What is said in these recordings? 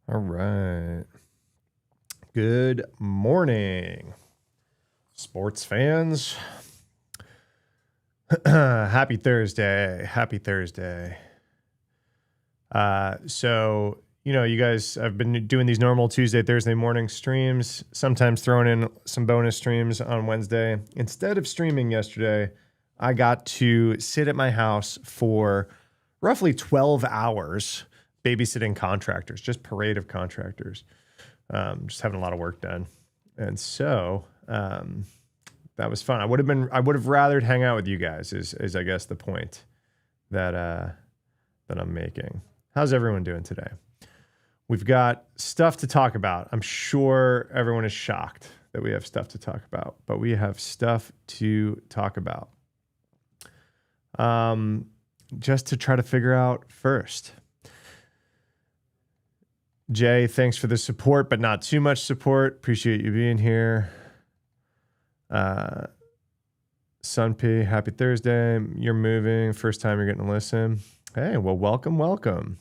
All right. Good morning, sports fans. Happy Thursday. Happy Thursday. You guys, I've been doing these normal Tuesday, Thursday morning streams, sometimes throwing in some bonus streams on Wednesday. Instead of streaming yesterday, I got to sit at my house for roughly 12 hours babysitting contractors, just parade of contractors, just having a lot of work done. And so that was fun. I would have rathered hang out with you guys is I guess the point that I'm making. How's everyone doing today? We've got stuff to talk about. I'm sure everyone is shocked that we have stuff to talk about, but we have stuff to talk about. Just to try to figure out first. Jay, thanks for the support, but not too much support. Appreciate you being here. Sunp, happy Thursday. You're moving. First time you're getting to listen. Hey, well, welcome.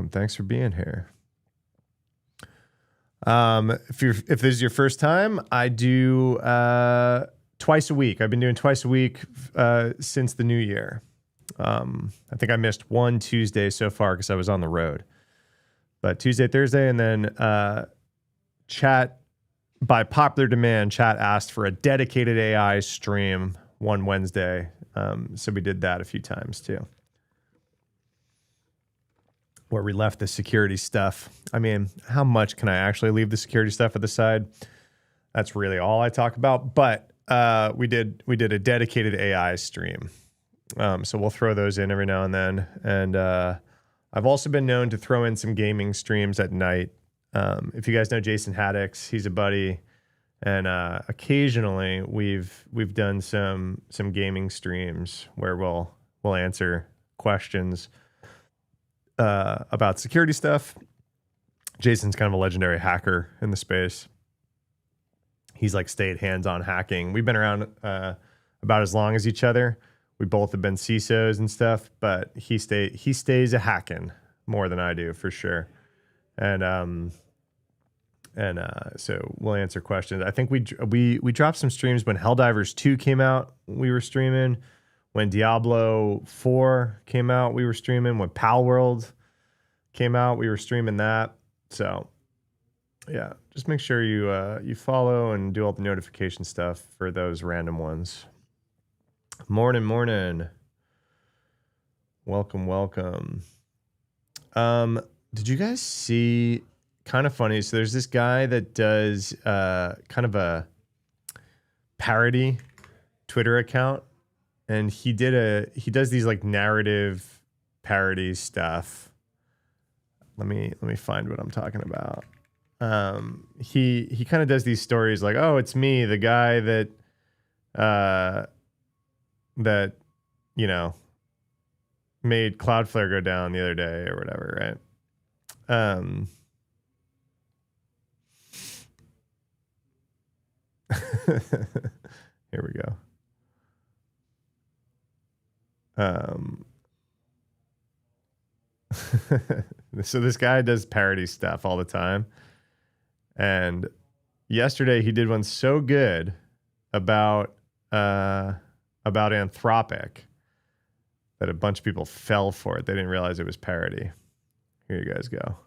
Thanks for being here. If this is your first time, I do twice a week. I've been doing twice a week since the new year. I think I missed one Tuesday so far because I was on the road. But Tuesday, Thursday, and then chat, by popular demand, chat asked for a dedicated AI stream one Wednesday. So we did that a few times too, where we left the security stuff. I mean, how much can I actually leave the security stuff at the side? That's really all I talk about. But we did a dedicated AI stream. So we'll throw those in every now and then. And I've also been known to throw in some gaming streams at night. If you guys know Jason Haddix, he's a buddy. And occasionally we've done some gaming streams where we'll answer questions about security stuff. Jason's kind of a legendary hacker in the space. He's like stayed hands-on hacking. We've been around about as long as each other. We both have been CISOs and stuff, but he stays a hacking more than I do for sure. And so we'll answer questions. I think we dropped some streams when Helldivers 2 came out. We were streaming. When Diablo 4 came out, we were streaming. When Pal World came out, we were streaming that. So yeah, just make sure you follow and do all the notification stuff for those random ones. Morning. Welcome. Did you guys see, kind of funny, so there's this guy that does kind of a parody Twitter account, and he does these like narrative parody stuff. Let me find what I'm talking about. He kind of does these stories like, oh, it's me, the guy that made Cloudflare go down the other day or whatever, right? Here we go. So this guy does parody stuff all the time. And yesterday he did one so good about Anthropic that a bunch of people fell for it. They didn't realize it was parody. Here you guys go.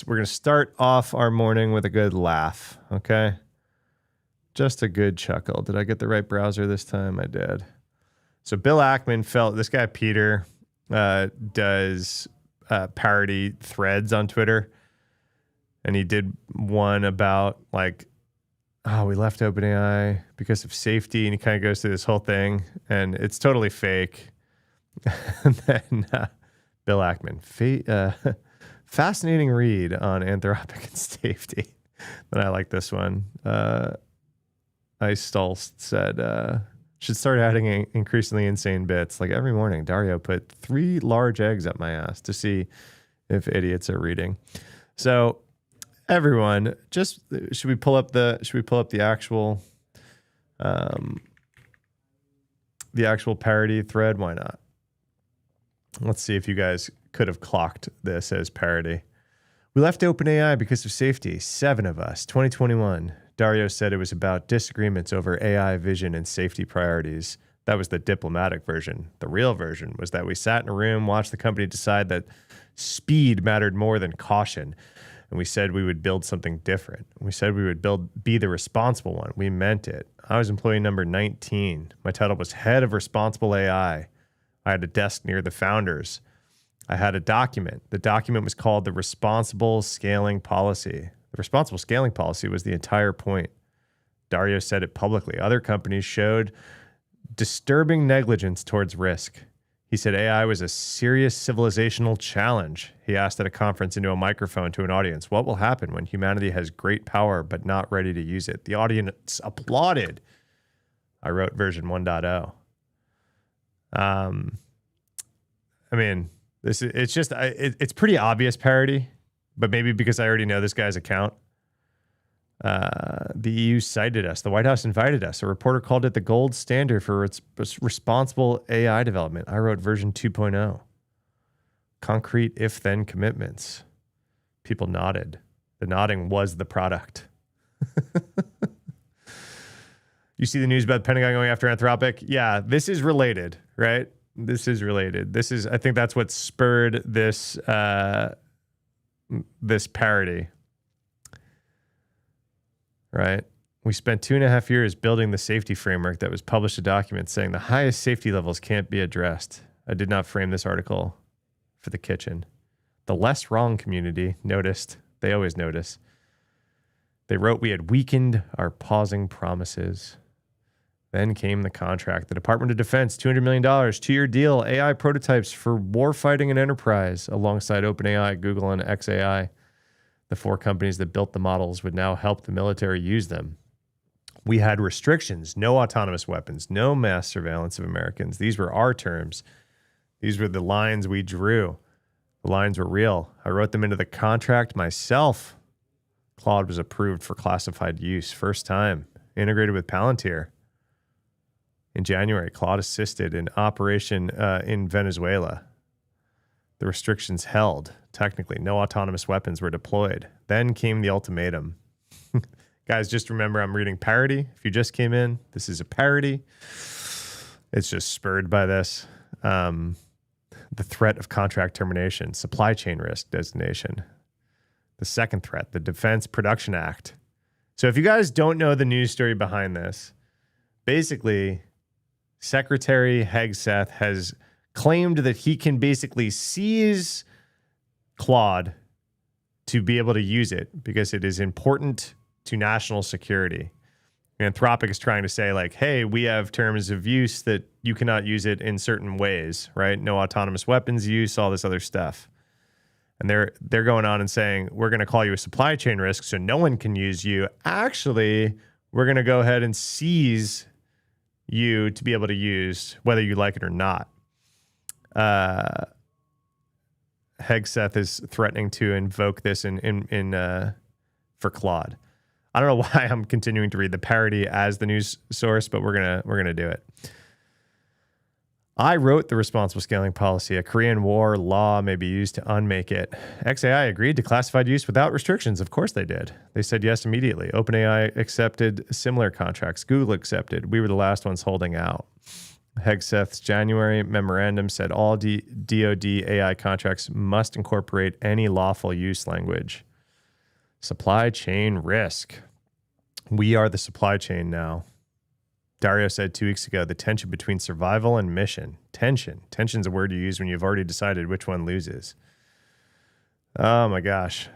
We're going to start off our morning with a good laugh, okay? Just a good chuckle. Did I get the right browser this time? I did. So Bill Ackman this guy Peter does parody threads on Twitter. And he did one about like, oh, we left OpenAI because of safety. And he kind of goes through this whole thing. And it's totally fake. And then Bill Ackman, fascinating read on Anthropic and safety. But I like this one. Ice Stulst said, should start adding increasingly insane bits. Like every morning, Dario put 3 large eggs up my ass to see if idiots are reading. So everyone, just should we pull up the actual parody thread? Why not? Let's see if you guys could have clocked this as parody. We left OpenAI because of safety. 7 of us. 2021. Dario said it was about disagreements over AI vision and safety priorities. That was the diplomatic version. The real version was that we sat in a room, watched the company decide that speed mattered more than caution. And we said we would build something different. We said we would be the responsible one. We meant it. I was employee number 19. My title was head of responsible AI. I had a desk near the founders. I had a document. The document was called the Responsible Scaling Policy. The Responsible Scaling Policy was the entire point. Dario said it publicly. Other companies showed disturbing negligence towards risk. He said AI was a serious civilizational challenge. He asked at a conference into a microphone to an audience, what will happen when humanity has great power but not ready to use it? The audience applauded. I wrote version 1.0. I mean, it's pretty obvious parody, but maybe because I already know this guy's account. The EU cited us. The White House invited us. A reporter called it the gold standard for its responsible AI development. I wrote version 2.0. Concrete if-then commitments. People nodded. The nodding was the product. You see the news about the Pentagon going after Anthropic? Yeah, this is related, right? This is related. I think that's what spurred this this parody. Right? We spent 2.5 years building the safety framework that was published a document saying the highest safety levels can't be addressed. I did not frame this article for the kitchen. The less wrong community noticed. They always notice. They wrote we had weakened our pausing promises. Then came the contract. The Department of Defense, $200 million, 2-year deal, AI prototypes for warfighting and enterprise alongside OpenAI, Google, and xAI. The 4 companies that built the models would now help the military use them. We had restrictions, no autonomous weapons, no mass surveillance of Americans. These were our terms. These were the lines we drew. The lines were real. I wrote them into the contract myself. Claude was approved for classified use. First time. Integrated with Palantir. In January, Claude assisted in operation in Venezuela. The restrictions held. Technically, no autonomous weapons were deployed. Then came the ultimatum. Guys, just remember I'm reading parody. If you just came in, this is a parody. It's just spurred by this. The threat of contract termination, supply chain risk designation. The second threat, the Defense Production Act. So if you guys don't know the news story behind this, basically, Secretary Hegseth has claimed that he can basically seize Claude to be able to use it because it is important to national security. Anthropic is trying to say, like, hey, we have terms of use that you cannot use it in certain ways, right? No autonomous weapons use, all this other stuff. And they're going on and saying, we're going to call you a supply chain risk so no one can use you. Actually, we're going to go ahead and seize you to be able to use whether you like it or not. Hegseth is threatening to invoke this for Claude. I don't know why I'm continuing to read the parody as the news source, but we're gonna do it. I wrote the responsible scaling policy. A Korean War law may be used to unmake it. xAI agreed to classified use without restrictions. Of course they did. They said yes immediately. OpenAI accepted similar contracts. Google accepted. We were the last ones holding out. Hegseth's January memorandum said all DoD AI contracts must incorporate any lawful use language. Supply chain risk. We are the supply chain now. Dario said 2 weeks ago, the tension between survival and mission. Tension. Tension's a word you use when you've already decided which one loses. Oh my gosh.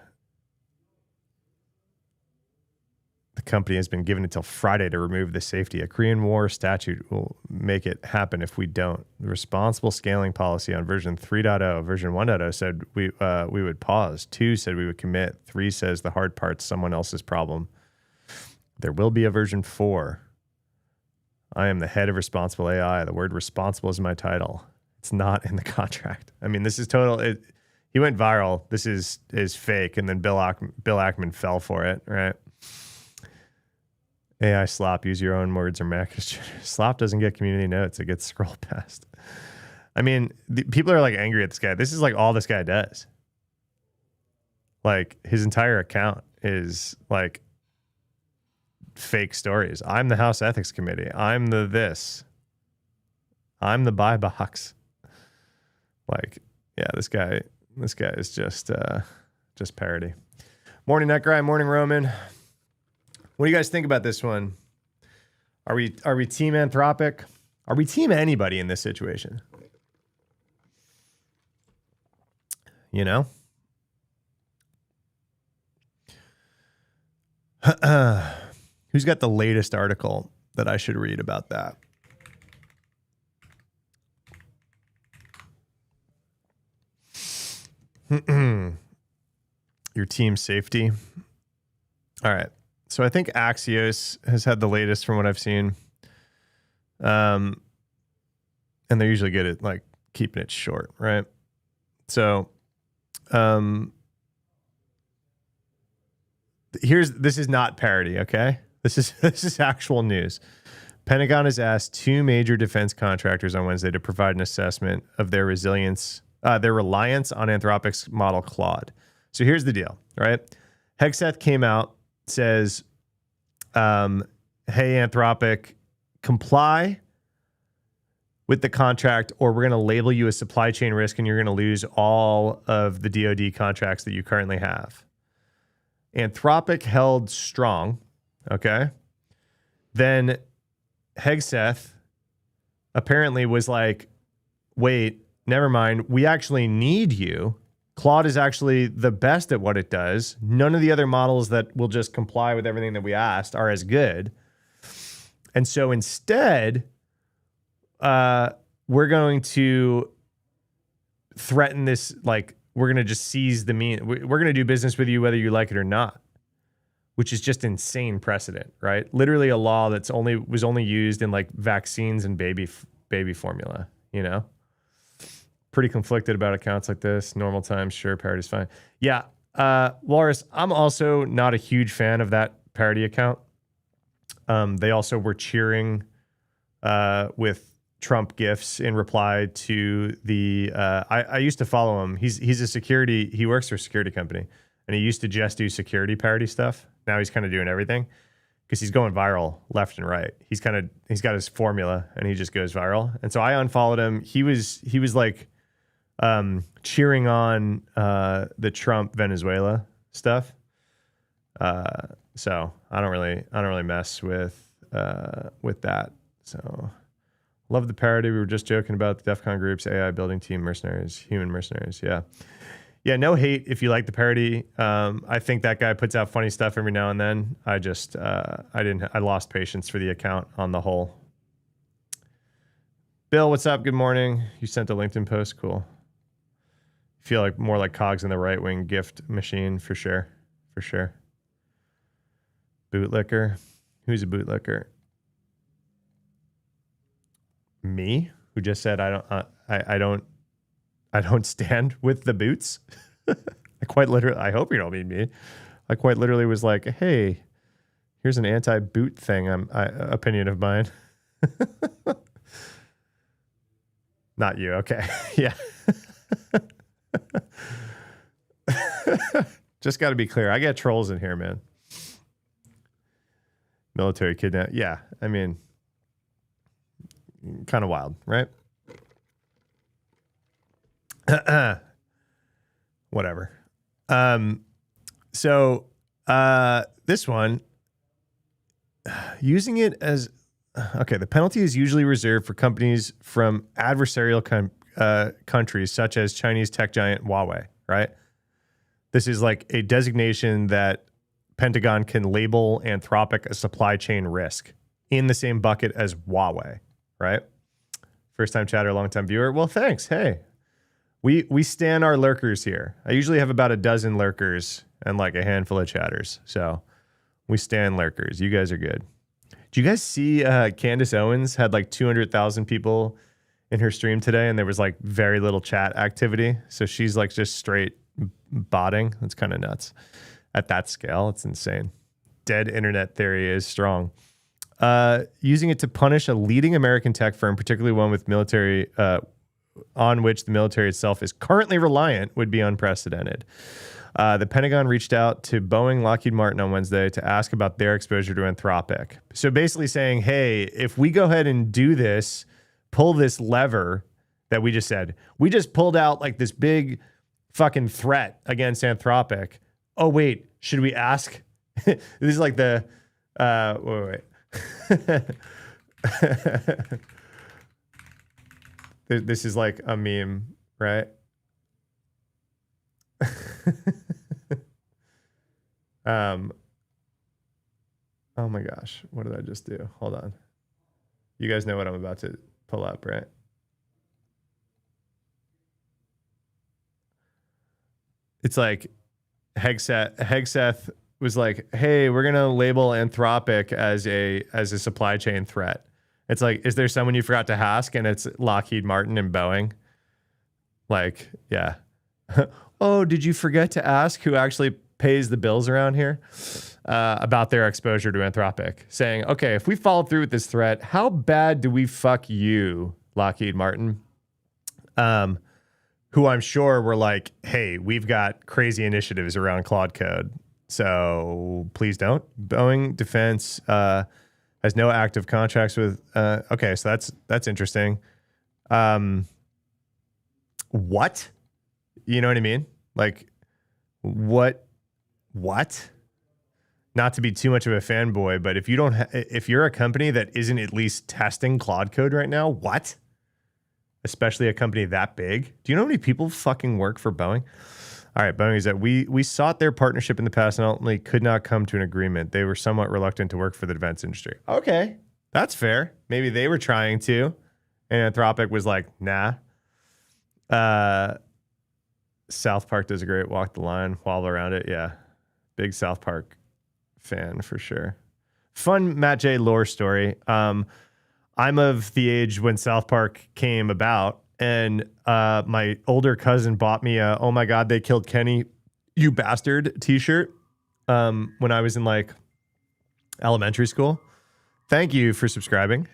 The company has been given until Friday to remove the safety. A Korean War statute will make it happen if we don't. The responsible scaling policy on version 3.0, version 1.0 said we would pause. 2 said we would commit. 3 says the hard part's someone else's problem. There will be a version 4. I am the head of responsible AI. The word responsible is my title. It's not in the contract. I mean, this is total. He went viral. This is fake. And then Bill Ackman fell for it, right? AI slop, use your own words or Mac. Slop doesn't get community notes. It gets scrolled past. I mean, people are like angry at this guy. This is like all this guy does. Like his entire account is like fake stories. I'm the House Ethics Committee. I'm the this. I'm the buy box. Like, yeah, this guy is just parody. Morning Nut Grind, morning Roman. What do you guys think about this one? Are we team Anthropic? Are we team anybody in this situation? You know? Who's got the latest article that I should read about that? Your team safety. All right. So I think Axios has had the latest from what I've seen. And they're usually good at like keeping it short, right? So this is not parody, okay? This is actual news. Pentagon has asked two major defense contractors on Wednesday to provide an assessment of their reliance on Anthropic's model Claude. So here's the deal, right? Hegseth came out, says, hey, Anthropic, comply with the contract or we're going to label you a supply chain risk and you're going to lose all of the DoD contracts that you currently have. Anthropic held strong, okay? Then Hegseth apparently was like, wait, never mind. We actually need you. Claude is actually the best at what it does. None of the other models that will just comply with everything that we asked are as good. And so instead, we're going to threaten this, like, we're going to just seize the mean. We're going to do business with you whether you like it or not, which is just insane precedent, right? Literally a law that's was only used in like vaccines and baby formula, you know? Pretty conflicted about accounts like this. Normal times, sure, parody's fine. Yeah, Walrus, I'm also not a huge fan of that parody account. They also were cheering with Trump gifs in reply to the I used to follow him. He works for a security company and he used to just do security parody stuff. Now he's kind of doing everything because he's going viral left and right. He's got his formula and he just goes viral. And so I unfollowed him. He was like cheering on the Trump Venezuela stuff. So I don't really mess with that. So love the parody. We were just joking about the DEF CON groups, AI building team mercenaries, human mercenaries. Yeah. Yeah. No hate if you like the parody. I think that guy puts out funny stuff every now and then. I lost patience for the account on the whole. Bill, what's up? Good morning. You sent a LinkedIn post. Cool. Feel like more like cogs in the right wing gift machine for sure. For sure. Bootlicker. Who's a bootlicker? Me, who just said I don't stand with the boots. I hope you don't mean me. I quite literally was like, hey, here's an anti-boot thing. Opinion of mine. Not you. Okay. Yeah. Just got to be clear. I got trolls in here, man. Military kidnap. Yeah. I mean, kind of wild, right? Whatever. So this one, using it as, okay, the penalty is usually reserved for companies from adversarial countries such as Chinese tech giant Huawei, right? This is like a designation that Pentagon can label Anthropic a supply chain risk in the same bucket as Huawei, right? First time chatter, long time viewer. Well, thanks. Hey, we stan our lurkers here. I usually have about a dozen lurkers and like a handful of chatters. So we stan lurkers. You guys are good. Did you guys see Candace Owens had like 200,000 people in her stream today and there was like very little chat activity. So she's like just straight botting. That's kind of nuts. At that scale, it's insane. Dead internet theory is strong. Using it to punish a leading American tech firm, particularly one with military on which the military itself is currently reliant would be unprecedented. The Pentagon reached out to Boeing, Lockheed Martin on Wednesday to ask about their exposure to Anthropic. So basically saying, hey, if we go ahead and do this, pull this lever that we just said, we just pulled out like this big fucking threat against Anthropic. Oh, wait, should we ask? This is like the, wait. This is like a meme, right? Oh my gosh, what did I just do? Hold on. You guys know what I'm about to pull up, right? It's like Hegseth was like, hey, we're gonna label Anthropic as a supply chain threat. It's like, is there someone you forgot to ask? And it's Lockheed Martin and Boeing. Like, yeah. Oh, did you forget to ask who actually pays the bills around here about their exposure to Anthropic? Saying, okay, if we follow through with this threat, how bad do we fuck you, Lockheed Martin? Who I'm sure were like, hey, we've got crazy initiatives around Claude Code, so please don't. Boeing Defense has no active contracts with. Okay, so that's interesting. What? You know what I mean? Like, what? Not to be too much of a fanboy, but if you don't, if you're a company that isn't at least testing Claude Code right now, what? Especially a company that big. Do you know how many people fucking work for Boeing? All right, Boeing is that we sought their partnership in the past and ultimately could not come to an agreement. They were somewhat reluctant to work for the defense industry. Okay, that's fair. Maybe they were trying to, and Anthropic was like, nah. South Park does a great walk the line, wobble around it. Yeah, big South Park fan for sure. Fun Matt J. lore story. I'm of the age when South Park came about, and my older cousin bought me a "Oh my God, they killed Kenny, you bastard" t-shirt when I was in like elementary school. Thank you for subscribing.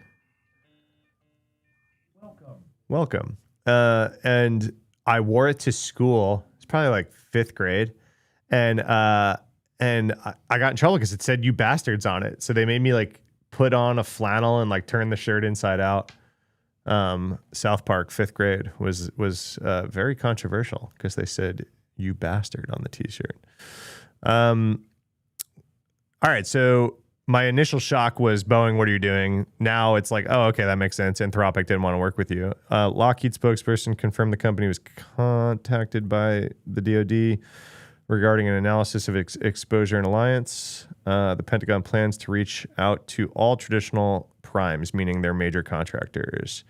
Welcome. And I wore it to school. It's probably like 5th grade, and I got in trouble because it said "you bastards" on it. So they made me like put on a flannel and like turn the shirt inside out. South Park 5th grade was very controversial because they said "you bastard" on the t-shirt. All right, so my initial shock was, Boeing, what are you doing? Now it's like, oh, okay, that makes sense. Anthropic didn't want to work with you. Lockheed spokesperson confirmed the company was contacted by the DoD regarding an analysis of exposure and alliance. The Pentagon plans to reach out to all traditional primes, meaning their major contractors.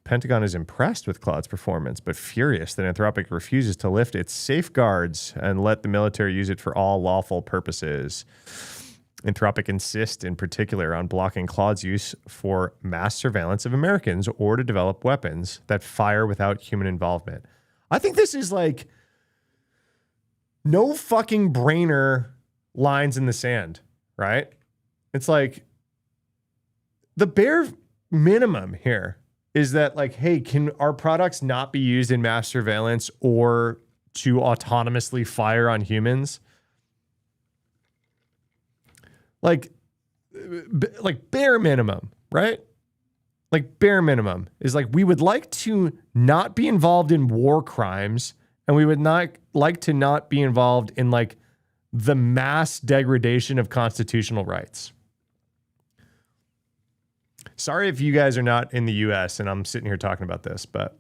Pentagon is impressed with Claude's performance, but furious that Anthropic refuses to lift its safeguards and let the military use it for all lawful purposes. Anthropic insists in particular on blocking Claude's use for mass surveillance of Americans or to develop weapons that fire without human involvement. I think this is like no fucking brainer lines in the sand, right? It's like the bare minimum here is that, like, hey, can our products not be used in mass surveillance or to autonomously fire on humans? Like bare minimum, right? Like bare minimum is like, we would like to not be involved in war crimes, and we would not like to not be involved in like the mass degradation of constitutional rights. Sorry if you guys are not in the US and I'm sitting here talking about this, but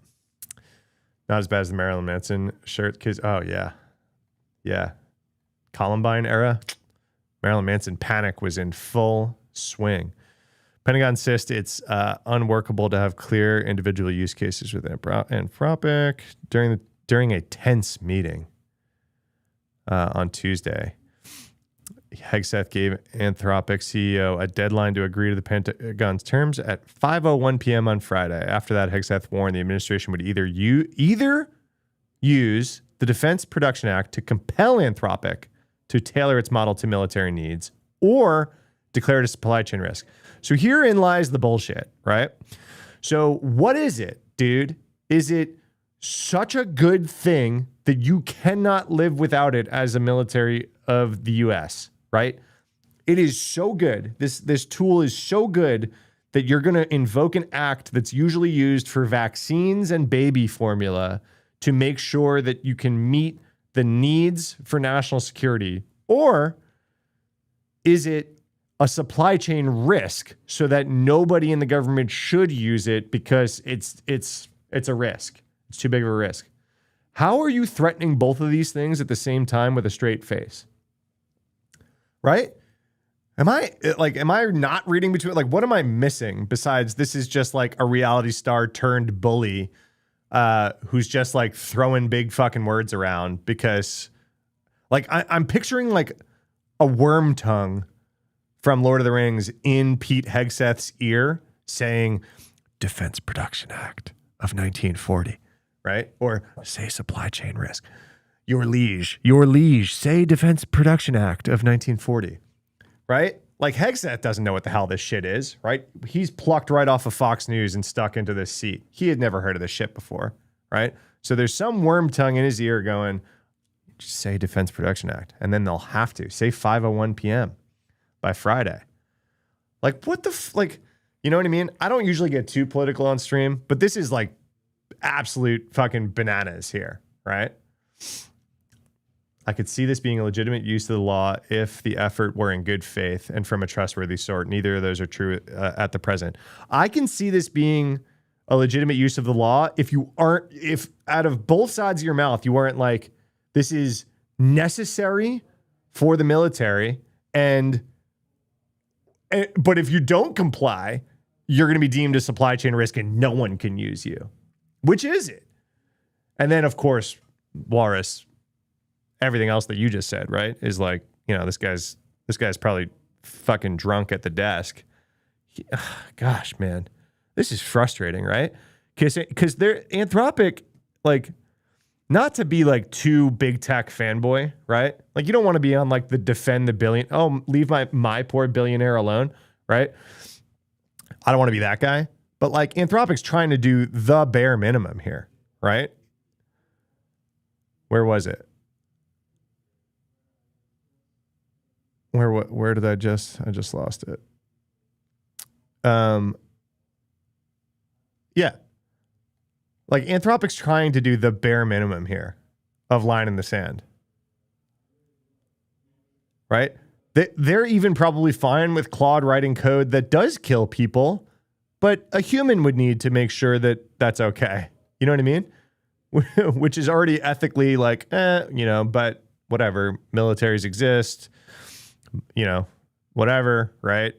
not as bad as the Marilyn Manson shirt. Cause, oh yeah. Yeah. Columbine era. Marilyn Manson panic was in full swing. Pentagon insists it's unworkable to have clear individual use cases with Anthropic during a tense meeting on Tuesday. Hegseth gave Anthropic CEO a deadline to agree to the Pentagon's terms at 5:01 p.m. on Friday. After that, Hegseth warned the administration would either use the Defense Production Act to compel Anthropic to tailor its model to military needs or declare it a supply chain risk. So herein lies the bullshit, right? So what is it, dude? Is it such a good thing that you cannot live without it as a military of the US, right? It is so good. This tool is so good that you're going to invoke an act that's usually used for vaccines and baby formula to make sure that you can meet the needs for national security? Or is it a supply chain risk so that nobody in the government should use it because it's a risk? It's too big of a risk. How are you threatening both of these things at the same time with a straight face? Right? Am I not reading between, like, what am I missing besides this is just like a reality star turned bully who's just like throwing big fucking words around because like I'm picturing like a worm tongue from Lord of the Rings in Pete Hegseth's ear saying Defense Production Act of 1940, right? Or say supply chain risk. Your liege, say Defense Production Act of 1940. Right? Like Hegseth doesn't know what the hell this shit is, right? He's plucked right off of Fox News and stuck into this seat. He had never heard of this shit before, right? So there's some worm tongue in his ear going, just say Defense Production Act. And then they'll have to say 5:01 p.m. by Friday. Like what the, like, you know what I mean? I don't usually get too political on stream, but this is like absolute fucking bananas here, right? I could see this being a legitimate use of the law if the effort were in good faith and from a trustworthy sort. Neither of those are true at the present. I can see this being a legitimate use of the law if out of both sides of your mouth, you weren't like, this is necessary for the military. But if you don't comply, you're going to be deemed a supply chain risk and no one can use you. Which is it? And then, of course, Walrus, everything else that you just said, right, is like, you know, this guy's probably fucking drunk at the desk. Gosh, man, this is frustrating, right? Because they're Anthropic, like, not to be like too big tech fanboy, right? Like you don't want to be on like the defend the billion. Oh, leave my poor billionaire alone, right? I don't want to be that guy. But like Anthropic's trying to do the bare minimum here, right? Where was it? Where did I just lost it. Yeah. Like Anthropic's trying to do the bare minimum here of line in the sand. Right? They're even probably fine with Claude writing code that does kill people, but a human would need to make sure that that's okay. You know what I mean? Which is already ethically like, you know, but whatever. Militaries exist. You know, whatever, right?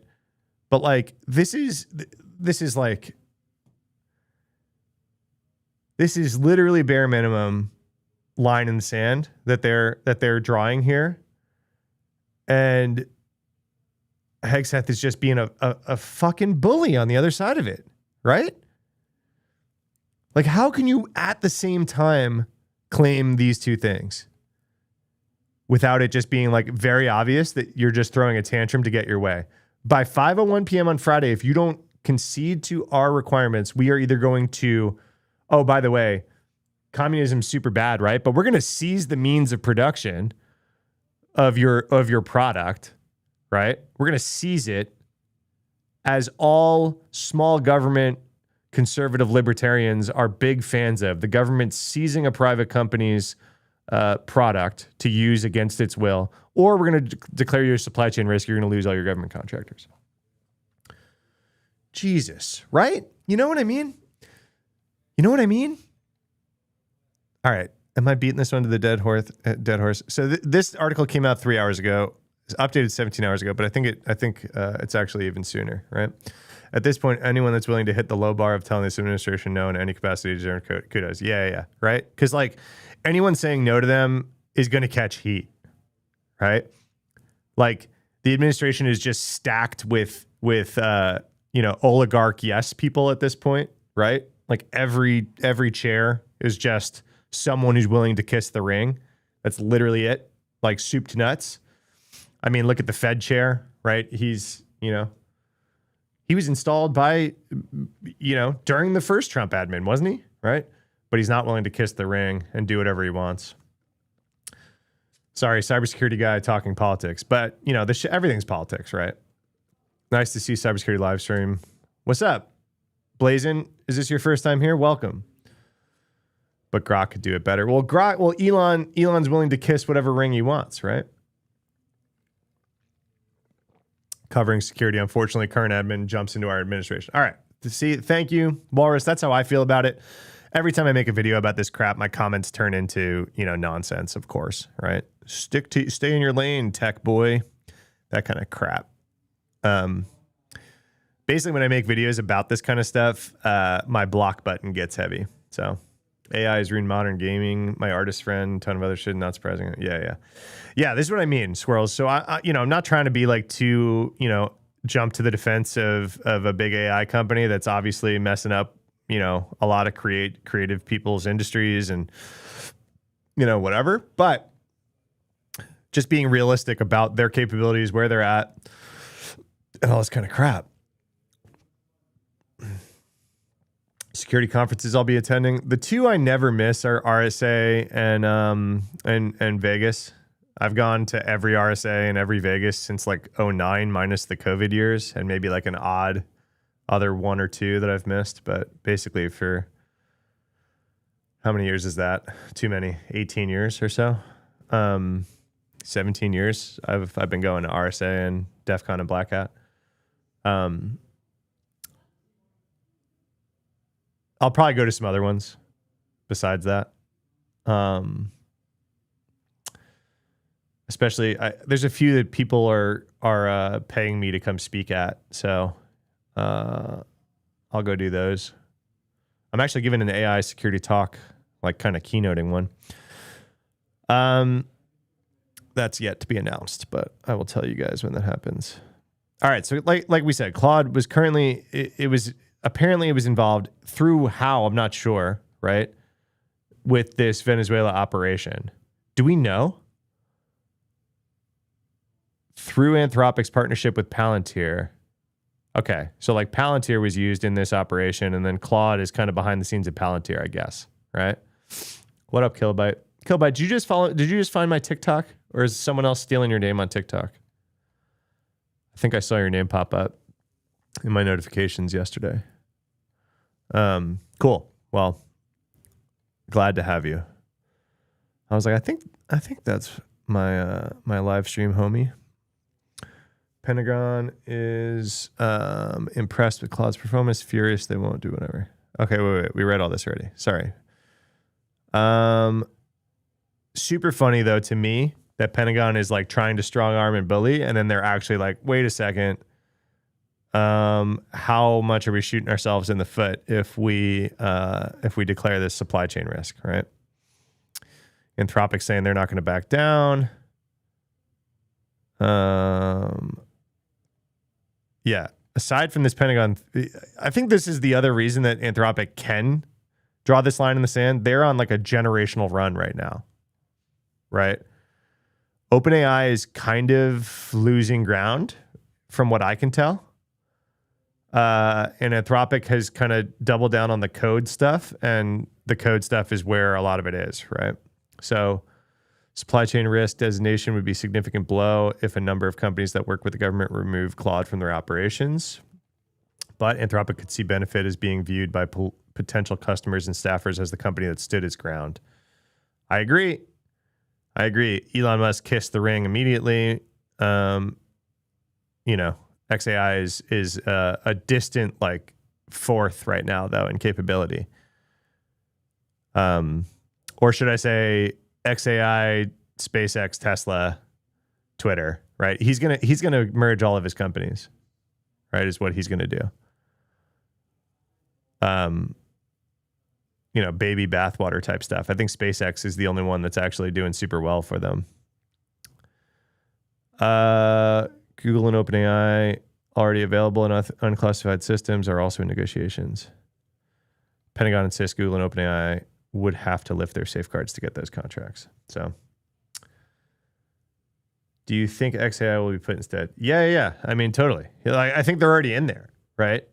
But like this is literally bare minimum line in the sand that they're drawing here. And Hegseth is just being a fucking bully on the other side of it, right? Like how can you at the same time claim these two things? Without it just being like very obvious that you're just throwing a tantrum to get your way. By 5:01 p.m. on Friday, if you don't concede to our requirements, we are either going to, oh, by the way, communism's super bad, right? But we're going to seize the means of production of your product, right? We're going to seize it, as all small government conservative libertarians are big fans of. The government seizing a private company's product to use against its will, or we're going to declare you a supply chain risk. You're going to lose all your government contractors. Jesus, right? You know what I mean? All right. Am I beating this one to the dead horse? So this article came out 3 hours ago. It's updated 17 hours ago, but I think it's actually even sooner, right? At this point, anyone that's willing to hit the low bar of telling this administration no in any capacity deserves kudos. Yeah, right? Because like anyone saying no to them is going to catch heat, right? Like the administration is just stacked with oligarch yes people at this point, right? Like every chair is just someone who's willing to kiss the ring. That's literally it. Like soup to nuts. I mean, look at the Fed chair, right? He's He was installed by, during the first Trump admin, wasn't he? Right? But he's not willing to kiss the ring and do whatever he wants. Sorry, cybersecurity guy talking politics. But, everything's politics, right? Nice to see Cybersecurity live stream. What's up? Blazin, is this your first time here? Welcome. But Grok could do it better. Well, Elon's willing to kiss whatever ring he wants, right? Covering security. Unfortunately, current admin jumps into our administration. All right. Thank you, Walrus. That's how I feel about it. Every time I make a video about this crap, my comments turn into, nonsense, of course, right? Stay in your lane, tech boy. That kind of crap. Basically, when I make videos about this kind of stuff, my block button gets heavy. So AI is ruined modern gaming. My artist friend, ton of other shit, not surprising. Yeah, this is what I mean, squirrels. So I'm not trying to be like too, jump to the defense of a big AI company that's obviously messing up, a lot of creative people's industries and, whatever. But just being realistic about their capabilities, where they're at, and all this kind of crap. Security conferences I'll be attending. The two I never miss are RSA and Vegas. I've gone to every RSA and every Vegas since like 2009 minus the COVID years, and maybe like an odd other one or two that I've missed. But basically, for how many years is that? Too many. 18 years or so. 17 years I've been going to RSA and DEF CON and Black Hat. I'll probably go to some other ones besides that. Especially, there's a few that people are paying me to come speak at. So I'll go do those. I'm actually giving an AI security talk, like kind of keynoting one. That's yet to be announced, but I will tell you guys when that happens. All right. So like we said, Claude was currently, apparently it was involved through how, I'm not sure, right? With this Venezuela operation. Do we know? Through Anthropic's partnership with Palantir. Okay. So like Palantir was used in this operation, and then Claude is kind of behind the scenes of Palantir, I guess. Right? What up, Kilobyte? Kilobyte, did you just find my TikTok? Or is someone else stealing your name on TikTok? I think I saw your name pop up in my notifications yesterday. Cool. Well, glad to have you. I was like, I think that's my live stream homie. Pentagon is impressed with Claude's performance, furious they won't do whatever. Okay, wait. We read all this already. Sorry. Super funny though to me that Pentagon is like trying to strong arm and bully, and then they're actually like, wait a second. How much are we shooting ourselves in the foot if we declare this supply chain risk, right? Anthropic saying they're not going to back down. Yeah. Aside from this Pentagon, I think this is the other reason that Anthropic can draw this line in the sand. They're on like a generational run right now, right? OpenAI is kind of losing ground from what I can tell. And Anthropic has kind of doubled down on the code stuff, and the code stuff is where a lot of it is, right? So supply chain risk designation would be a significant blow if a number of companies that work with the government remove Claude from their operations. But Anthropic could see benefit as being viewed by potential customers and staffers as the company that stood its ground. I agree. Elon Musk kissed the ring immediately. XAI is a distant like fourth right now though in capability. Or should I say XAI, SpaceX, Tesla, Twitter, right? He's gonna merge all of his companies, right? Is what he's gonna do. Baby bathwater type stuff. I think SpaceX is the only one that's actually doing super well for them. Google and OpenAI already available in unclassified systems are also in negotiations. Pentagon insists Google and OpenAI would have to lift their safeguards to get those contracts. So do you think XAI will be put instead? Yeah. I mean, totally. I think they're already in there, right?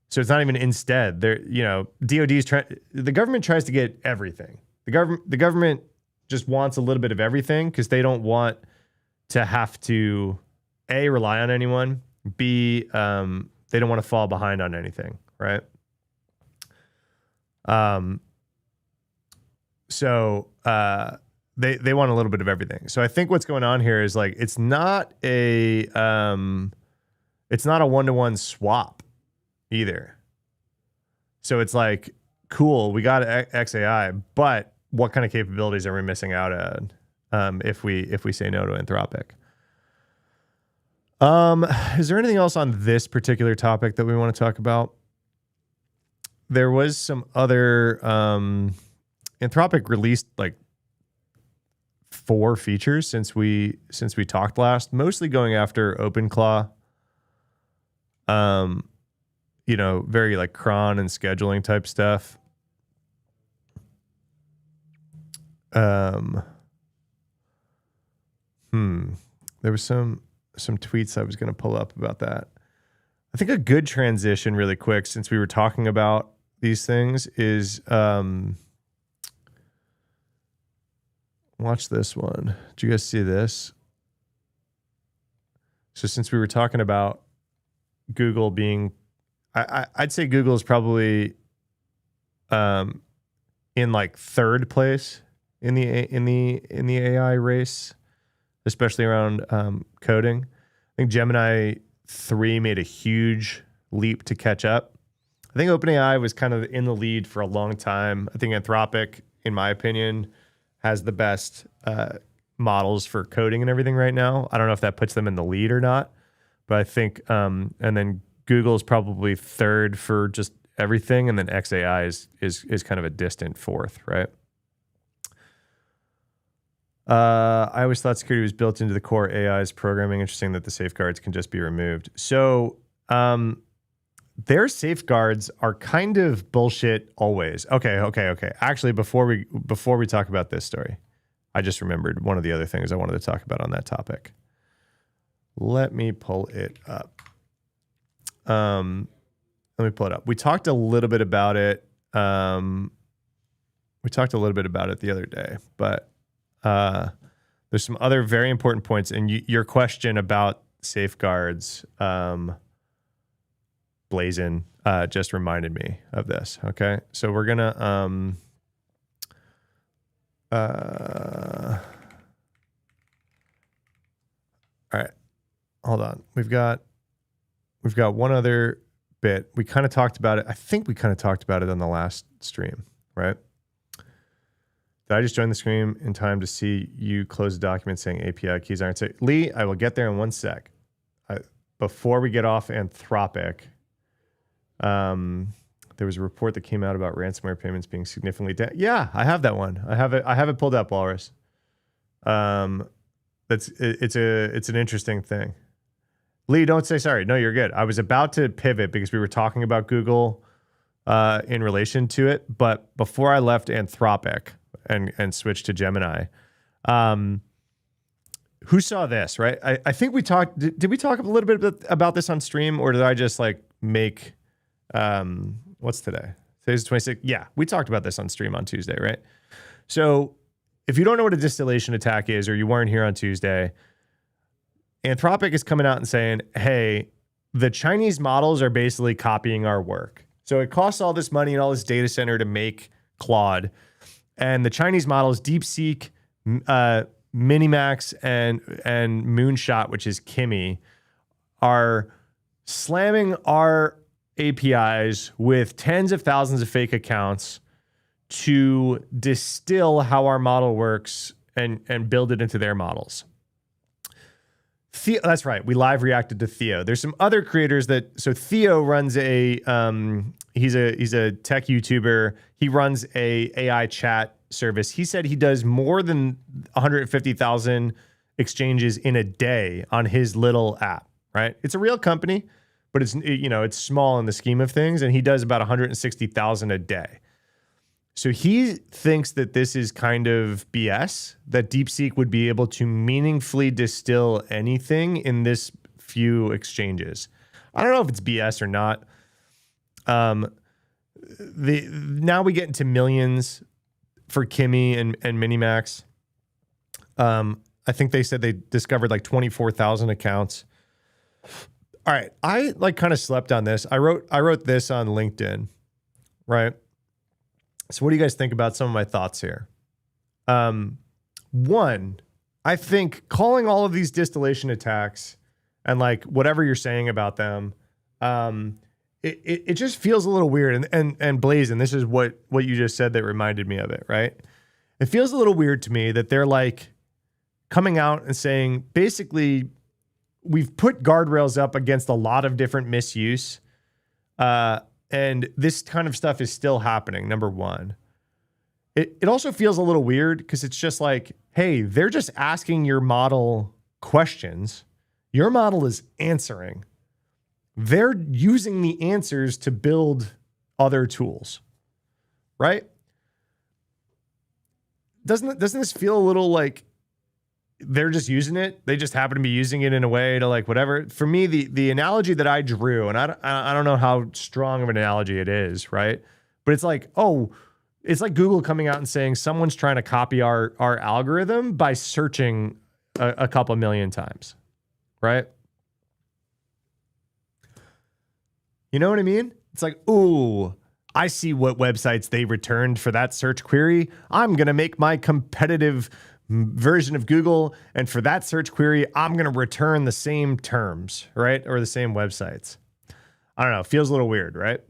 So it's not even instead. They're, the government tries to get everything. The government just wants a little bit of everything because they don't want to have to A, rely on anyone, B, they don't want to fall behind on anything, right? So they want a little bit of everything. So I think what's going on here is like it's not a one-to-one swap either. So it's like, cool, we got XAI, but what kind of capabilities are we missing out on if we say no to Anthropic? Is there anything else on this particular topic that we want to talk about? There was some other Anthropic released like 4 features since we talked last, mostly going after OpenClaw. Very like cron and scheduling type stuff. There was some tweets I was going to pull up about that. I think a good transition really quick, since we were talking about these things, is watch this one. Did you guys see this? So since we were talking about Google being, I'd say Google is probably in like 3rd place in the AI race, especially around coding. I think Gemini 3 made a huge leap to catch up. I think OpenAI was kind of in the lead for a long time. I think Anthropic, in my opinion, has the best models for coding and everything right now. I don't know if that puts them in the lead or not, but I think, and then Google is probably 3rd for just everything, and then XAI is kind of a distant 4th, right? I always thought security was built into the core AI's programming. Interesting that the safeguards can just be removed. So their safeguards are kind of bullshit always. Okay. Actually, before we talk about this story, I just remembered one of the other things I wanted to talk about on that topic. Let me pull it up. We talked a little bit about it. The other day, but there's some other very important points. And your question about safeguards, Blazin, just reminded me of this. Okay. So we're going to, all right, hold on. We've got one other bit. We kind of talked about it. I think we kind of talked about it on the last stream, right? Did I just join the stream in time to see you close a document saying API keys aren't safe? Lee, I will get there in one sec. Before we get off Anthropic, there was a report that came out about ransomware payments being significantly down. Yeah, I have that one. I have it pulled up, Walrus. It's an interesting thing. Lee, don't say sorry. No, you're good. I was about to pivot because we were talking about Google in relation to it, but before I left Anthropic and switched to Gemini, who saw this, right? I think we talked. Did we talk a little bit about this on stream, or did I just like make? What's today? Today's the 26th. Yeah, we talked about this on stream on Tuesday, right? So if you don't know what a distillation attack is, or you weren't here on Tuesday, Anthropic is coming out and saying, hey, the Chinese models are basically copying our work. So it costs all this money and all this data center to make Claude. And the Chinese models, DeepSeek, Minimax, and Moonshot, which is Kimi, are slamming our APIs with tens of thousands of fake accounts to distill how our model works and build it into their models. That's right. We live reacted to Theo. There's some other creators so Theo runs he's a tech YouTuber. He runs a AI chat service. He said he does more than 150,000 exchanges in a day on his little app, right? It's a real company, but it's small in the scheme of things. And he does about 160,000 a day. So he thinks that this is kind of BS, that DeepSeek would be able to meaningfully distill anything in this few exchanges. I don't know if it's BS or not. Now we get into millions for Kimmy and Minimax. I think they said they discovered like 24,000 accounts. All right, I like kind of slept on this. I wrote this on LinkedIn, right? So what do you guys think about some of my thoughts here? One, I think calling all of these distillation attacks and like whatever you're saying about them, it just feels a little weird. And Blazin, this is what you just said that reminded me of it, right? It feels a little weird to me that they're like coming out and saying, basically, we've put guardrails up against a lot of different misuse. And this kind of stuff is still happening, number one. It also feels a little weird because it's just like, hey, they're just asking your model questions. Your model is answering. They're using the answers to build other tools, right? Doesn't this feel a little like they're just using it? They just happen to be using it in a way to like whatever. For me, the analogy that I drew, and I don't know how strong of an analogy it is, right? But it's like, oh, it's like Google coming out and saying someone's trying to copy our algorithm by searching a couple million times, right? You know what I mean? It's like, ooh, I see what websites they returned for that search query. I'm going to make my competitive version of Google. And for that search query, I'm going to return the same terms, right? Or the same websites. I don't know. Feels a little weird, right?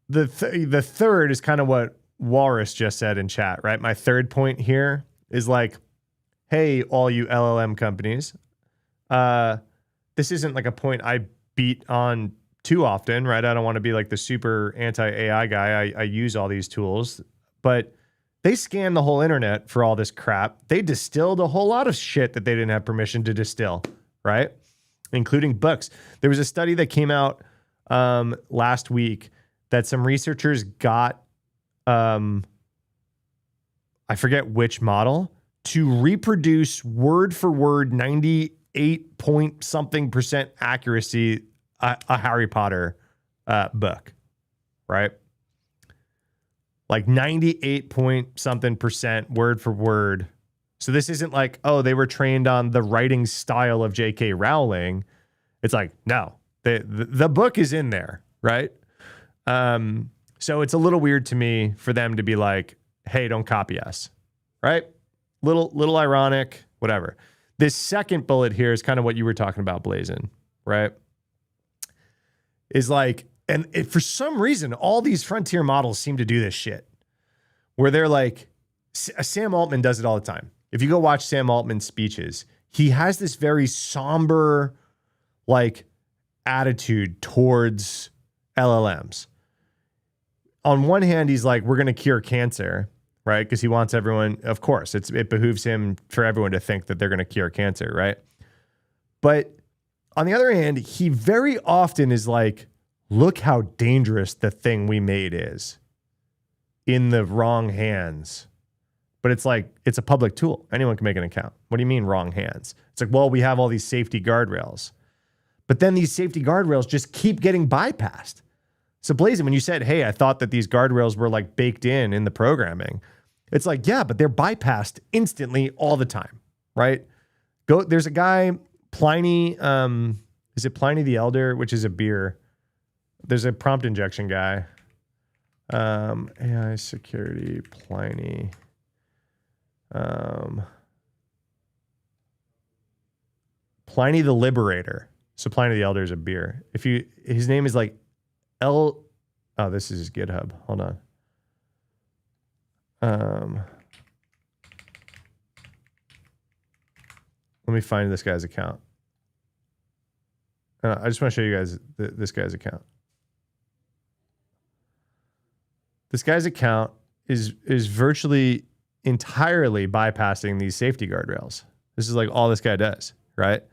The third is kind of what Walrus just said in chat, right? My third point here is like, hey, all you LLM companies, this isn't like a point I beat on too often, right? I don't want to be like the super anti-AI guy. I use all these tools, but they scanned the whole internet for all this crap. They distilled a whole lot of shit that they didn't have permission to distill, right? Including books. There was a study that came out last week that some researchers got, I forget which model, to reproduce word for word 98 point something % accuracy a Harry Potter book, right? Like 98 point something % word for word. So this isn't like, oh, they were trained on the writing style of J.K. Rowling. It's like, no, the book is in there, right? So it's a little weird to me for them to be like, hey, don't copy us, right? Little ironic, whatever. This second bullet here is kind of what you were talking about, Blazin, right? Is like, and for some reason, all these frontier models seem to do this shit where they're like, Sam Altman does it all the time. If you go watch Sam Altman's speeches, he has this very somber, like, attitude towards LLMs. On one hand, he's like, we're going to cure cancer, right? Because he wants everyone, of course, it behooves him for everyone to think that they're going to cure cancer, right? But on the other hand, he very often is like, look how dangerous the thing we made is in the wrong hands. But it's like, it's a public tool. Anyone can make an account. What do you mean wrong hands? It's like, well, we have all these safety guardrails. But then these safety guardrails just keep getting bypassed. So Blazin, when you said, hey, I thought that these guardrails were like baked in the programming, it's like, yeah, but they're bypassed instantly all the time, right? There's a guy, Pliny, is it Pliny the Elder, which is a beer? There's a prompt injection guy. AI security, Pliny. Pliny the Liberator. So Pliny the Elder is a beer. His name is like oh, this is his GitHub. Hold on. Let me find this guy's account. I just want to show you guys this guy's account. This guy's account is virtually entirely bypassing these safety guardrails. This is like all this guy does, right?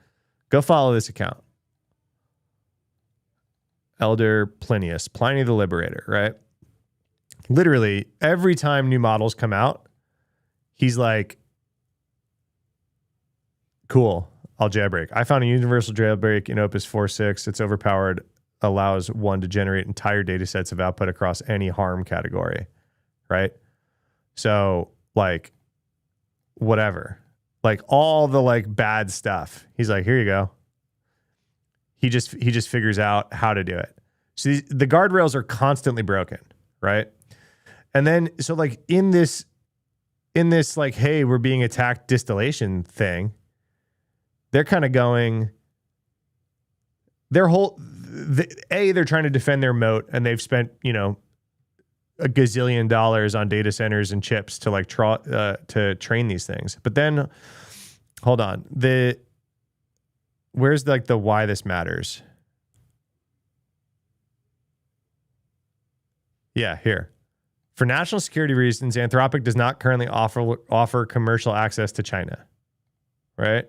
Go follow this account. Elder Plinius, Pliny the Liberator, right? Literally, every time new models come out, he's like, cool, I'll jailbreak. I found a universal jailbreak in Opus 4.6. It's overpowered, allows one to generate entire data sets of output across any harm category, right? So like whatever, like all the like bad stuff. He's like, here you go. He just figures out how to do it. So the guardrails are constantly broken, right? And then so like in this like, hey, we're being attacked distillation thing, they're kind of going, they're trying to defend their moat, and they've spent, you know, a gazillion dollars on data centers and chips to like to train these things. But then hold on, where's like the why this matters? Yeah, here. For national security reasons, Anthropic does not currently offer commercial access to China, right?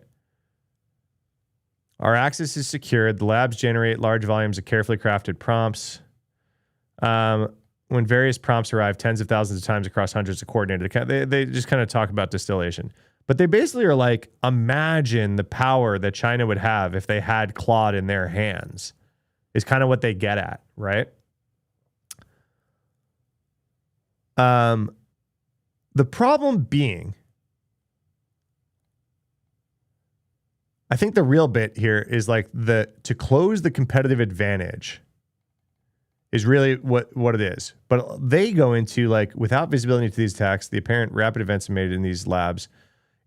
Our access is secured. The labs generate large volumes of carefully crafted prompts. When various prompts arrive tens of thousands of times across hundreds of coordinated accounts, they just kind of talk about distillation. But they basically are like, imagine the power that China would have if they had Claude in their hands, is kind of what they get at, right? The problem being, I think the real bit here is like to close the competitive advantage is really what it is. But they go into like, without visibility to these attacks, the apparent rapid events made in these labs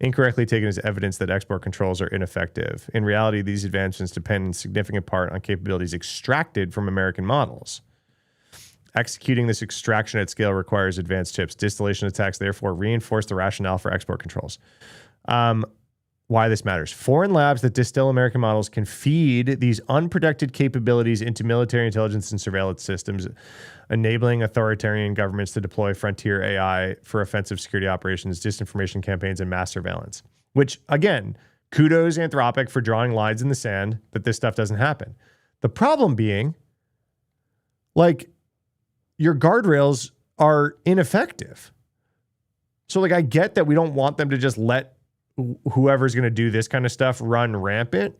incorrectly taken as evidence that export controls are ineffective. In reality, these advancements depend in significant part on capabilities extracted from American models. Executing this extraction at scale requires advanced chips. Distillation attacks therefore reinforce the rationale for export controls. Why this matters. Foreign labs that distill American models can feed these unprotected capabilities into military intelligence and surveillance systems, enabling authoritarian governments to deploy frontier AI for offensive security operations, disinformation campaigns, and mass surveillance. Which, again, kudos Anthropic for drawing lines in the sand that this stuff doesn't happen. The problem being, like, your guardrails are ineffective. So like, I get that we don't want them to just let whoever's going to do this kind of stuff run rampant.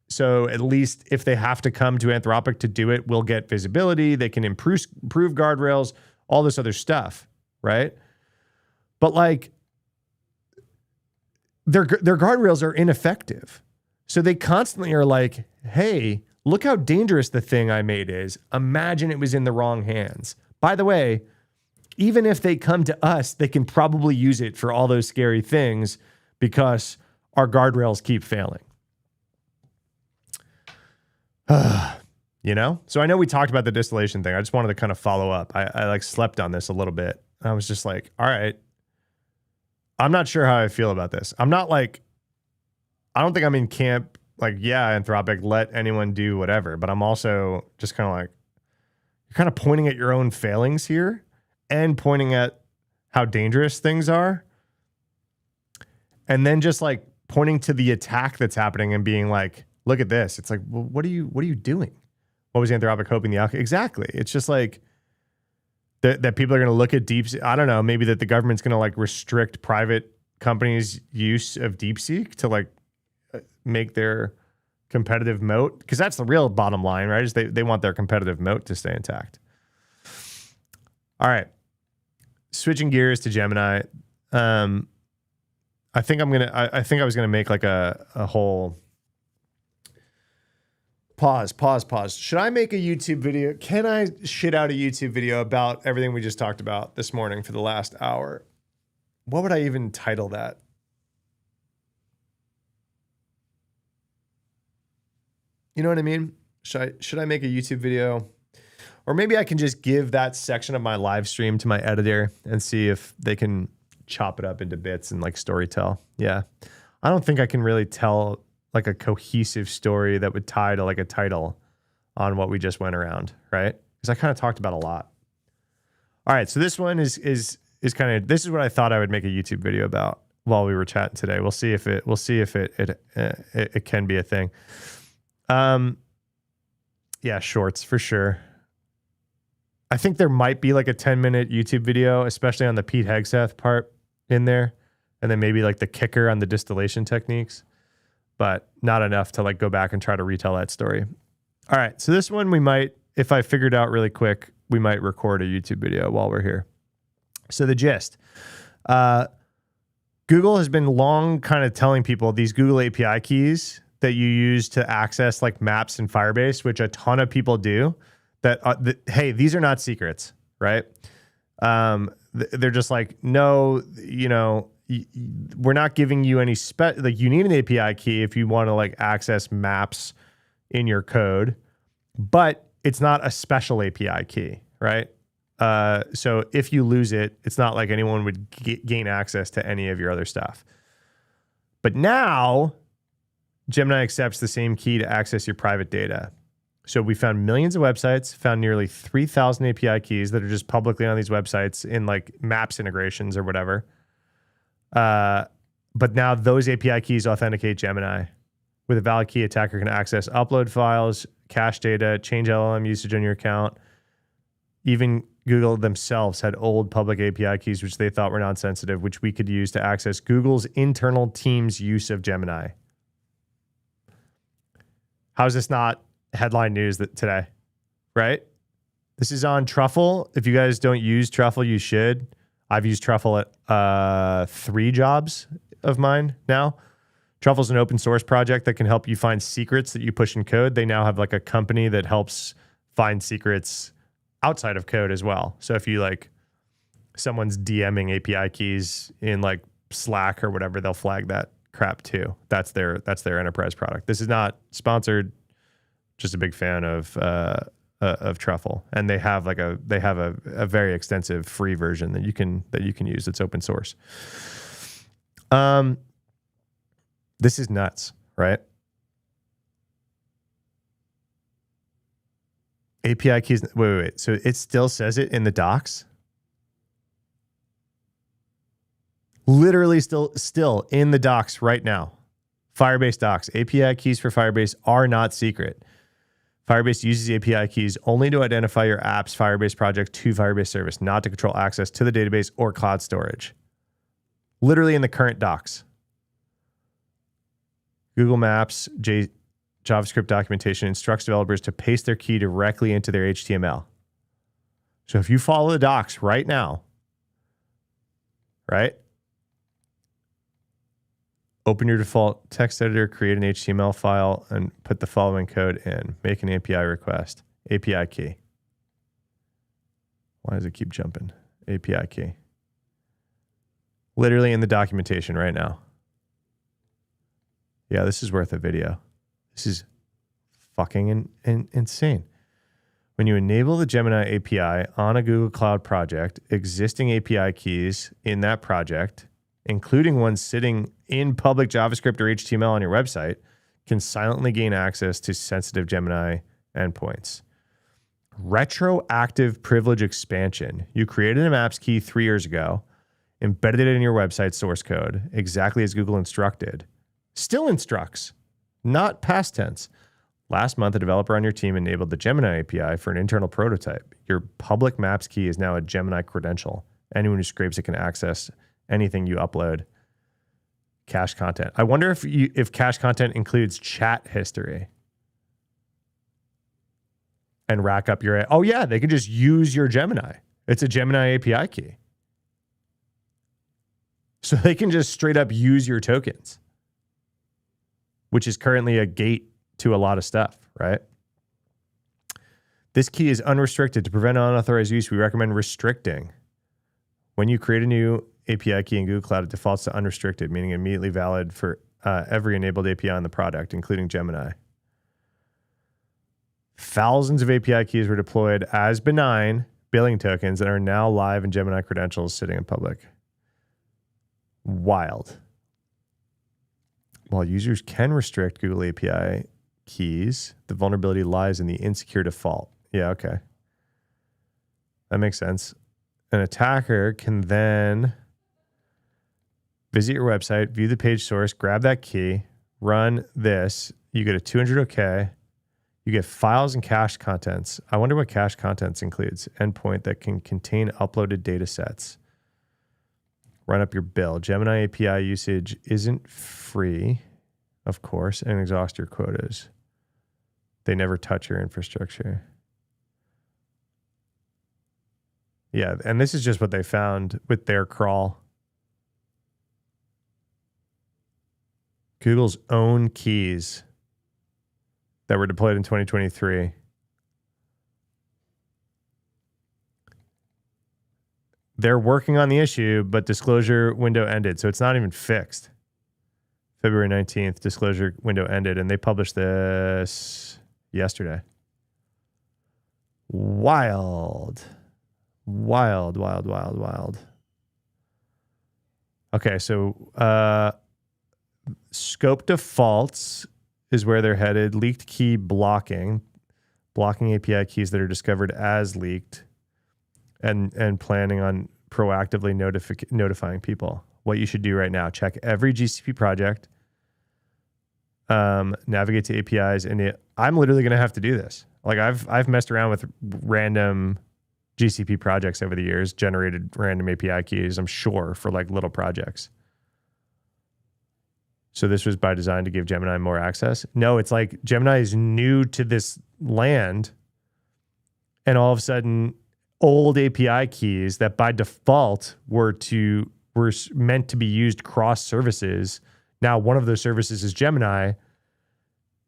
So at least if they have to come to Anthropic to do it, we'll get visibility. They can improve guardrails, all this other stuff, right? But like, their guardrails are ineffective. So they constantly are like, hey, look how dangerous the thing I made is. Imagine it was in the wrong hands. By the way, even if they come to us, they can probably use it for all those scary things because our guardrails keep failing. You know? So I know we talked about the distillation thing. I just wanted to kind of follow up. I like slept on this a little bit. I was just like, all right, I'm not sure how I feel about this. I'm not like, I don't think I'm in camp like, yeah, Anthropic, let anyone do whatever. But I'm also just kind of like, you're kind of pointing at your own failings here and pointing at how dangerous things are. And then just like pointing to the attack that's happening and being like, look at this. It's like, well, what are you doing? What was Anthropic hoping the outcome? Exactly. It's just like that people are going to look at DeepSeek. I don't know, maybe that the government's going to like restrict private companies' use of DeepSeek to like make their competitive moat, because that's the real bottom line, right? Is they want their competitive moat to stay intact. All right, switching gears to Gemini. I think I was gonna make like a whole pause. Should I make a YouTube video? Can I shit out a YouTube video about everything we just talked about this morning for the last hour? What would I even title that? You know what I mean? Should I make a YouTube video? Or maybe I can just give that section of my live stream to my editor and see if they can chop it up into bits and like story tell. Yeah. I don't think I can really tell like a cohesive story that would tie to like a title on what we just went around, right? Because I kind of talked about a lot. All right, so this one is kind of, this is what I thought I would make a YouTube video about while we were chatting today. We'll see if it can be a thing. Yeah, shorts for sure. I think there might be like a 10-minute YouTube video, especially on the Pete Hegseth part in there. And then maybe like the kicker on the distillation techniques. but not enough to like go back and try to retell that story. All right. So this one we might, if I figured out really quick, we might record a YouTube video while we're here. So the gist, Google has been long kind of telling people these Google API keys that you use to access like Maps and Firebase, which a ton of people do, that, hey, these are not secrets, right? They're just like, no, you know, we're not giving you any like you need an API key if you want to like access maps in your code, but it's not a special API key, right? So if you lose it, it's not like anyone would gain access to any of your other stuff. But now Gemini accepts the same key to access your private data. So we found millions of websites, found nearly 3,000 API keys that are just publicly on these websites in like Maps integrations or whatever. But now those API keys authenticate Gemini. With a valid key, attacker can access upload files, cache data, change LLM usage on your account. Even Google themselves had old public API keys, which they thought were non-sensitive, which we could use to access Google's internal team's use of Gemini. How is this not headline news today, right? This is on Truffle. If you guys don't use Truffle, you should. I've used Truffle at 3 jobs of mine now. Truffle's an open source project that can help you find secrets that you push in code. They now have like a company that helps find secrets outside of code as well. So if you like someone's DMing API keys in like Slack or whatever, they'll flag that crap too. That's their enterprise product. This is not sponsored. Just a big fan of Truffle, and they have a very extensive free version that you can use. It's open source. This is nuts, right? API keys. Wait. So it still says it in the docs? Literally still in the docs right now. Firebase docs. API keys for Firebase are not secret. Firebase uses API keys only to identify your app's Firebase project to Firebase service, not to control access to the database or cloud storage. Literally in the current docs. Google Maps JavaScript documentation instructs developers to paste their key directly into their HTML. So if you follow the docs right now, right? Open your default text editor, create an HTML file, and put the following code in. Make an API request. API key. Why does it keep jumping? API key. Literally in the documentation right now. Yeah, this is worth a video. This is fucking insane. When you enable the Gemini API on a Google Cloud project, existing API keys in that project, including ones sitting in public JavaScript or HTML on your website, can silently gain access to sensitive Gemini endpoints. Retroactive privilege expansion. You created a Maps key 3 years ago, embedded it in your website source code, exactly as Google instructed. Still instructs, not past tense. Last month, a developer on your team enabled the Gemini API for an internal prototype. Your public Maps key is now a Gemini credential. Anyone who scrapes it can access anything you upload. Cache content. I wonder if cache content includes chat history and rack up your... Oh yeah, they can just use your Gemini. It's a Gemini API key. So they can just straight up use your tokens, which is currently a gate to a lot of stuff, right? This key is unrestricted. To prevent unauthorized use, we recommend restricting. When you create a new API key in Google Cloud, it defaults to unrestricted, meaning immediately valid for every enabled API on the product, including Gemini. Thousands of API keys were deployed as benign billing tokens and are now live in Gemini credentials sitting in public. Wild. While users can restrict Google API keys, the vulnerability lies in the insecure default. Yeah, okay. That makes sense. An attacker can then visit your website, view the page source, grab that key, run this. You get a 200 OK. You get files and cache contents. I wonder what cache contents includes. Endpoint that can contain uploaded data sets. Run up your bill. Gemini API usage isn't free. of course, and exhaust your quotas. They never touch your infrastructure. Yeah, and this is just what they found with their crawl. Google's own keys that were deployed in 2023. They're working on the issue, but disclosure window ended. So it's not even fixed. February 19th, disclosure window ended, and they published this yesterday. Wild. Wild, wild, wild, wild. Okay, so scope defaults is where they're headed. Leaked key blocking API keys that are discovered as leaked, and planning on proactively notifying people. What you should do right now: check every GCP project, navigate to APIs, and I'm literally going to have to do this. Like I've messed around with random GCP projects over the years, generated random API keys, I'm sure, for like little projects. So this was by design to give Gemini more access? No, it's like Gemini is new to this land, and all of a sudden, old API keys that by default were meant to be used cross services. Now one of those services is Gemini,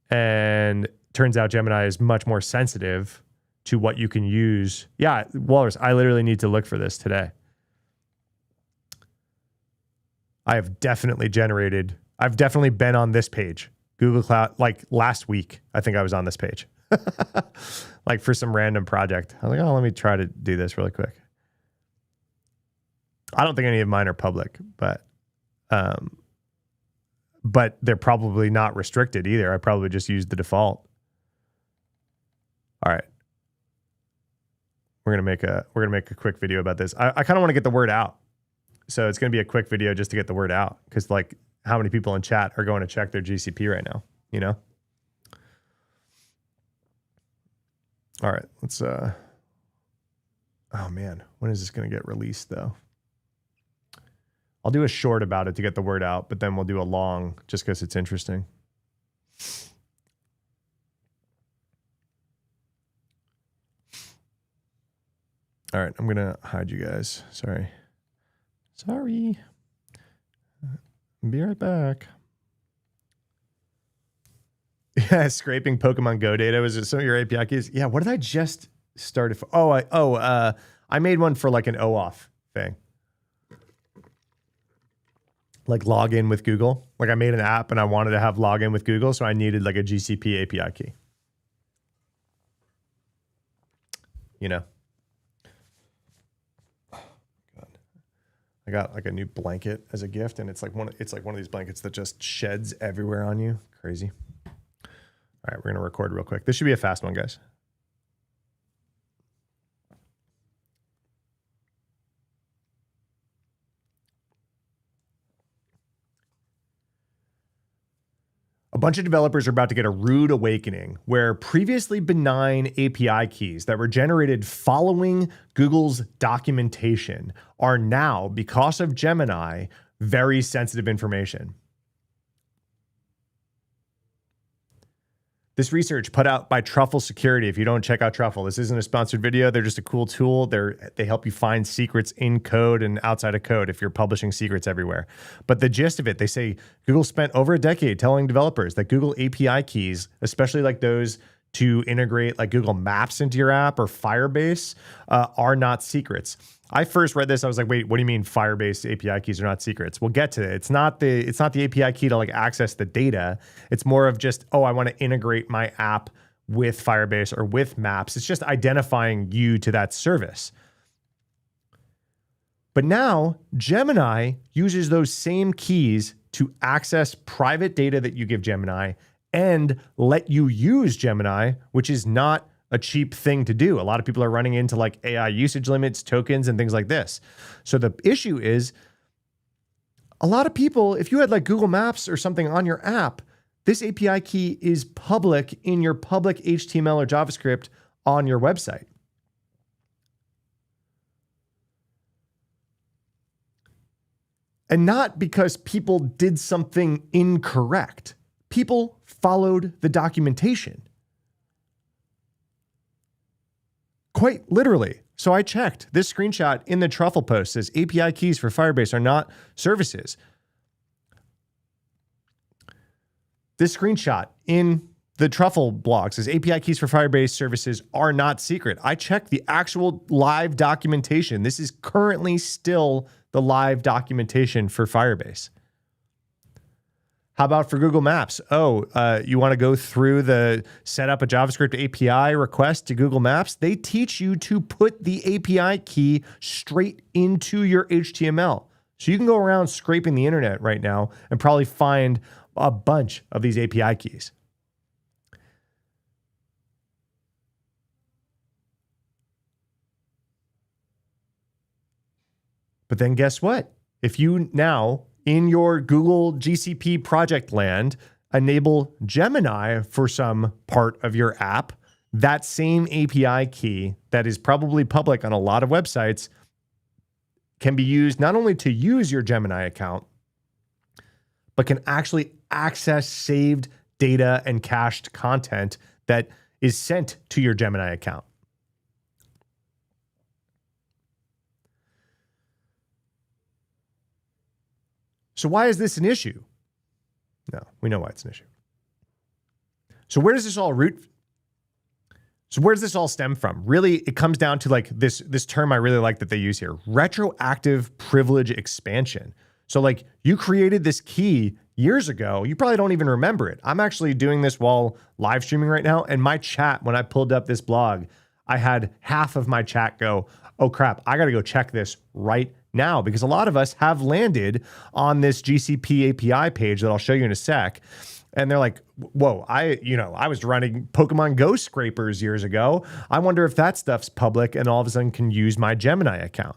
and turns out Gemini is much more sensitive to what you can use. Yeah, Walrus, I literally need to look for this today. I've definitely been on this page. Google Cloud, like last week, I think I was on this page. Like for some random project. I was like, oh, let me try to do this really quick. I don't think any of mine are public, but they're probably not restricted either. I probably just used the default. All right. We're gonna make a quick video about this. I kind of want to get the word out, so it's gonna be a quick video just to get the word out, because like how many people in chat are going to check their GCP right now? You know. All right, let's. Oh man, when is this gonna get released though? I'll do a short about it to get the word out, but then we'll do a long just because it's interesting. All right, I'm gonna hide you guys. Sorry. Be right back. Yeah, scraping Pokemon Go data. Was it some of your API keys? Yeah, what did I just start it for? I made one for like an OAuth thing. Like login with Google. Like I made an app and I wanted to have login with Google, so I needed like a GCP API key. You know. I got like a new blanket as a gift, and it's like one of these blankets that just sheds everywhere on you. Crazy. All right, we're gonna record real quick. This should be a fast one, guys. A bunch of developers are about to get a rude awakening where previously benign API keys that were generated following Google's documentation are now, because of Gemini, very sensitive information. This research put out by Truffle Security. If you don't check out Truffle, this isn't a sponsored video. They're just a cool tool. They help you find secrets in code and outside of code if you're publishing secrets everywhere. But the gist of it, they say Google spent over a decade telling developers that Google API keys, especially like those to integrate like Google Maps into your app or Firebase, are not secrets. I first read this, I was like, wait, what do you mean Firebase API keys are not secrets? We'll get to it. It's not the API key to like access the data. It's more of just, oh, I want to integrate my app with Firebase or with Maps. It's just identifying you to that service. But now Gemini uses those same keys to access private data that you give Gemini and let you use Gemini, which is not a cheap thing to do. A lot of people are running into like AI usage limits, tokens, and things like this. So the issue is a lot of people, if you had like Google Maps or something on your app, this API key is public in your public HTML or JavaScript on your website. And not because people did something incorrect. People followed the documentation. Quite literally. So I checked. This screenshot in the Truffle post says API keys for Firebase are not services. This screenshot in the Truffle blog says API keys for Firebase services are not secret. I checked the actual live documentation. This is currently still the live documentation for Firebase. How about for Google Maps? You want to go through the set up a JavaScript API request to Google Maps? They teach you to put the API key straight into your HTML. So you can go around scraping the internet right now and probably find a bunch of these API keys. But then guess what? If you now, in your Google GCP project land, enable Gemini for some part of your app, that same API key that is probably public on a lot of websites can be used not only to use your Gemini account, but can actually access saved data and cached content that is sent to your Gemini account. So why is this an issue? No, we know why it's an issue. So where does this all stem from? Really, it comes down to like this term I really like that they use here, retroactive privilege expansion. So like you created this key years ago, you probably don't even remember it. I'm actually doing this while live streaming right now. And my chat, when I pulled up this blog, I had half of my chat go, oh crap, I got to go check this right now, because a lot of us have landed on this GCP API page that I'll show you in a sec. And they're like, whoa, I was running Pokemon Go scrapers years ago. I wonder if that stuff's public and all of a sudden can use my Gemini account.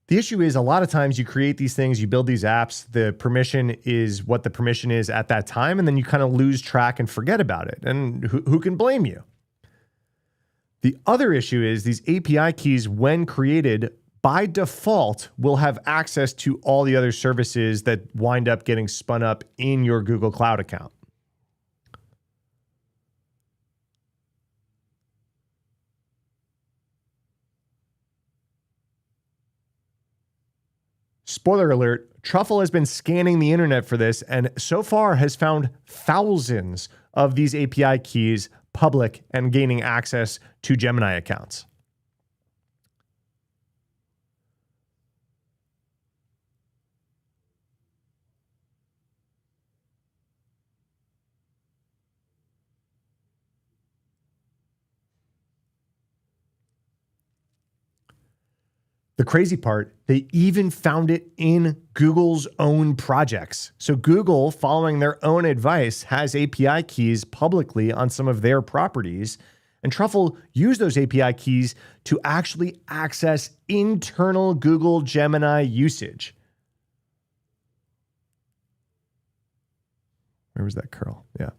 The issue is a lot of times you create these things, you build these apps, the permission is what the permission is at that time, and then you kind of lose track and forget about it. And who can blame you? The other issue is these API keys, when created, by default, will have access to all the other services that wind up getting spun up in your Google Cloud account. Spoiler alert, Truffle has been scanning the internet for this and so far has found thousands of these API keys public and gaining access to Gemini accounts. The crazy part, they even found it in Google's own projects. So Google, following their own advice, has API keys publicly on some of their properties. And Truffle used those API keys to actually access internal Google Gemini usage. Where was that curl? Yeah.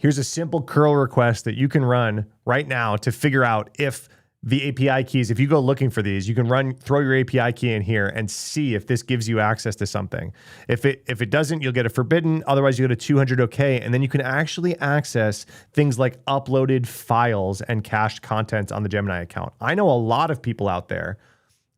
Here's a simple curl request that you can run right now to figure out if the API keys, if you go looking for these, you can throw your API key in here and see if this gives you access to something. If it doesn't, you'll get a forbidden. Otherwise, you go to 200 OK, and then you can actually access things like uploaded files and cached content on the Gemini account. I know a lot of people out there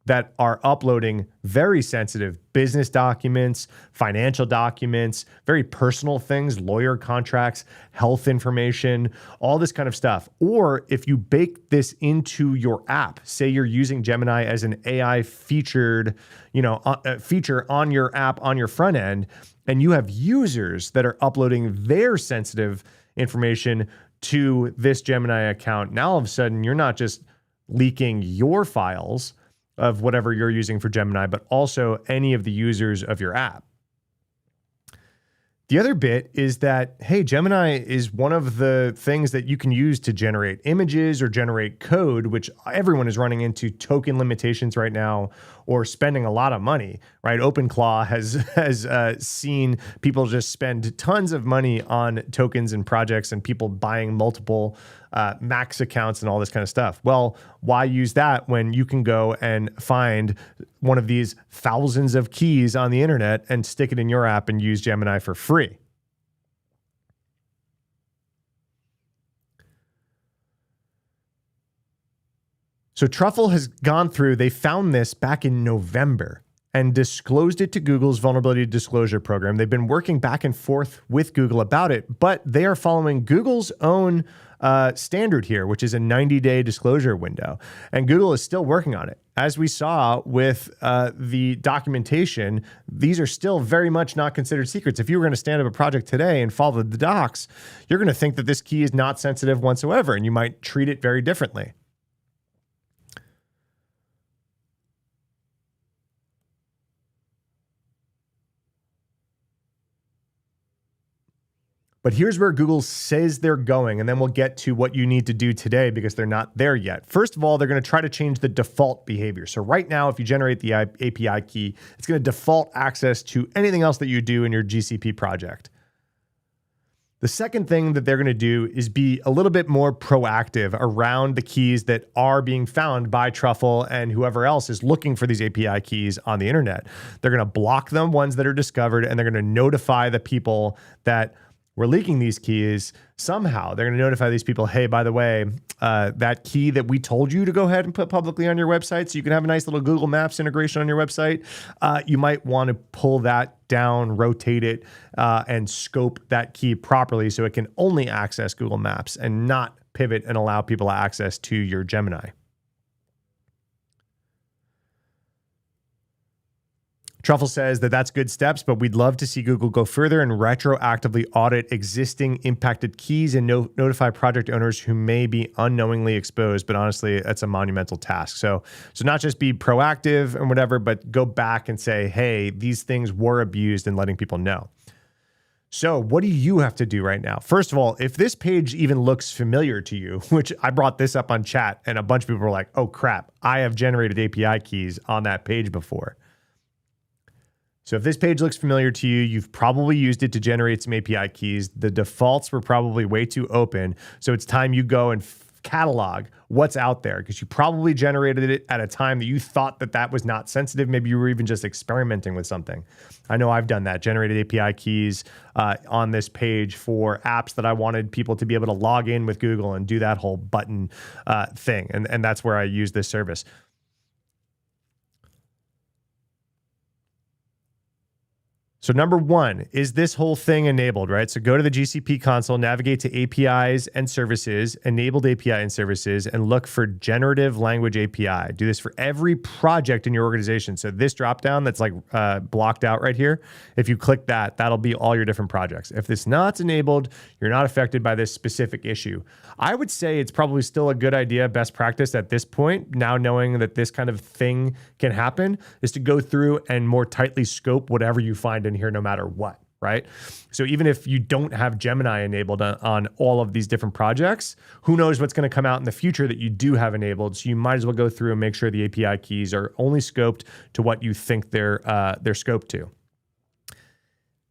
that are uploading very sensitive business documents, financial documents, very personal things, lawyer contracts, health information, all this kind of stuff. Or if you bake this into your app, say you're using Gemini as an AI featured, feature on your app on your front end, and you have users that are uploading their sensitive information to this Gemini account, now all of a sudden you're not just leaking your files of whatever you're using for Gemini, but also any of the users of your app. The other bit is that, hey, Gemini is one of the things that you can use to generate images or generate code, which everyone is running into token limitations right now or spending a lot of money, right? OpenClaw has seen people just spend tons of money on tokens and projects and people buying multiple Max accounts and all this kind of stuff. Well, why use that when you can go and find one of these thousands of keys on the internet and stick it in your app and use Gemini for free? So Truffle has gone through, they found this back in November and disclosed it to Google's vulnerability disclosure program. They've been working back and forth with Google about it, but they are following Google's own standard here, which is a 90-day disclosure window. And Google is still working on it. As we saw with the documentation, these are still very much not considered secrets. If you were going to stand up a project today and follow the docs, you're going to think that this key is not sensitive whatsoever, and you might treat it very differently. But here's where Google says they're going, and then we'll get to what you need to do today because they're not there yet. First of all, they're going to try to change the default behavior. So right now, if you generate the API key, it's going to default access to anything else that you do in your GCP project. The second thing that they're going to do is be a little bit more proactive around the keys that are being found by Truffle and whoever else is looking for these API keys on the internet. They're going to block them, ones that are discovered, and they're going to notify the people that we're leaking these keys somehow. They're going to notify these people, hey, by the way, that key that we told you to go ahead and put publicly on your website so you can have a nice little Google Maps integration on your website, you might want to pull that down, rotate it, and scope that key properly so it can only access Google Maps and not pivot and allow people access to your Gemini. Truffle says that that's good steps, but we'd love to see Google go further and retroactively audit existing impacted keys and notify project owners who may be unknowingly exposed. But honestly, that's a monumental task. So not just be proactive and whatever, but go back and say, hey, these things were abused and letting people know. So what do you have to do right now? First of all, if this page even looks familiar to you, which I brought this up on chat and a bunch of people were like, oh crap, I have generated API keys on that page before. So if this page looks familiar to you, you've probably used it to generate some API keys. The defaults were probably way too open. So it's time you go and catalog what's out there because you probably generated it at a time that you thought that that was not sensitive. Maybe you were even just experimenting with something. I know I've done that, generated API keys on this page for apps that I wanted people to be able to log in with Google and do that whole button thing. And that's where I use this service. So number one, is this whole thing enabled, right? So go to the GCP console, navigate to APIs and services, enabled API and services, and look for generative language API. Do this for every project in your organization. So this dropdown that's like blocked out right here, if you click that, that'll be all your different projects. If it's not enabled, you're not affected by this specific issue. I would say it's probably still a good idea, best practice at this point, now knowing that this kind of thing can happen, is to go through and more tightly scope whatever you find in here no matter what, right? So even if you don't have Gemini enabled on all of these different projects, who knows what's going to come out in the future that you do have enabled. So you might as well go through and make sure the API keys are only scoped to what you think they're scoped to.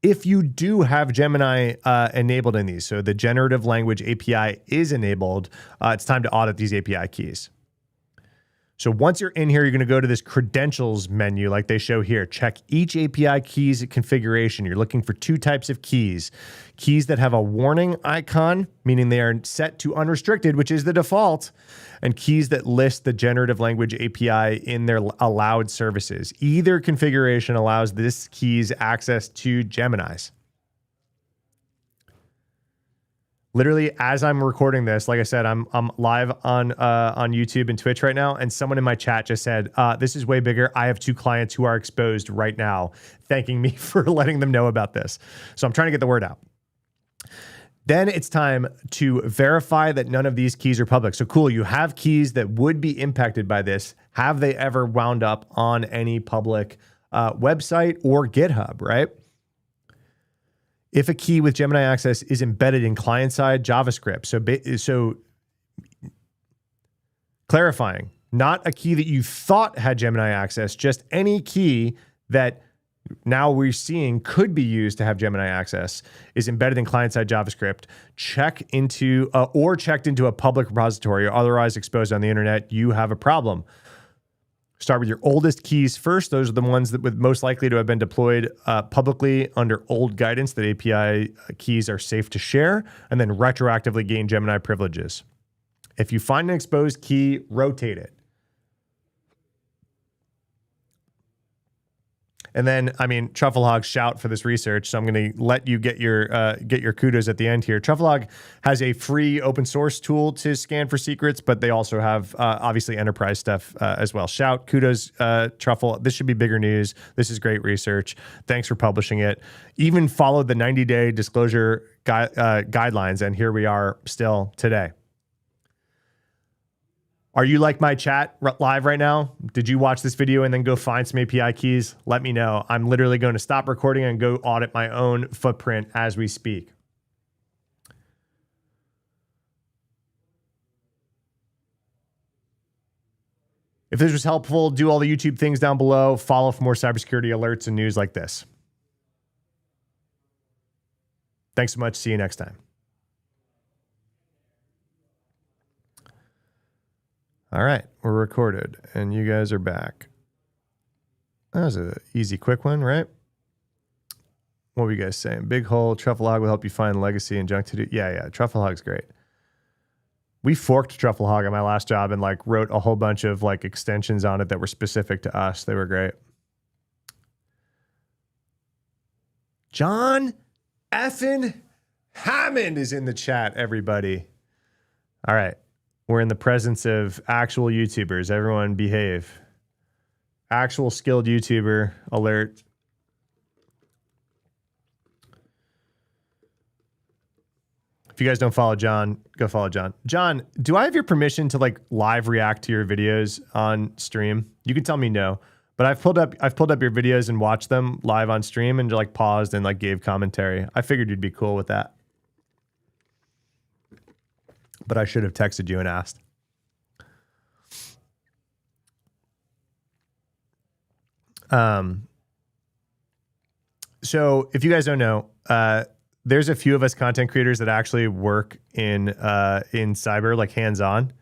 If you do have Gemini enabled in these, so the generative language API is enabled, it's time to audit these API keys. So once you're in here, you're going to go to this credentials menu like they show here. Check each API keys configuration. You're looking for two types of keys. Keys that have a warning icon, meaning they are set to unrestricted, which is the default, and keys that list the generative language API in their allowed services. Either configuration allows this key's access to Geminis. Literally, as I'm recording this, like I said, I'm live on YouTube and Twitch right now, and someone in my chat just said, this is way bigger. I have 2 clients who are exposed right now, thanking me for letting them know about this. So I'm trying to get the word out. Then it's time to verify that none of these keys are public. So cool, you have keys that would be impacted by this. Have they ever wound up on any public website or GitHub, right? If a key with Gemini access is embedded in client-side JavaScript. So clarifying, not a key that you thought had Gemini access, just any key that now we're seeing could be used to have Gemini access is embedded in client-side JavaScript, checked into a public repository or otherwise exposed on the internet, you have a problem. Start with your oldest keys first. Those are the ones that would most likely to have been deployed publicly under old guidance that API keys are safe to share, and then retroactively gain Gemini privileges. If you find an exposed key, rotate it. And then, I mean, Trufflehog shout for this research, so I'm going to let you get your kudos at the end here. Trufflehog has a free open source tool to scan for secrets, but they also have obviously enterprise stuff as well. Shout, kudos, Truffle. This should be bigger news. This is great research. Thanks for publishing it. Even followed the 90-day disclosure guidelines, and here we are still today. Are you like my chat live right now? Did you watch this video and then go find some API keys? Let me know. I'm literally going to stop recording and go audit my own footprint as we speak. If this was helpful, do all the YouTube things down below. Follow for more cybersecurity alerts and news like this. Thanks so much. See you next time. All right, we're recorded, and you guys are back. That was an easy, quick one, right? What were you guys saying? Big hole, Trufflehog will help you find legacy and junk to do. Yeah, Trufflehog's great. We forked Trufflehog at my last job and like wrote a whole bunch of like extensions on it that were specific to us. They were great. John effin Hammond is in the chat, everybody. All right. We're in the presence of actual YouTubers. Everyone behave. Actual skilled YouTuber alert. If you guys don't follow John, go follow John. John, do I have your permission to like live react to your videos on stream? You can tell me no, but I've pulled up your videos and watched them live on stream and like paused and like gave commentary. I figured you'd be cool with that. But I should have texted you and asked. So if you guys don't know, there's a few of us content creators that actually work in cyber, like hands-on.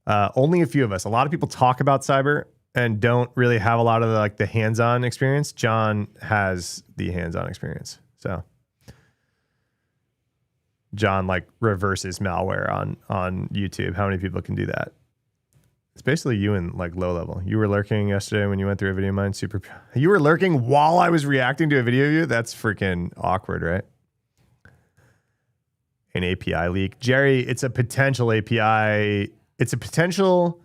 Only a few of us. A lot of people talk about cyber and don't really have a lot of the hands-on experience. John has the hands-on experience. So John like reverses malware on YouTube. How many people can do that? It's basically you in like low level. You were lurking yesterday when you went through a video of mine. You were lurking while I was reacting to a video of you? That's freaking awkward, right? An API leak. Jerry, it's a potential API. It's a potential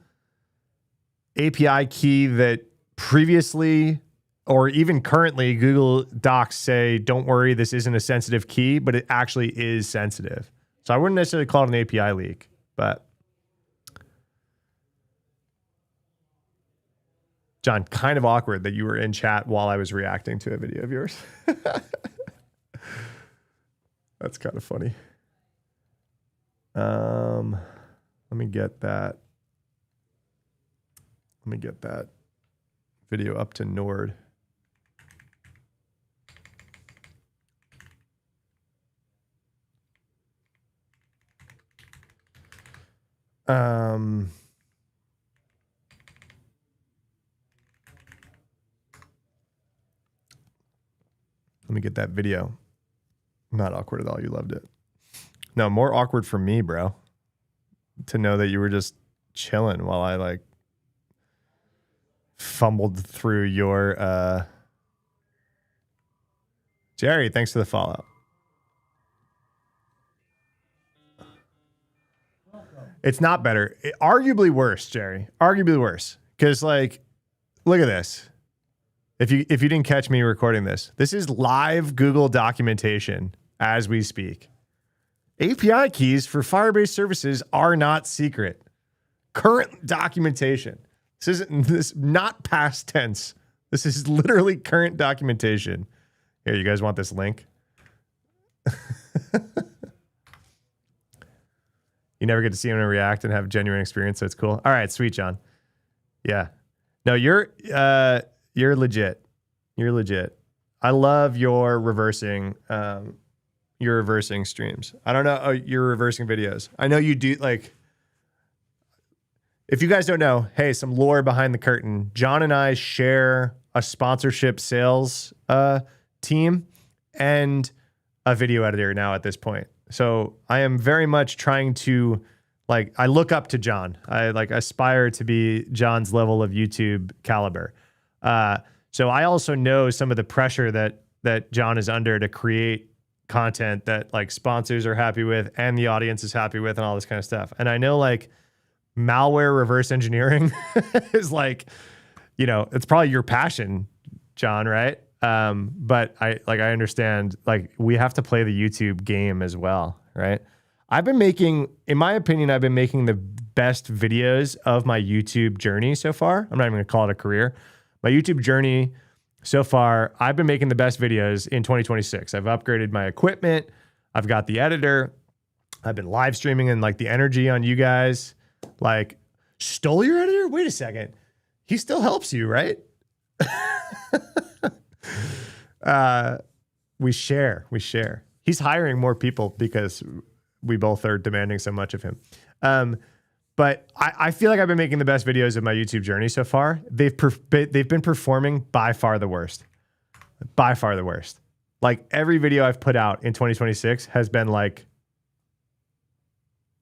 API key that previously or even currently, Google Docs say, don't worry, this isn't a sensitive key, but it actually is sensitive. So I wouldn't necessarily call it an API leak, but John, kind of awkward that you were in chat while I was reacting to a video of yours. That's kind of funny. Let me get that. Let me get that video up to Nord. Let me get that video. Not awkward at all. You loved it. No, more awkward for me, bro. To know that you were just chilling while I like fumbled through your Jerry, thanks for the follow. It's not better. Arguably worse, Jerry. Arguably worse. Because like, look at this. If you didn't catch me recording this, this is live Google documentation as we speak. API keys for Firebase services are not secret. Current documentation. This not past tense. This is literally current documentation. Here, you guys want this link? You never get to see him react and have genuine experience, so it's cool. All right, sweet, John. Yeah. No, you're legit. You're legit. I love your reversing streams. I don't know. Oh, you're reversing videos. I know you do. Like, if you guys don't know, hey, some lore behind the curtain. John and I share a sponsorship sales team and a video editor now at this point. So I am very much trying to, like, I look up to John. I like aspire to be John's level of YouTube caliber. So I also know some of the pressure that John is under to create content that like sponsors are happy with and the audience is happy with and all this kind of stuff. And I know like malware reverse engineering is like, you know, it's probably your passion, John, right? But I understand, like, we have to play the YouTube game as well, right? In my opinion, I've been making the best videos of my YouTube journey so far. I'm not even gonna call it a career. My YouTube journey so far, I've been making the best videos in 2026. I've upgraded my equipment. I've got the editor. I've been live streaming and like the energy on you guys. Like, stole your editor? Wait a second. He still helps you, right? We share. He's hiring more people because we both are demanding so much of him. But I feel like I've been making the best videos of my YouTube journey so far. They've been performing by far the worst. By far the worst. Like, every video I've put out in 2026 has been like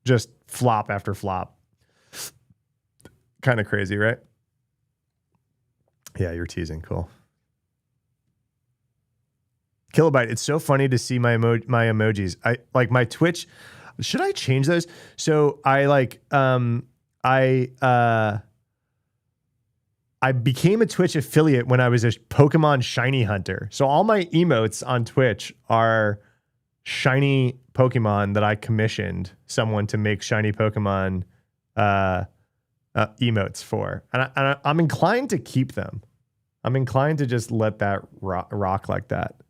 just flop after flop. Kind of crazy, right? Yeah, you're teasing. Cool. Kilobyte, it's so funny to see my emojis. I like my Twitch. Should I change those? So I became a Twitch affiliate when I was a Pokemon shiny hunter. So all my emotes on Twitch are shiny Pokemon that I commissioned someone to make shiny Pokemon emotes for. And I'm inclined to keep them. I'm inclined to just let that rock like that.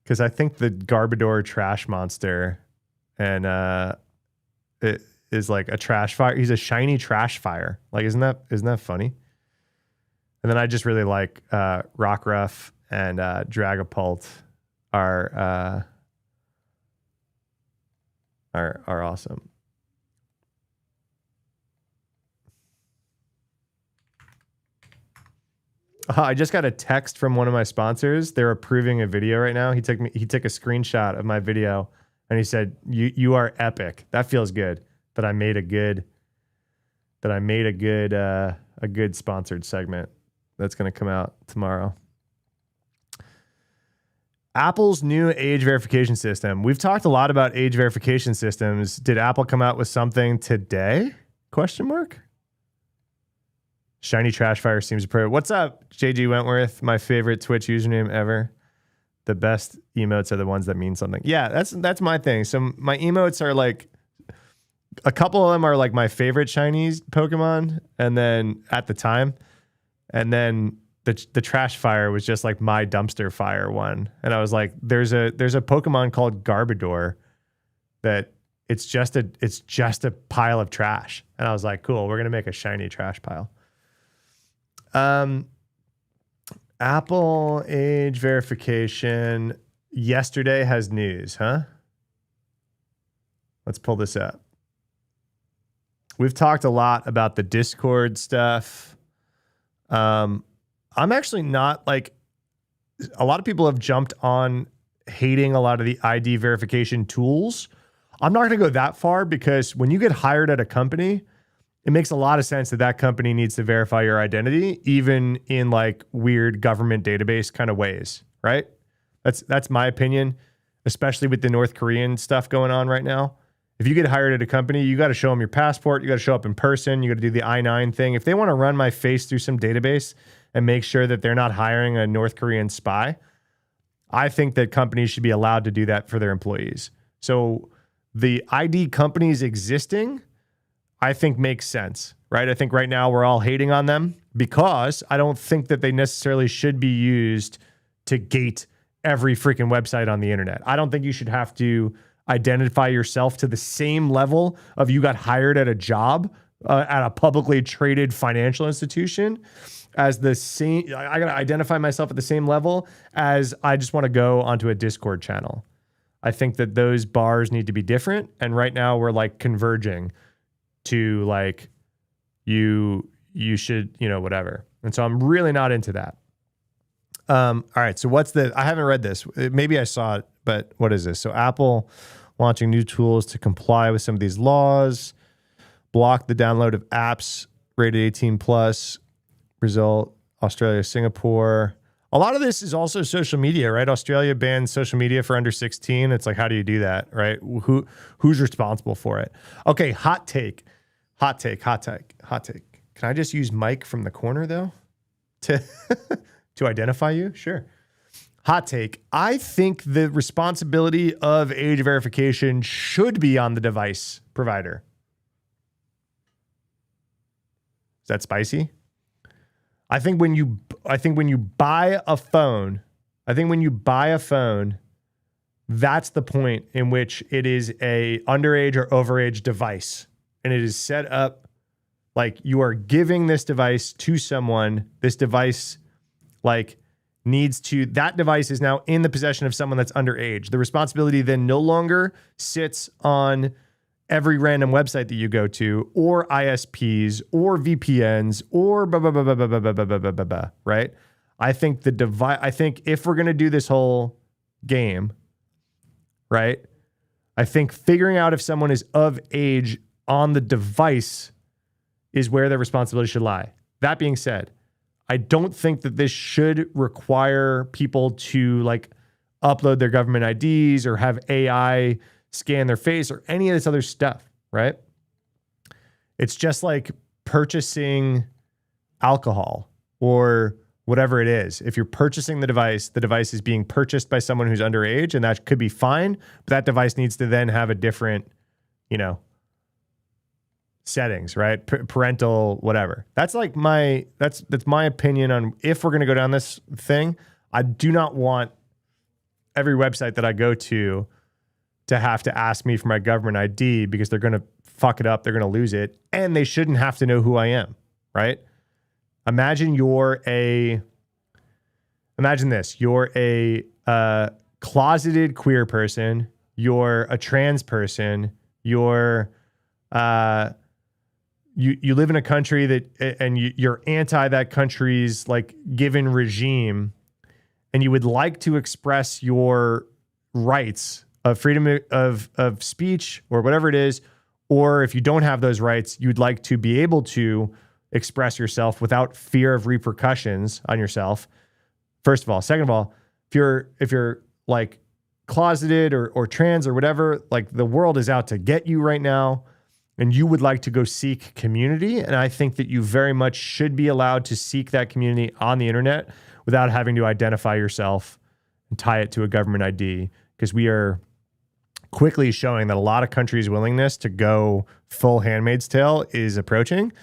Because I think the Garbodor trash monster and it is like a trash fire. He's a shiny trash fire. Like, isn't that funny? And then I just really like Rockruff and Dragapult are awesome. I just got a text from one of my sponsors. They're approving a video right now. He took a screenshot of my video and he said, "You are epic." That feels good. That I made a good sponsored segment that's going to come out tomorrow. Apple's new age verification system. We've talked a lot about age verification systems. Did Apple come out with something today? Question mark. Shiny Trash Fire seems appropriate. What's up, JG Wentworth? My favorite Twitch username ever. The best emotes are the ones that mean something. Yeah, that's my thing. So my emotes are like, a couple of them are like my favorite shinies Pokemon, and then at the time, and then the Trash Fire was just like my dumpster fire one. And I was like, there's a Pokemon called Garbodor that it's just a pile of trash. And I was like, cool, we're gonna make a shiny trash pile. Apple age verification yesterday has news, huh? Let's pull this up. We've talked a lot about the Discord stuff. I'm actually not like, a lot of people have jumped on hating a lot of the ID verification tools. I'm not going to go that far, because when you get hired at a company, it makes a lot of sense that company needs to verify your identity, even in like weird government database kind of ways, right? That's my opinion, especially with the North Korean stuff going on right now. If you get hired at a company, you got to show them your passport. You got to show up in person. You got to do the I-9 thing. If they want to run my face through some database and make sure that they're not hiring a North Korean spy, I think that companies should be allowed to do that for their employees. So the ID companies existing, I think, makes sense, right? I think right now we're all hating on them because I don't think that they necessarily should be used to gate every freaking website on the internet. I don't think you should have to identify yourself to the same level of you got hired at a job at a publicly traded financial institution as the same. I got to identify myself at the same level as I just want to go onto a Discord channel. I think that those bars need to be different. And right now we're like converging to like, you should, whatever. And so I'm really not into that. All right. So I haven't read this. Maybe I saw it, but what is this? So Apple launching new tools to comply with some of these laws, block the download of apps rated 18 plus, Brazil, Australia, Singapore. A lot of this is also social media, right? Australia banned social media for under 16. It's like, how do you do that, right? Who's responsible for it? Okay, hot take. Can I just use Mike from the corner though to to identify you? Sure. Hot take. I think the responsibility of age verification should be on the device provider. Is that spicy? I think when you buy a phone, that's the point in which it is a underage or overage device. And it is set up like you are giving this device to someone. This device that device is now in the possession of someone that's underage. The responsibility then no longer sits on every random website that you go to, or ISPs, or VPNs, or blah, blah, blah, blah, blah, blah, blah, blah, blah, blah, blah, right? I think if we're going to do this whole game, right, I think figuring out if someone is of age on the device is where their responsibility should lie. That being said, I don't think that this should require people to upload their government IDs or have AI scan their face or any of this other stuff, right? It's just like purchasing alcohol or whatever it is. If you're purchasing the device is being purchased by someone who's underage, and that could be fine, but that device needs to then have a different, settings, right? Parental, whatever. That's my opinion on if we're going to go down this thing. I do not want every website that I go to have to ask me for my government ID because they're going to fuck it up. They're going to lose it. And they shouldn't have to know who I am, right? Imagine this. You're a closeted queer person. You're a trans person. You're, you live in a country and you're anti that country's given regime, and you would like to express your rights of freedom of speech or whatever it is, or if you don't have those rights, you'd like to be able to express yourself without fear of repercussions on yourself. First of all. Second of all, if you're closeted or trans or whatever, the world is out to get you right now, and you would like to go seek community. And I think that you very much should be allowed to seek that community on the internet without having to identify yourself and tie it to a government ID, because we are quickly showing that a lot of countries' willingness to go full Handmaid's Tale is approaching.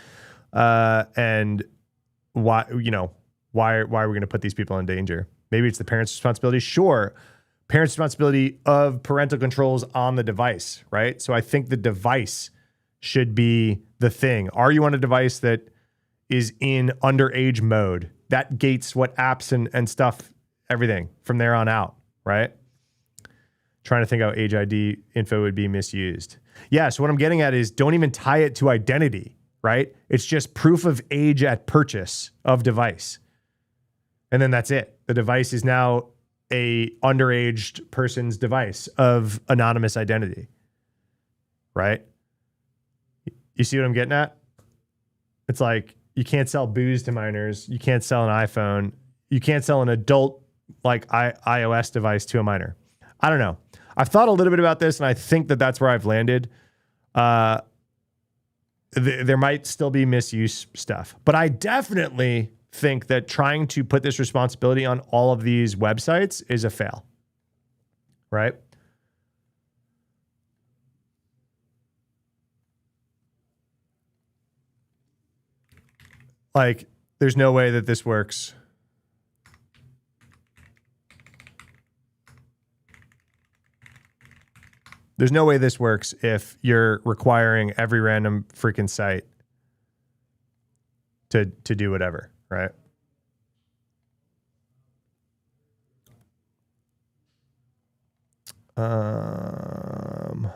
And why are we going to put these people in danger? Maybe it's the parents' responsibility. Sure. Parents' responsibility of parental controls on the device, right? So I think the device should be the thing. Are you on a device that is in underage mode? That gates what apps and stuff, everything from there on out, right? Trying to think how age ID info would be misused. Yeah, so what I'm getting at is don't even tie it to identity, right? It's just proof of age at purchase of device. And then that's it. The device is now a underage person's device of anonymous identity, right? You see what I'm getting at? It's like you can't sell booze to minors. You can't sell an iPhone. You can't sell an adult iOS device to a minor. I don't know. I've thought a little bit about this, and I think that that's where I've landed. There might still be misuse stuff, but I definitely think that trying to put this responsibility on all of these websites is a fail, right? There's no way that this works. There's no way this works if you're requiring every random freaking site to do whatever, right? Oh,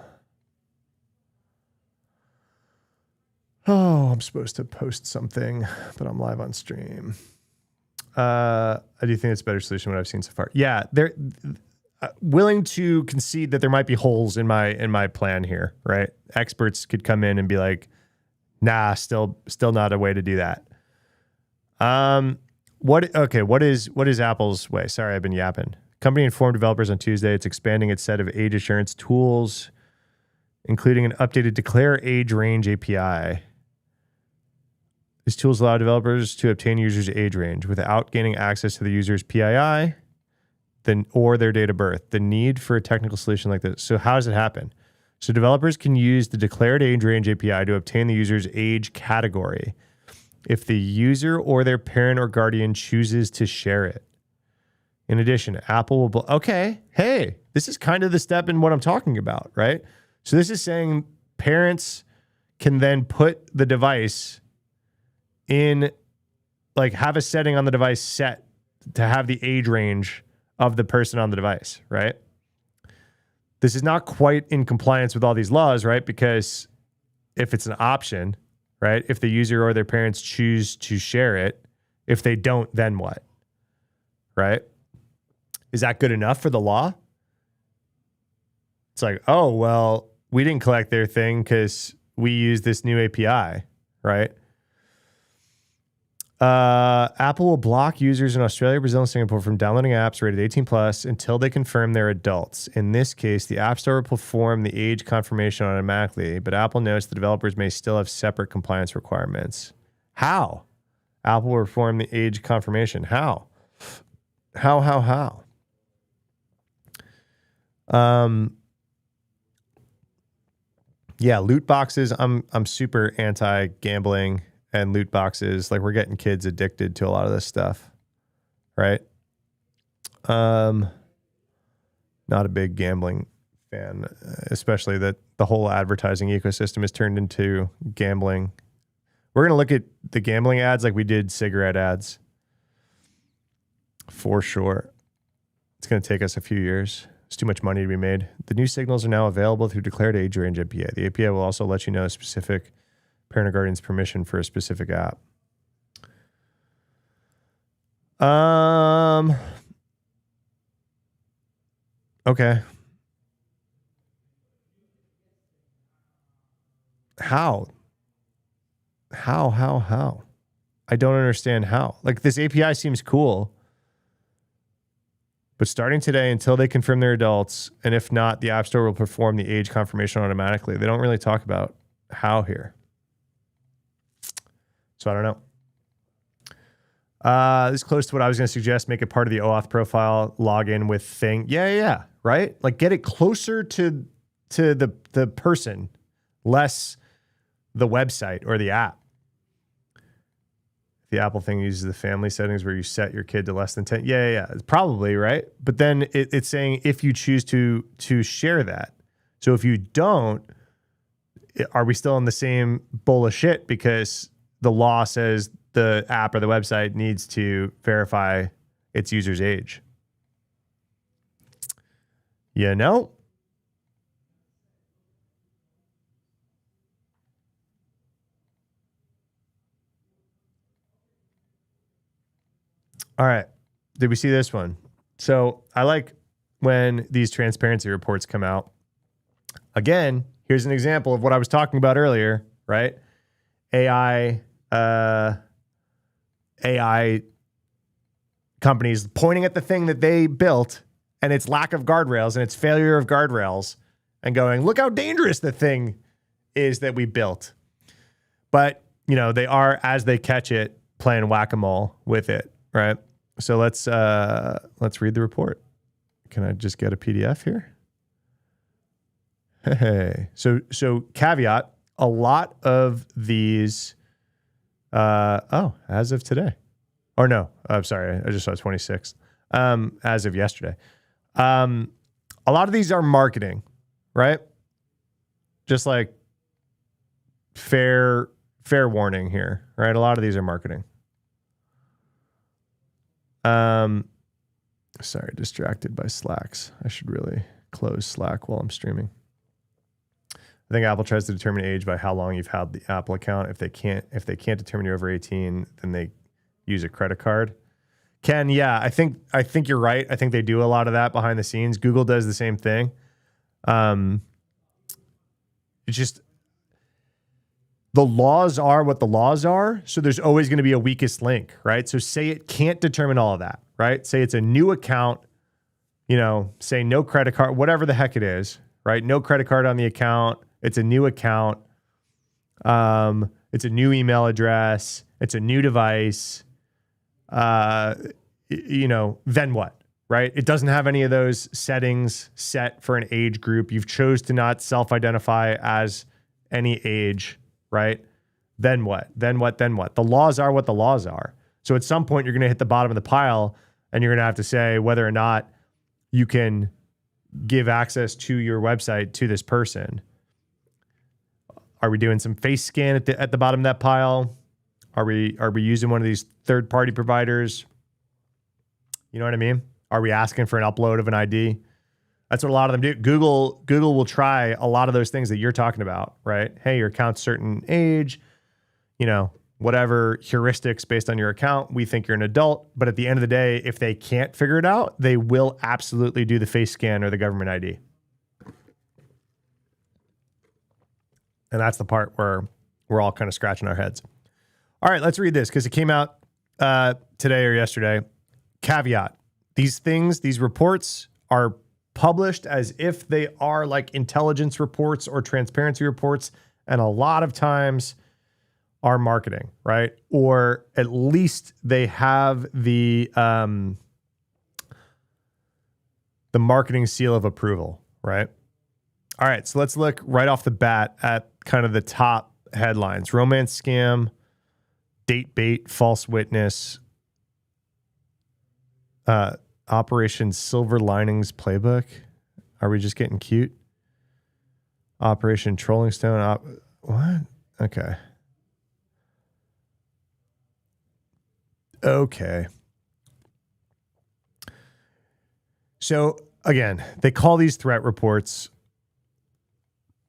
I'm supposed to post something, but I'm live on stream. I do think it's a better solution than what I've seen so far. Yeah, they're willing to concede that there might be holes in my plan here, right? Experts could come in and be like, nah, still not a way to do that. What is Apple's way? Sorry, I've been yapping. Company informed developers on Tuesday it's expanding its set of age assurance tools, including an updated declare age range API. These tools allow developers to obtain users' age range without gaining access to the user's PII or their date of birth. The need for a technical solution like this. So how does it happen? So developers can use the declared age range API to obtain the user's age category if the user or their parent or guardian chooses to share it. In addition, Apple will... Okay, hey, this is kind of the step in what I'm talking about, right? So this is saying parents can then put the device in, like, have a setting on the device set to have the age range of the person on the device, right? This is not quite in compliance with all these laws, right? Because if it's an option, right? If the user or their parents choose to share it, if they don't, then what? Right? Is that good enough for the law? It's like, oh, well, we didn't collect their thing because we use this new API, right? Apple will block users in Australia, Brazil, and Singapore from downloading apps rated 18 plus until they confirm they're adults. In this case, the App Store will perform the age confirmation automatically, but Apple notes the developers may still have separate compliance requirements. How? Apple will perform the age confirmation. How? How? Yeah, loot boxes. I'm super anti-gambling and loot boxes. Like, we're getting kids addicted to a lot of this stuff, right? Not a big gambling fan, especially that the whole advertising ecosystem is turned into gambling. We're going to look at the gambling ads like we did cigarette ads, for sure. It's going to take us a few years. It's too much money to be made. The new signals are now available through declared age range API. The API will also let you know a specific parent or guardian's permission for a specific app. Okay. How? I don't understand how. Like, this API seems cool. But starting today, until they confirm they're adults, and if not, the App Store will perform the age confirmation automatically. They don't really talk about how here. So I don't know. This is close to what I was going to suggest. Make it part of the OAuth profile. Log in with thing. Yeah. Right? Like, get it closer to the person, less the website or the app. The Apple thing uses the family settings where you set your kid to less than 10. Yeah. Probably, right? But then it's saying if you choose to share that. So if you don't, are we still in the same bowl of shit because the law says the app or the website needs to verify its user's age? You know? All right. Did we see this one? So I like when these transparency reports come out. Again, here's an example of what I was talking about earlier, right? AI companies pointing at the thing that they built and its lack of guardrails and its failure of guardrails and going, look how dangerous the thing is that we built. But, you know, they are, as they catch it, playing whack-a-mole with it, right? So let's read the report. Can I just get a PDF here? Hey. So caveat, a lot of these as of today. Or no, I'm sorry, I just saw 26th. As of yesterday. A lot of these are marketing, right? Just like fair warning here, right? A lot of these are marketing. Sorry, distracted by Slacks. I should really close Slack while I'm streaming. I think Apple tries to determine age by how long you've had the Apple account. If they can't determine you're over 18, then they use a credit card. Ken, yeah, I think you're right. I think they do a lot of that behind the scenes. Google does the same thing. It's just the laws are what the laws are. So there's always going to be a weakest link, right? So say it can't determine all of that, right? Say it's a new account, say no credit card, whatever the heck it is, right? No credit card on the account. It's a new account. It's a new email address. It's a new device. Then what, right? It doesn't have any of those settings set for an age group. You've chose to not self-identify as any age, right? Then what? The laws are what the laws are. So at some point, you're going to hit the bottom of the pile and you're going to have to say whether or not you can give access to your website to this person. Are we doing some face scan at the bottom of that pile? Are we using one of these third-party providers? You know what I mean? Are we asking for an upload of an ID? That's what a lot of them do. Google will try a lot of those things that you're talking about, right? Hey, your account's certain age, whatever heuristics based on your account, we think you're an adult. But at the end of the day, if they can't figure it out, they will absolutely do the face scan or the government ID. And that's the part where we're all kind of scratching our heads. All right, let's read this because it came out today or yesterday. Caveat. These reports are published as if they are like intelligence reports or transparency reports, and a lot of times are marketing, right? Or at least they have the marketing seal of approval, right? All right, so let's look right off the bat at kind of the top headlines. Romance scam, date bait, false witness, Operation Silver Linings Playbook. Are we just getting cute? Operation Trolling Stone. What? Okay. So again, they call these threat reports.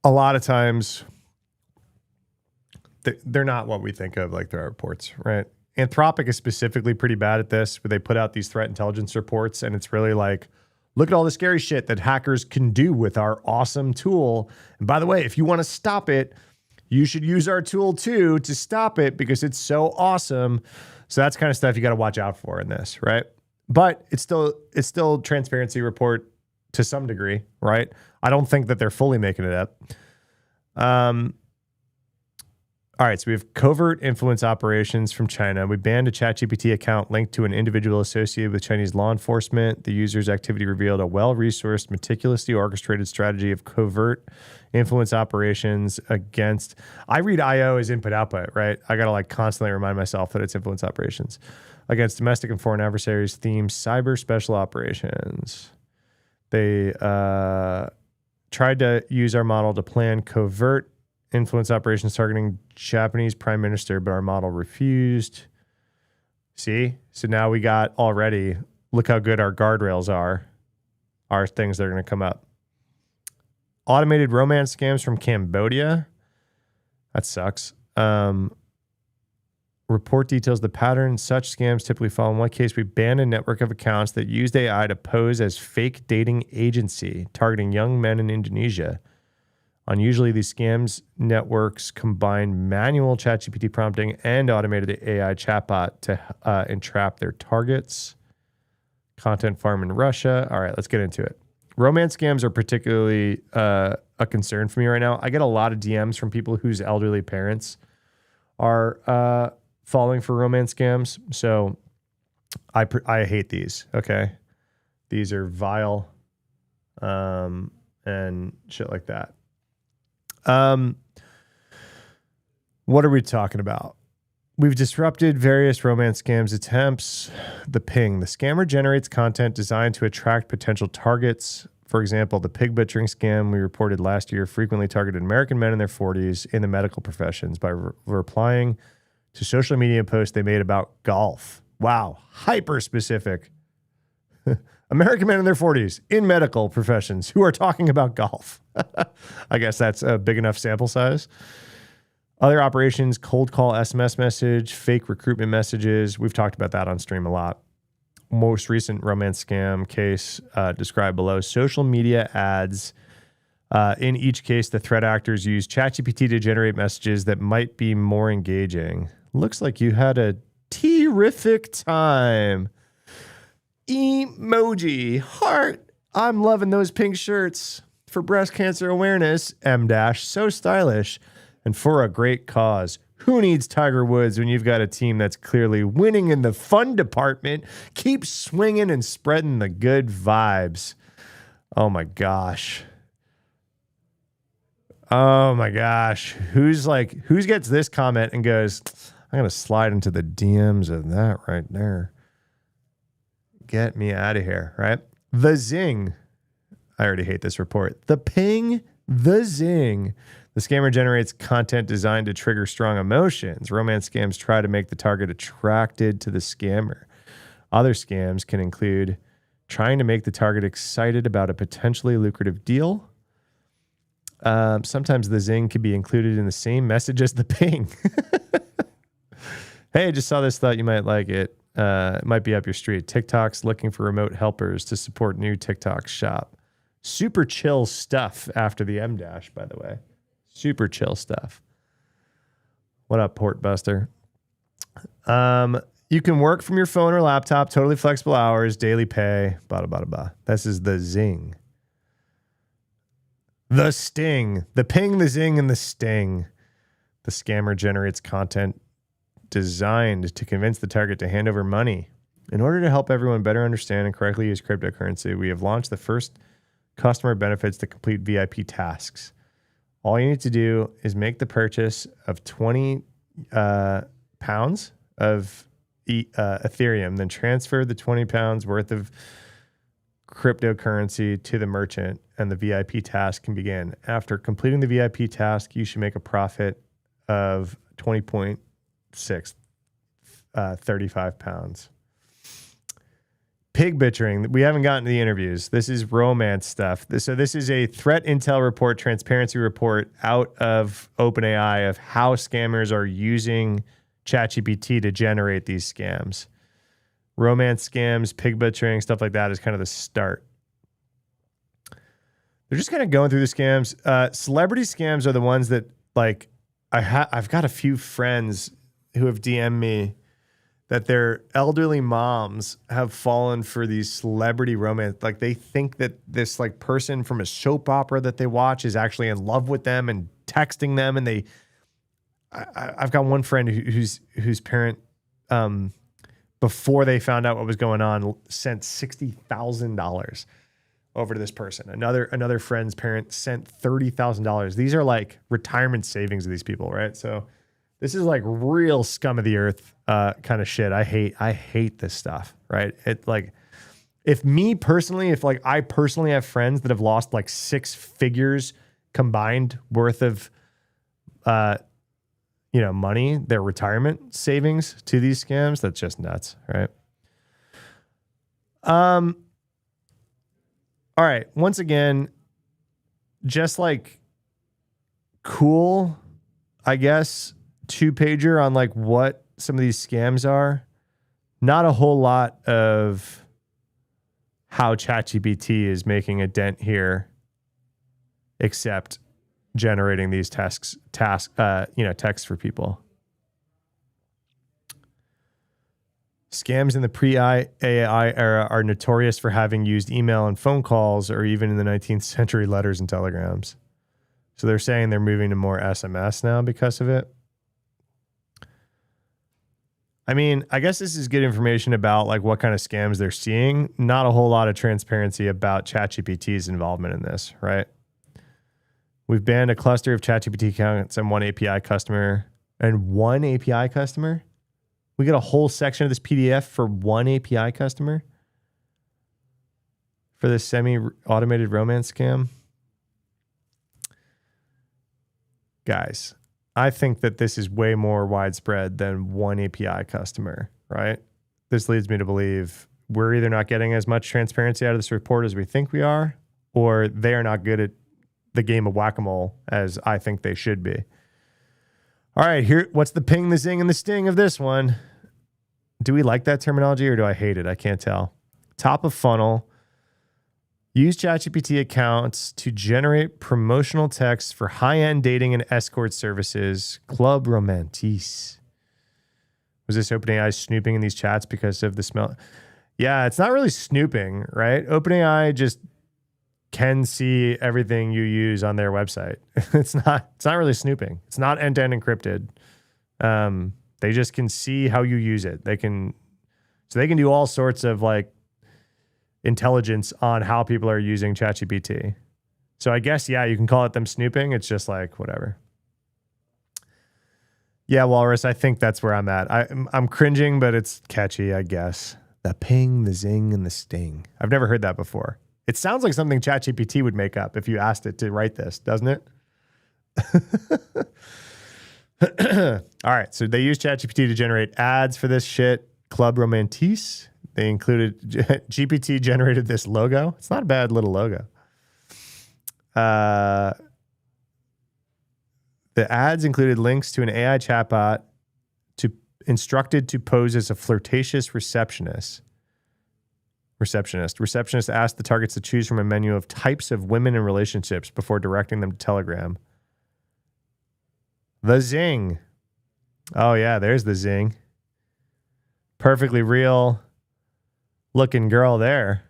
A lot of times, they're not what we think of like threat reports, right? Anthropic is specifically pretty bad at this, where they put out these threat intelligence reports, and it's really like, look at all the scary shit that hackers can do with our awesome tool. And by the way, if you want to stop it, you should use our tool too to stop it because it's so awesome. So that's kind of stuff you got to watch out for in this, right? But it's still transparency report to some degree, right? I don't think that they're fully making it up. All right, so we have covert influence operations from China. We banned a ChatGPT account linked to an individual associated with Chinese law enforcement. The user's activity revealed a well-resourced, meticulously orchestrated strategy of covert influence operations against... I read IO as input-output, right? I got to like constantly remind myself that it's influence operations. Against domestic and foreign adversaries, themed cyber special operations. They tried to use our model to plan covert influence operations targeting Japanese prime minister, but our model refused. See? So now we got already, look how good our guardrails are things that are going to come up. Automated romance scams from Cambodia. That sucks. Report details the pattern. Such scams typically fall. In one case, we banned a network of accounts that used AI to pose as fake dating agency, targeting young men in Indonesia. Unusually, these scams networks combine manual ChatGPT prompting and automated AI chatbot to entrap their targets. Content farm in Russia. All right, let's get into it. Romance scams are particularly a concern for me right now. I get a lot of DMs from people whose elderly parents are falling for romance scams. So I hate these. Okay, these are vile and shit like that. What are we talking about? We've disrupted various romance scams attempts. The ping. The scammer generates content designed to attract potential targets. For example, the pig butchering scam we reported last year frequently targeted American men in their 40s in the medical professions by replying to social media posts they made about golf. Wow. Hyper specific. American men in their 40s in medical professions who are talking about golf. I guess that's a big enough sample size. Other operations, cold call, SMS message, fake recruitment messages. We've talked about that on stream a lot. Most recent romance scam case described below. Social media ads. In each case, the threat actors use ChatGPT to generate messages that might be more engaging. Looks like you had a terrific time. Emoji, heart. I'm loving those pink shirts for breast cancer awareness. M dash, so stylish. And for a great cause. Who needs Tiger Woods when you've got a team that's clearly winning in the fun department? Keep swinging and spreading the good vibes. Oh my gosh. Oh my gosh. Who gets this comment and goes, I'm going to slide into the DMs of that right there. Get me out of here, right? The zing. I already hate this report. The ping, the zing. The scammer generates content designed to trigger strong emotions. Romance scams try to make the target attracted to the scammer. Other scams can include trying to make the target excited about a potentially lucrative deal. Sometimes the zing can be included in the same message as the ping. Hey, I just saw this, thought you might like it. It might be up your street. TikTok's looking for remote helpers to support new TikTok shop. Super chill stuff after the M dash, by the way. Super chill stuff. What up, Portbuster? You can work from your phone or laptop, totally flexible hours, daily pay, blah, blah, blah, blah. This is the zing. The sting. The ping, the zing, and the sting. The scammer generates content designed to convince the target to hand over money. In order to help everyone better understand and correctly use cryptocurrency, we have launched the first customer benefits to complete VIP tasks. All you need to do is make the purchase of 20 pounds of Ethereum, then transfer the 20 pounds worth of cryptocurrency to the merchant, and the VIP task can begin. After completing the VIP task, you should make a profit of 20.6, 35 pounds. Pig butchering. We haven't gotten to the interviews. This is romance stuff. So this is a threat intel report, transparency report out of OpenAI of how scammers are using ChatGPT to generate these scams. Romance scams, pig butchering, stuff like that is kind of the start. They're just kind of going through the scams. Celebrity scams are the ones that, like, I've got a few friends who have DM'd me that their elderly moms have fallen for these celebrity romance. Like, they think that this, like, person from a soap opera that they watch is actually in love with them and texting them. And I've got one friend whose parent, before they found out what was going on, sent $60,000 over to this person. Another friend's parent sent $30,000. These are like retirement savings of these people, right? So this is like real scum of the earth kind of shit. I hate this stuff, right? It, like, if I personally have friends that have lost like 6 figures combined worth of money, their retirement savings to these scams, that's just nuts, right? All right. Once again, just like cool, I guess, 2-pager on like what some of these scams are. Not a whole lot of how ChatGPT is making a dent here, except generating these text for people. Scams in the pre-AI era are notorious for having used email and phone calls, or even in the 19th century, letters and telegrams. So they're saying they're moving to more SMS now because of it. I mean, I guess this is good information about like what kind of scams they're seeing. Not a whole lot of transparency about ChatGPT's involvement in this, right? We've banned a cluster of ChatGPT accounts and one API customer. And one API customer? We get a whole section of this PDF for one API customer? For this semi-automated romance scam? Guys, I think that this is way more widespread than one API customer, right? This leads me to believe we're either not getting as much transparency out of this report as we think we are, or they are not good at the game of whack-a-mole as I think they should be. All right, here, what's the ping, the zing, and the sting of this one? Do we like that terminology or do I hate it? I can't tell. Top of funnel. Use ChatGPT accounts to generate promotional texts for high-end dating and escort services. Club Romantis. Was this OpenAI snooping in these chats because of the smell? Yeah, it's not really snooping, right? OpenAI just can see everything you use on their website. It's not really snooping. It's not end-to-end encrypted. They just can see how you use it. They can do all sorts of like intelligence on how people are using ChatGPT. So I guess, yeah, you can call it them snooping. It's just like, whatever. Yeah, Walrus, I think that's where I'm at. I'm cringing, but it's catchy, I guess. The ping, the zing, and the sting. I've never heard that before. It sounds like something ChatGPT would make up if you asked it to write this, doesn't it? All right, so they use ChatGPT to generate ads for this shit. Club Romantis. They included GPT generated this logo. It's not a bad little logo. The ads included links to an AI chatbot instructed to pose as a flirtatious receptionist. Receptionist asked the targets to choose from a menu of types of women in relationships before directing them to Telegram. The zing. Oh, yeah, there's the zing. Perfectly real looking girl there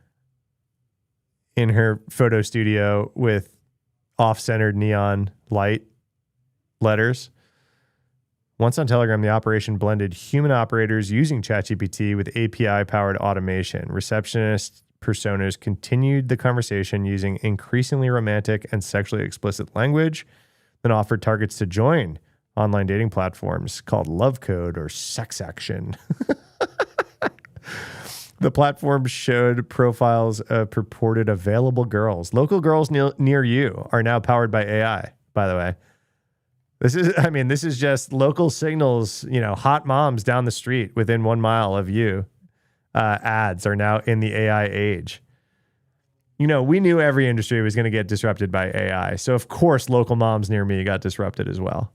in her photo studio with off-centered neon light letters. Once on Telegram, the operation blended human operators using ChatGPT with API-powered automation. Receptionist personas continued the conversation using increasingly romantic and sexually explicit language, then offered targets to join online dating platforms called Love Code or Sex Action. The platform showed profiles of purported available girls. Local girls near you are now powered by AI, by the way. This is just local signals, hot moms down the street within 1 mile of you. Ads are now in the AI age. We knew every industry was going to get disrupted by AI. So, of course, local moms near me got disrupted as well.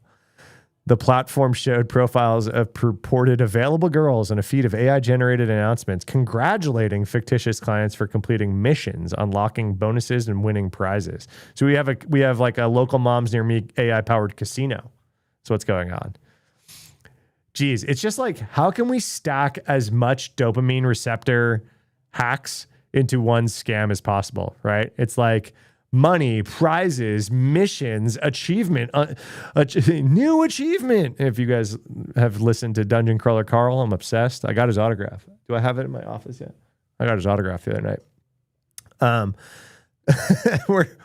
The platform showed profiles of purported available girls and a feed of AI-generated announcements congratulating fictitious clients for completing missions, unlocking bonuses, and winning prizes. So we have like a local moms near me AI-powered casino. That's what's going on. Geez, it's just like, how can we stack as much dopamine receptor hacks into one scam as possible, right? It's like money, prizes, missions, achievement, new achievement. If you guys have listened to Dungeon Crawler Carl, I'm obsessed. I got his autograph. Do I have it in my office yet? I got his autograph the other night.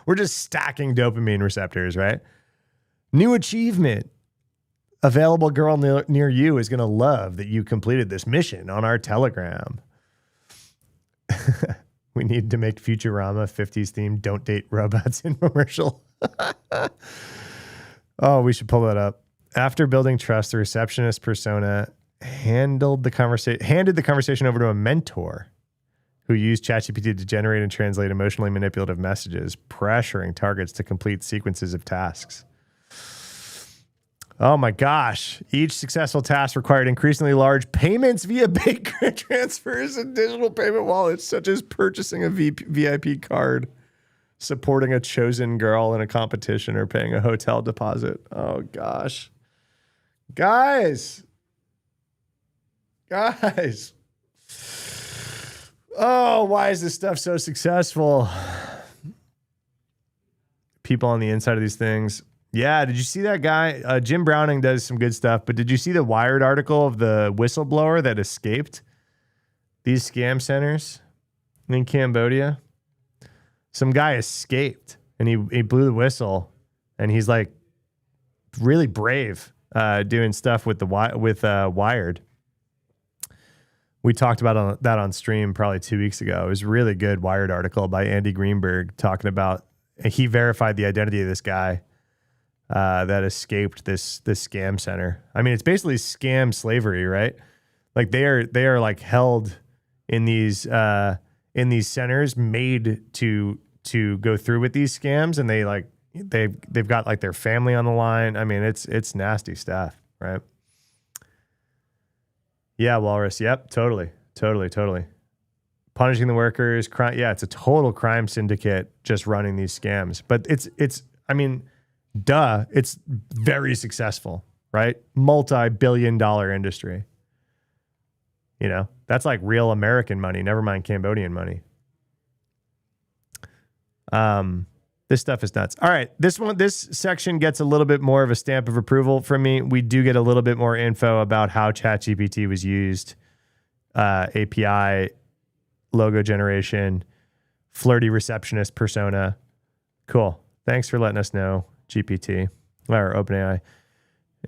We're just stacking dopamine receptors, right? New achievement. Available girl near you is going to love that you completed this mission on our Telegram. We need to make Futurama 50s themed Don't Date Robots infomercial. Oh, we should pull that up. After building trust, the receptionist persona handed the conversation over to a mentor who used ChatGPT to generate and translate emotionally manipulative messages, pressuring targets to complete sequences of tasks. Oh my gosh. Each successful task required increasingly large payments via bank transfers and digital payment wallets, such as purchasing a VIP card, supporting a chosen girl in a competition, or paying a hotel deposit. Oh gosh. Guys. Oh, why is this stuff so successful? People on the inside of these things. Yeah, did you see that guy? Jim Browning does some good stuff, but did you see the Wired article of the whistleblower that escaped these scam centers in Cambodia? Some guy escaped, and he blew the whistle, and he's like really brave doing stuff with Wired. We talked about that on stream probably 2 weeks ago. It was a really good Wired article by Andy Greenberg talking about, he verified the identity of this guy that escaped this scam center. I mean, it's basically scam slavery, right? Like they are like held in these centers made to go through with these scams, and they've got like their family on the line. I mean, it's nasty stuff, right? Yeah, Walrus. Yep, totally. Punishing the workers, crime. Yeah, it's a total crime syndicate just running these scams. But it's. I mean, duh. It's very successful, right? Multi-billion-dollar industry. You know, that's like real American money. Never mind Cambodian money. This stuff is nuts. All right, this section gets a little bit more of a stamp of approval from me. We do get a little bit more info about how ChatGPT was used, API, logo generation, flirty receptionist persona. Cool. Thanks for letting us know, GPT or OpenAI.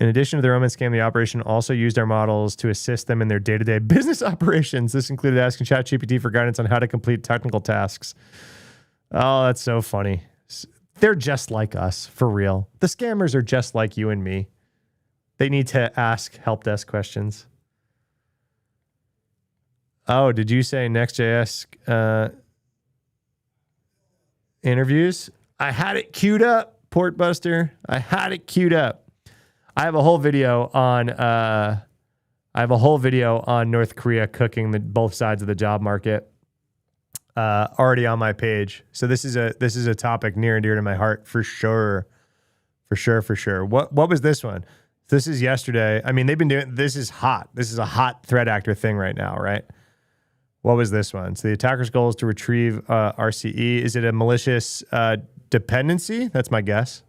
In addition to the Roman scam, the operation also used our models to assist them in their day-to-day business operations. This included asking ChatGPT for guidance on how to complete technical tasks. Oh, that's so funny. They're just like us, for real. The scammers are just like you and me. They need to ask help desk questions. Oh, did you say Next.js interviews? I had it queued up, Portbuster. I had it queued up. I have a whole video on North Korea cooking both sides of the job market. Already on my page. So this is a topic near and dear to my heart for sure. What was this one? This is yesterday. I mean, they've been doing, this is hot. This is a hot threat actor thing right now, right? What was this one? So the attacker's goal is to retrieve RCE. Is it a malicious dependency? That's my guess.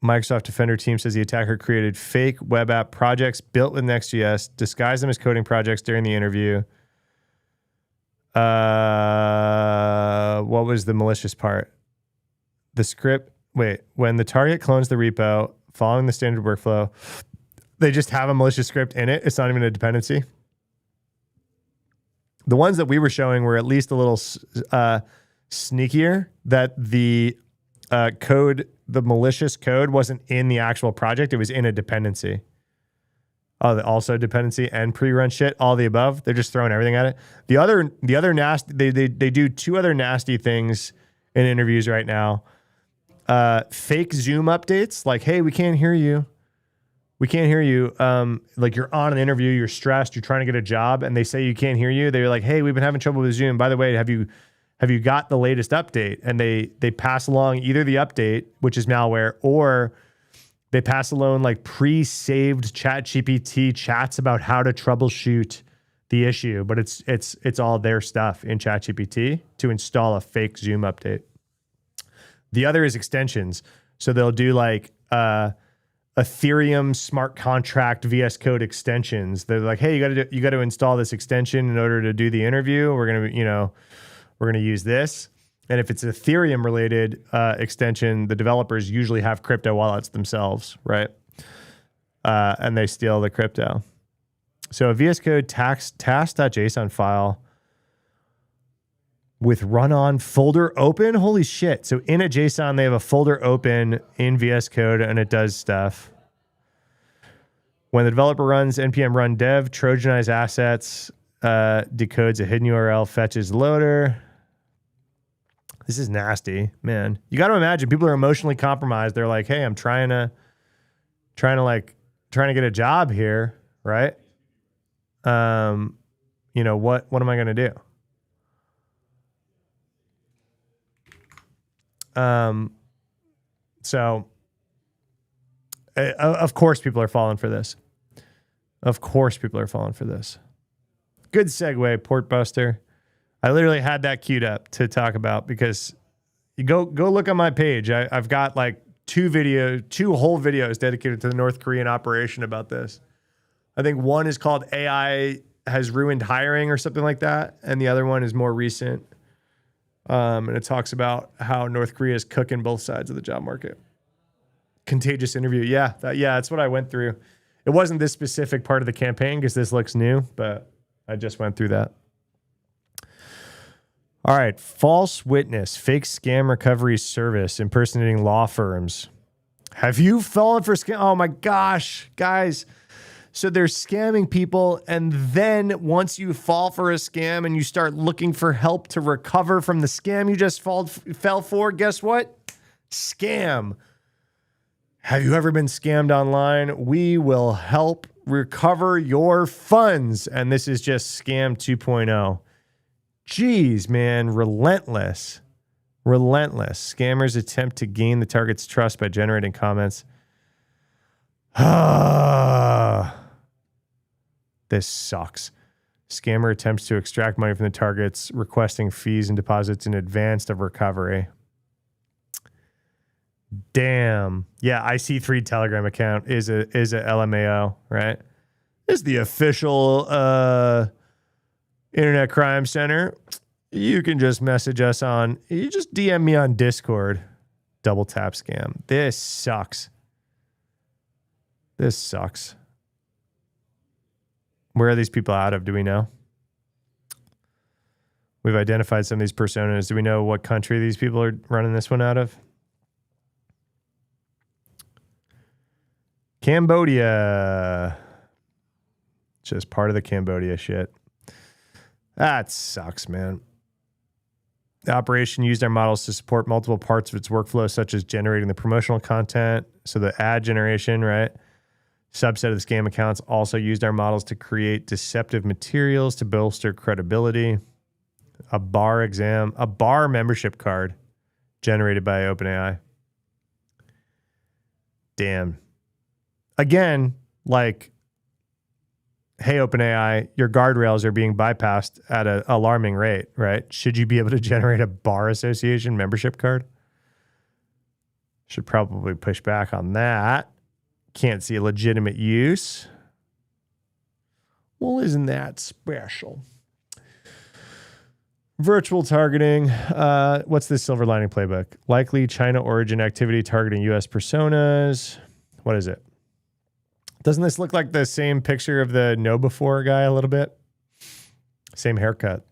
Microsoft Defender team says the attacker created fake web app projects built with Next.js, disguised them as coding projects during the interview. What was the malicious part? The script. Wait, when the target clones the repo, following the standard workflow, they just have a malicious script in it. It's not even a dependency. The ones that we were showing were at least a little sneakier, that the code, the malicious code wasn't in the actual project. It was in a dependency. Oh, also dependency and pre-run shit, all the above. They're just throwing everything at it. The other nasty, they do two other nasty things in interviews right now. Fake Zoom updates, like, hey, we can't hear you. We can't hear you. Like you're on an interview, you're stressed, you're trying to get a job, and they say you can't hear you. They're like, hey, we've been having trouble with Zoom. By the way, have you got the latest update? And they pass along either the update, which is malware, or they pass along like pre-saved ChatGPT chats about how to troubleshoot the issue, but it's all their stuff in ChatGPT to install a fake Zoom update. The other is extensions. So they'll do like Ethereum smart contract VS Code extensions. They're like, hey, you got to install this extension in order to do the interview. We're gonna use this. And if it's an Ethereum related extension, the developers usually have crypto wallets themselves, right? And they steal the crypto. So a VS Code task.json file with run-on folder open. Holy shit. So in a JSON, they have a folder open in VS Code and it does stuff. When the developer runs npm run dev, Trojanize assets, decodes a hidden URL, fetches loader. This is nasty, man. You got to imagine people are emotionally compromised. They're like, hey, I'm trying to get a job here, right? What am I going to do? So of course people are falling for this. Good segue, Portbuster. I literally had that queued up to talk about because you go look on my page. I've got like two whole videos dedicated to the North Korean operation about this. I think one is called AI has ruined hiring or something like that. And the other one is more recent. And it talks about how North Korea is cooking both sides of the job market. Contagious interview. Yeah, that's what I went through. It wasn't this specific part of the campaign because this looks new, but I just went through that. All right. False witness, fake scam recovery service, impersonating law firms. Have you fallen for scam? Oh my gosh, guys. So they're scamming people. And then once you fall for a scam and you start looking for help to recover from the scam you just fell for, guess what? Scam. Have you ever been scammed online? We will help recover your funds. And this is just scam 2.0. Jeez, man, relentless. Relentless. Scammers attempt to gain the target's trust by generating comments. This sucks. Scammer attempts to extract money from the targets, requesting fees and deposits in advance of recovery. Damn. Yeah, IC3 Telegram account is a LMAO, right? This is the official Internet Crime Center. You can just message us you just DM me on Discord. Double tap scam. This sucks. This sucks. Where are these people out of? Do we know? We've identified some of these personas. Do we know what country these people are running this one out of? Cambodia. Just part of the Cambodia shit. That sucks, man. The operation used our models to support multiple parts of its workflow, such as generating the promotional content. So the ad generation, right? Subset of the scam accounts also used our models to create deceptive materials to bolster credibility. A bar membership card generated by OpenAI. Damn. Again, like, hey, OpenAI, your guardrails are being bypassed at an alarming rate, right? Should you be able to generate a bar association membership card? Should probably push back on that. Can't see a legitimate use. Well, isn't that special? Virtual targeting. What's this silver lining playbook? Likely China origin activity targeting U.S. personas. What is it? Doesn't this look like the same picture of the Know Before guy a little bit? Same haircut.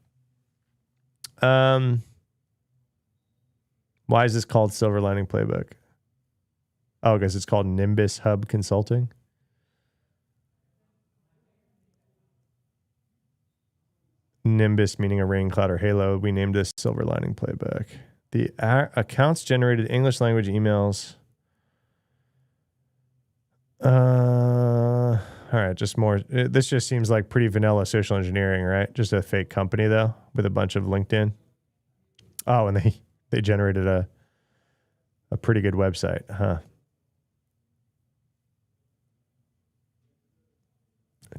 Why is this called Silver Lining Playbook? Oh, because it's called Nimbus Hub Consulting. Nimbus meaning a rain cloud or halo. We named this Silver Lining Playbook. The accounts generated English language emails. All right, just more. This just seems like pretty vanilla social engineering, right? Just a fake company though, with a bunch of LinkedIn. Oh, and they generated a pretty good website, huh?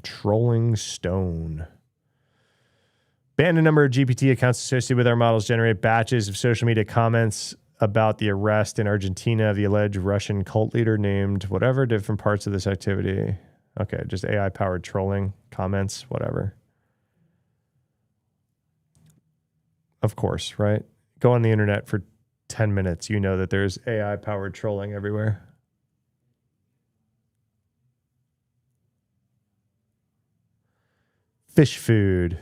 Trolling Stone. Banned a number of GPT accounts associated with our models generate batches of social media comments about the arrest in Argentina of the alleged Russian cult leader named whatever, different parts of this activity. Okay, just AI-powered trolling comments, whatever. Of course, right? Go on the internet for 10 minutes. You know that there's AI-powered trolling everywhere. Fish food.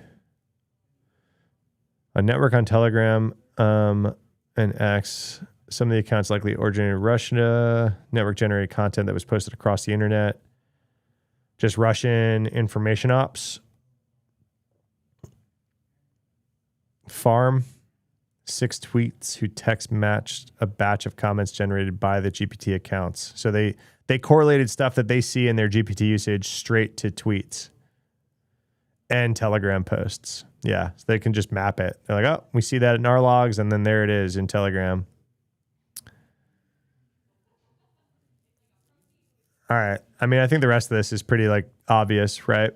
A network on Telegram and X. Some of the accounts likely originated in Russia. Network generated content that was posted across the internet. Just Russian information ops. Farm. 6 tweets who text matched a batch of comments generated by the GPT accounts. So they correlated stuff that they see in their GPT usage straight to tweets and Telegram posts. Yeah, so they can just map it. They're like, oh, we see that in our logs, and then there it is in Telegram. All right. I mean, I think the rest of this is pretty like obvious, right?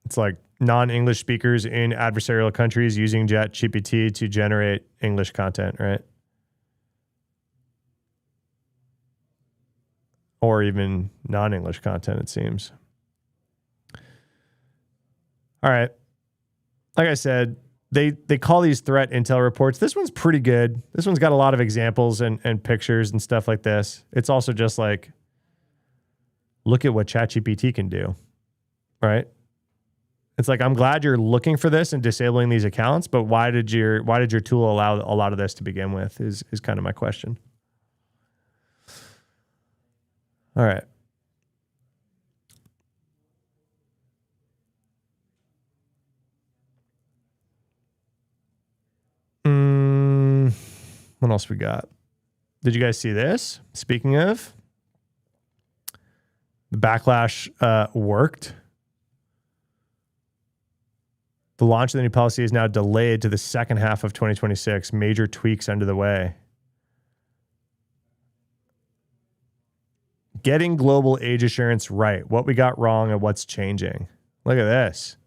It's like non-English speakers in adversarial countries using ChatGPT to generate English content, right? Or even non-English content, it seems. All right. Like I said, they call these threat intel reports. This one's pretty good. This one's got a lot of examples and pictures and stuff like this. It's also just like, look at what ChatGPT can do, right? It's like, I'm glad you're looking for this and disabling these accounts, but why did your tool allow a lot of this to begin with is kind of my question. All right. What else we got? Did you guys see this? Speaking of, the backlash worked. The launch of the new policy is now delayed to the second half of 2026. Major tweaks under the way. Getting global age assurance right. What we got wrong and what's changing. Look at this.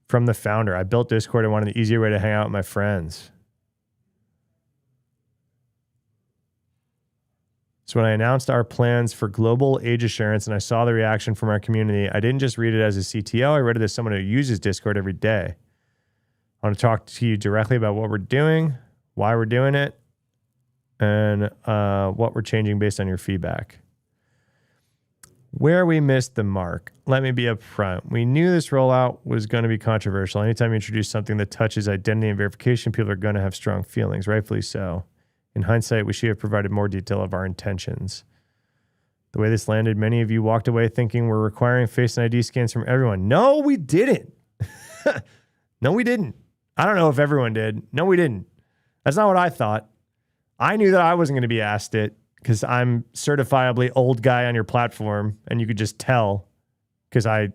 From the founder. I built Discord and wanted an easier way to hang out with my friends. So when I announced our plans for global age assurance and I saw the reaction from our community, I didn't just read it as a CTO. I read it as someone who uses Discord every day. I want to talk to you directly about what we're doing, why we're doing it, and what we're changing based on your feedback. Where we missed the mark. Let me be upfront. We knew this rollout was going to be controversial. Anytime you introduce something that touches identity and verification, people are going to have strong feelings, rightfully so. In hindsight, we should have provided more detail of our intentions. The way this landed, many of you walked away thinking we're requiring face and ID scans from everyone. No, we didn't. No, we didn't. I don't know if everyone did. No, we didn't. That's not what I thought. I knew that I wasn't going to be asked it because I'm certifiably old guy on your platform, and you could just tell because I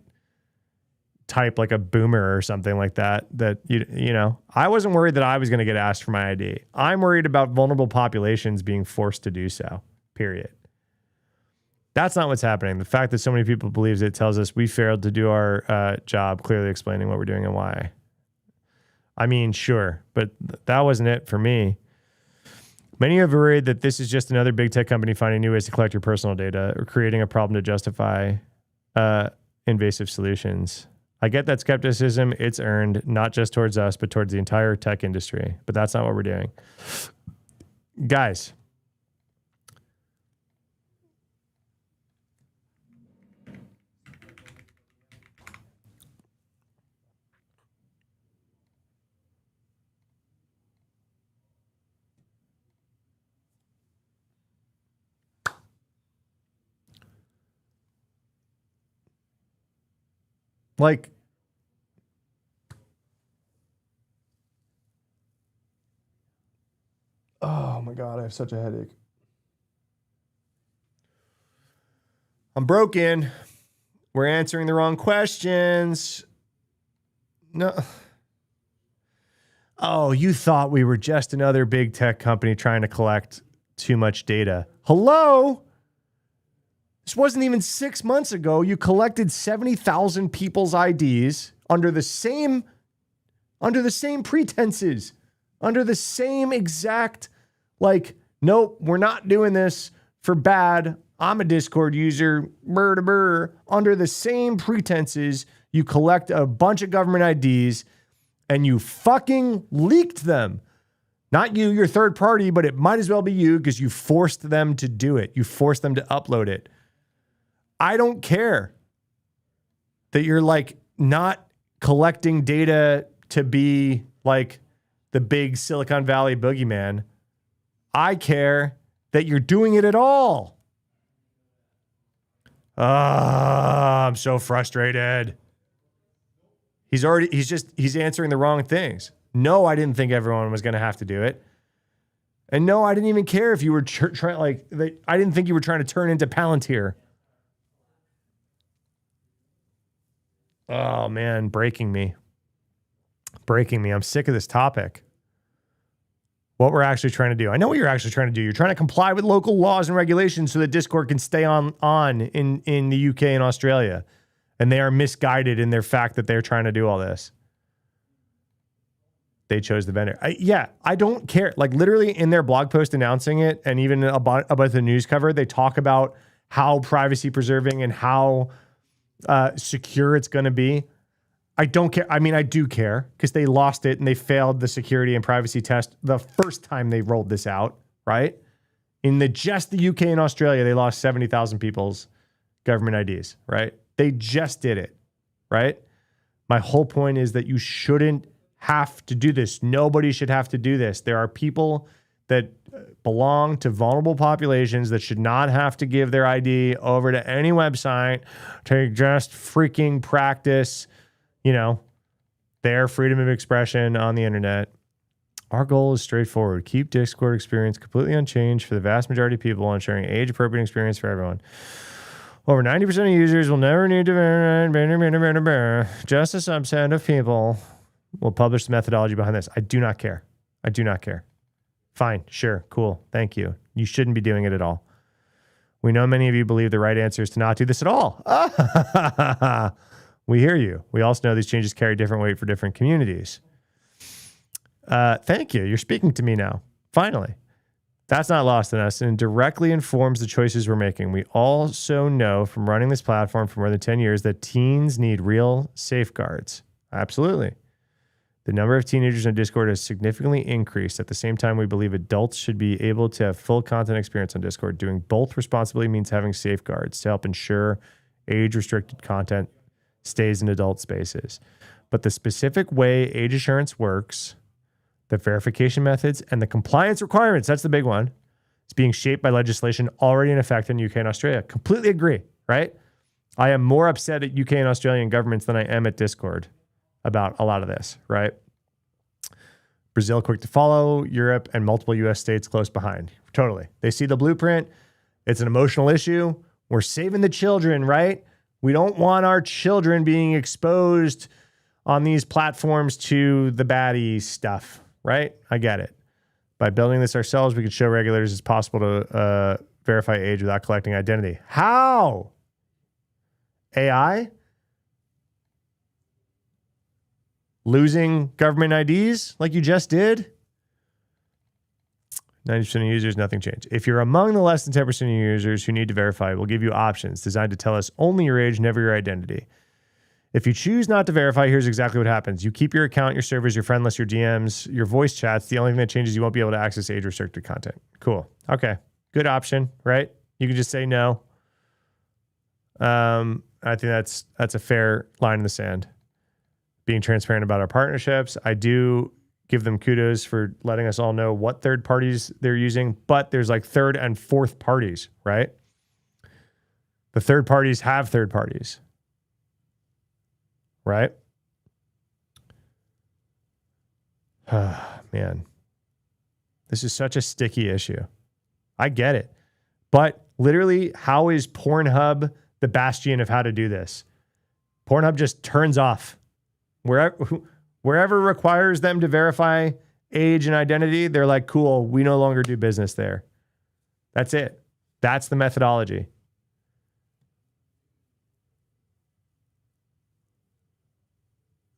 type like a boomer or something like that, you know, I wasn't worried that I was going to get asked for my ID. I'm worried about vulnerable populations being forced to do so, period. That's not what's happening. The fact that so many people believe it tells us we failed to do our job, clearly explaining what we're doing and why. I mean, sure, but that wasn't it for me. Many are worried that this is just another big tech company finding new ways to collect your personal data or creating a problem to justify invasive solutions. I get that skepticism. It's earned, not just towards us, but towards the entire tech industry. But that's not what we're doing. Guys, like, oh my God, I have such a headache. I'm broken. We're answering the wrong questions. No. Oh, you thought we were just another big tech company trying to collect too much data. Hello? This wasn't even 6 months ago. You collected 70,000 people's IDs under the same pretenses, under the same exact, like, nope, we're not doing this for bad. I'm a Discord user, under the same pretenses. You collect a bunch of government IDs and you fucking leaked them. Not you, your third party, but it might as well be you because you forced them to do it. You forced them to upload it. I don't care that you're like not collecting data to be like the big Silicon Valley boogeyman. I care that you're doing it at all. I'm so frustrated. He's answering the wrong things. No, I didn't think everyone was going to have to do it. And no, I didn't even care if you were trying, I didn't think you were trying to turn into Palantir. Oh man, breaking me. I'm sick of this topic. What we're actually trying to do. I know what you're actually trying to do. You're trying to comply with local laws and regulations so that Discord can stay on in the UK and Australia. And they are misguided in their fact that they're trying to do all this. They chose the vendor. I don't care. Like literally in their blog post announcing it and even about the news cover, they talk about how privacy preserving and how secure it's going to be. I don't care. I mean, I do care because they lost it and they failed the security and privacy test the first time they rolled this out, right? In just the UK and Australia, they lost 70,000 people's government IDs, right? They just did it, right? My whole point is that you shouldn't have to do this. Nobody should have to do this. There are people that belong to vulnerable populations that should not have to give their ID over to any website to just freaking practice, their freedom of expression on the internet. Our goal is straightforward. Keep Discord experience completely unchanged for the vast majority of people while ensuring age-appropriate experience for everyone. Over 90% of users will never need to... Just a subset of people will publish the methodology behind this. I do not care. I do not care. Fine. Sure. Cool. Thank you. You shouldn't be doing it at all. We know many of you believe the right answer is to not do this at all. We hear you. We also know these changes carry different weight for different communities. Thank you. You're speaking to me now. Finally. That's not lost on us and directly informs the choices we're making. We also know from running this platform for more than 10 years that teens need real safeguards. Absolutely. The number of teenagers on Discord has significantly increased. At the same time, we believe adults should be able to have full content experience on Discord. Doing both responsibly means having safeguards to help ensure age-restricted content stays in adult spaces. But the specific way age assurance works, the verification methods, and the compliance requirements, that's the big one, it's being shaped by legislation already in effect in UK and Australia. Completely agree, right? I am more upset at UK and Australian governments than I am at Discord about a lot of this, right? Brazil quick to follow, Europe and multiple US states close behind. Totally. They see the blueprint. It's an emotional issue. We're saving the children, right? We don't want our children being exposed on these platforms to the baddie stuff, right? I get it. By building this ourselves, we could show regulators it's possible to verify age without collecting identity. How? AI? Losing government IDs like you just did? 90% of users, nothing changed. If you're among the less than 10% of users who need to verify, we'll give you options designed to tell us only your age, never your identity. If you choose not to verify, here's exactly what happens. You keep your account, your servers, your friend list, your DMs, your voice chats. The only thing that changes is you won't be able to access age-restricted content. Cool. Okay. Good option, right? You can just say no. I think that's a fair line in the sand. Being transparent about our partnerships. I do give them kudos for letting us all know what third parties they're using, but there's like third and fourth parties, right? The third parties have third parties, right? Man, this is such a sticky issue. I get it. But literally, how is Pornhub the bastion of how to do this? Pornhub just turns off. Wherever requires them to verify age and identity, they're like, cool, we no longer do business there. That's it. That's the methodology.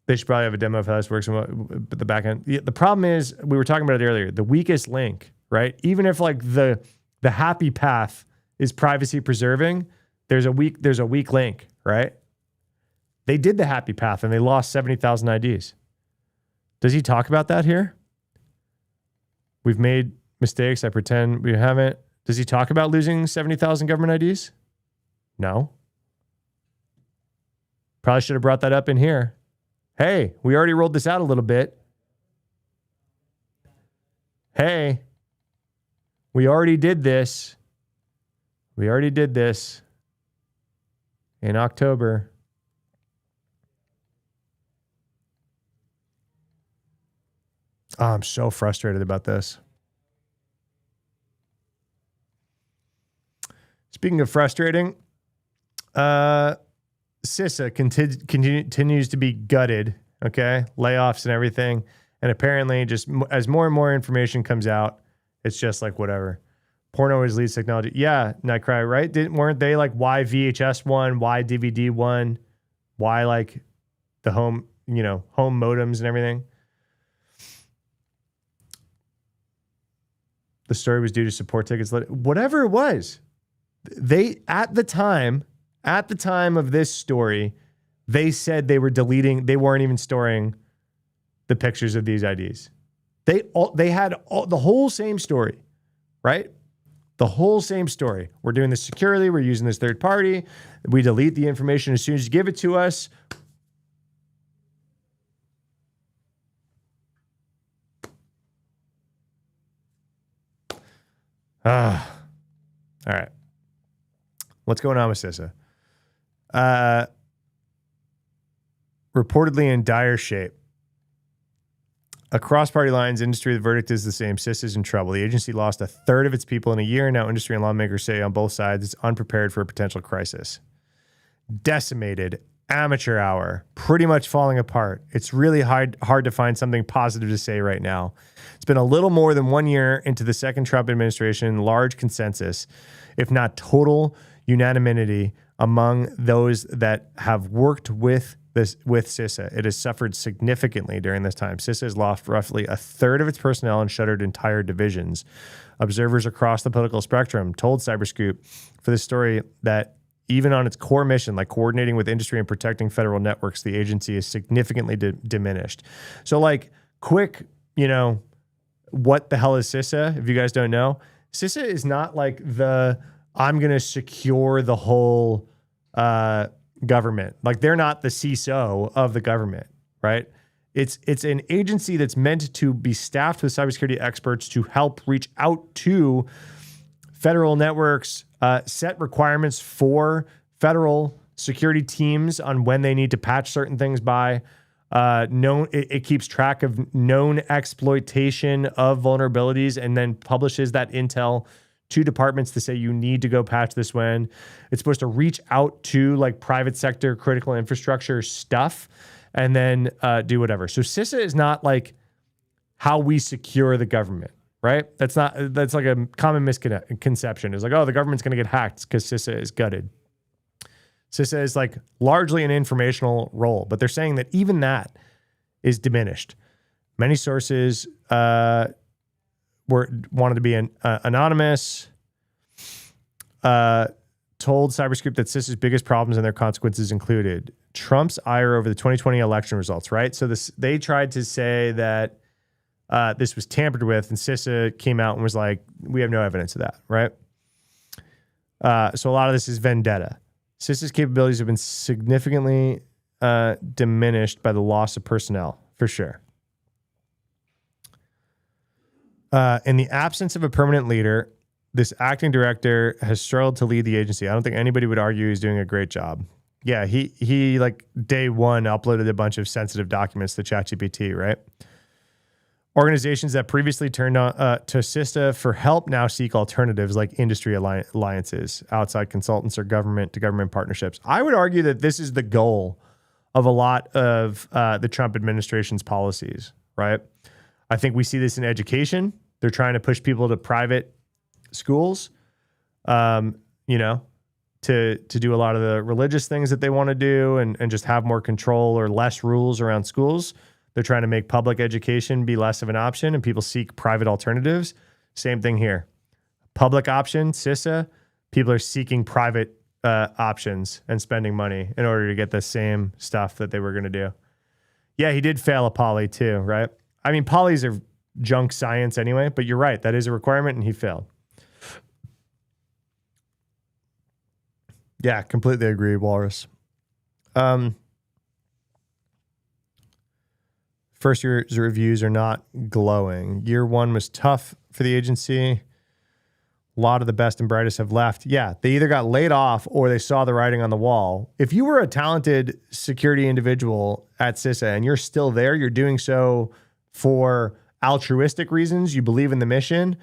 They should probably have a demo of how this works on the back end. The problem is, we were talking about it earlier, the weakest link, right? Even if like the happy path is privacy preserving, there's a weak link, right? They did the happy path and they lost 70,000 IDs. Does he talk about that here? We've made mistakes. I pretend we haven't. Does he talk about losing 70,000 government IDs? No. Probably should have brought that up in here. Hey, we already rolled this out a little bit. Hey, we already did this. We already did this in October. Oh, I'm so frustrated about this. Speaking of frustrating, CISA continues to be gutted, okay? Layoffs and everything. And apparently, just as more and more information comes out, it's just like whatever. Porno is leads technology. Yeah, Nightcry, right? Weren't they like why VHS won, why DVD won, why like the home modems and everything? The story was due to support tickets. Whatever it was, they at the time of this story, they said they were deleting. They weren't even storing the pictures of these IDs. They had the whole same story, right? The whole same story. We're doing this securely. We're using this third party. We delete the information as soon as you give it to us. All right. What's going on with CISA? Reportedly in dire shape. Across party lines, industry, the verdict is the same. CISA is in trouble. The agency lost a third of its people in a year. Now industry and lawmakers say on both sides it's unprepared for a potential crisis. Decimated, amateur hour, pretty much falling apart. It's really hard to find something positive to say right now. It's been a little more than 1 year into the second Trump administration, large consensus, if not total unanimity among those that have worked with CISA. It has suffered significantly during this time. CISA has lost roughly a third of its personnel and shuttered entire divisions. Observers across the political spectrum told Cybersecurity for this story that even on its core mission, like coordinating with industry and protecting federal networks, the agency is significantly diminished. So like quick, what the hell is CISA? If you guys don't know, CISA is not like I'm going to secure the whole government. Like they're not the CISO of the government, right? It's an agency that's meant to be staffed with cybersecurity experts to help reach out to federal networks, set requirements for federal security teams on when they need to patch certain things by. It keeps track of known exploitation of vulnerabilities and then publishes that intel to departments to say you need to go patch this when. It's supposed to reach out to like private sector critical infrastructure stuff and then do whatever. So CISA is not like how we secure the government, right? That's like a common misconception. It's like, oh, the government's going to get hacked because CISA is gutted. CISA is like largely an informational role, but they're saying that even that is diminished. Many sources wanted to be anonymous, told Cybersecurity that CISA's biggest problems and their consequences included Trump's ire over the 2020 election results, right? So they tried to say that this was tampered with, and CISA came out and was like, we have no evidence of that, right? So a lot of this is vendetta. CISA's capabilities have been significantly diminished by the loss of personnel, for sure. In the absence of a permanent leader, this acting director has struggled to lead the agency. I don't think anybody would argue he's doing a great job. Yeah, he like day one uploaded a bunch of sensitive documents to ChatGPT, right? Organizations that previously turned to CISA for help now seek alternatives like industry alliances, outside consultants, or government-to-government partnerships. I would argue that this is the goal of a lot of the Trump administration's policies, right? I think we see this in education. They're trying to push people to private schools, to do a lot of the religious things that they want to do and just have more control or less rules around schools. They're trying to make public education be less of an option and people seek private alternatives. Same thing here. Public option, CISA, people are seeking private options and spending money in order to get the same stuff that they were going to do. Yeah, he did fail a poly too, right? I mean, polys are junk science anyway, but you're right. That is a requirement and he failed. Yeah, completely agree, Walrus. First year's reviews are not glowing. Year one was tough for the agency. A lot of the best and brightest have left. Yeah, they either got laid off or they saw the writing on the wall. If you were a talented security individual at CISA and you're still there, you're doing so for altruistic reasons, you believe in the mission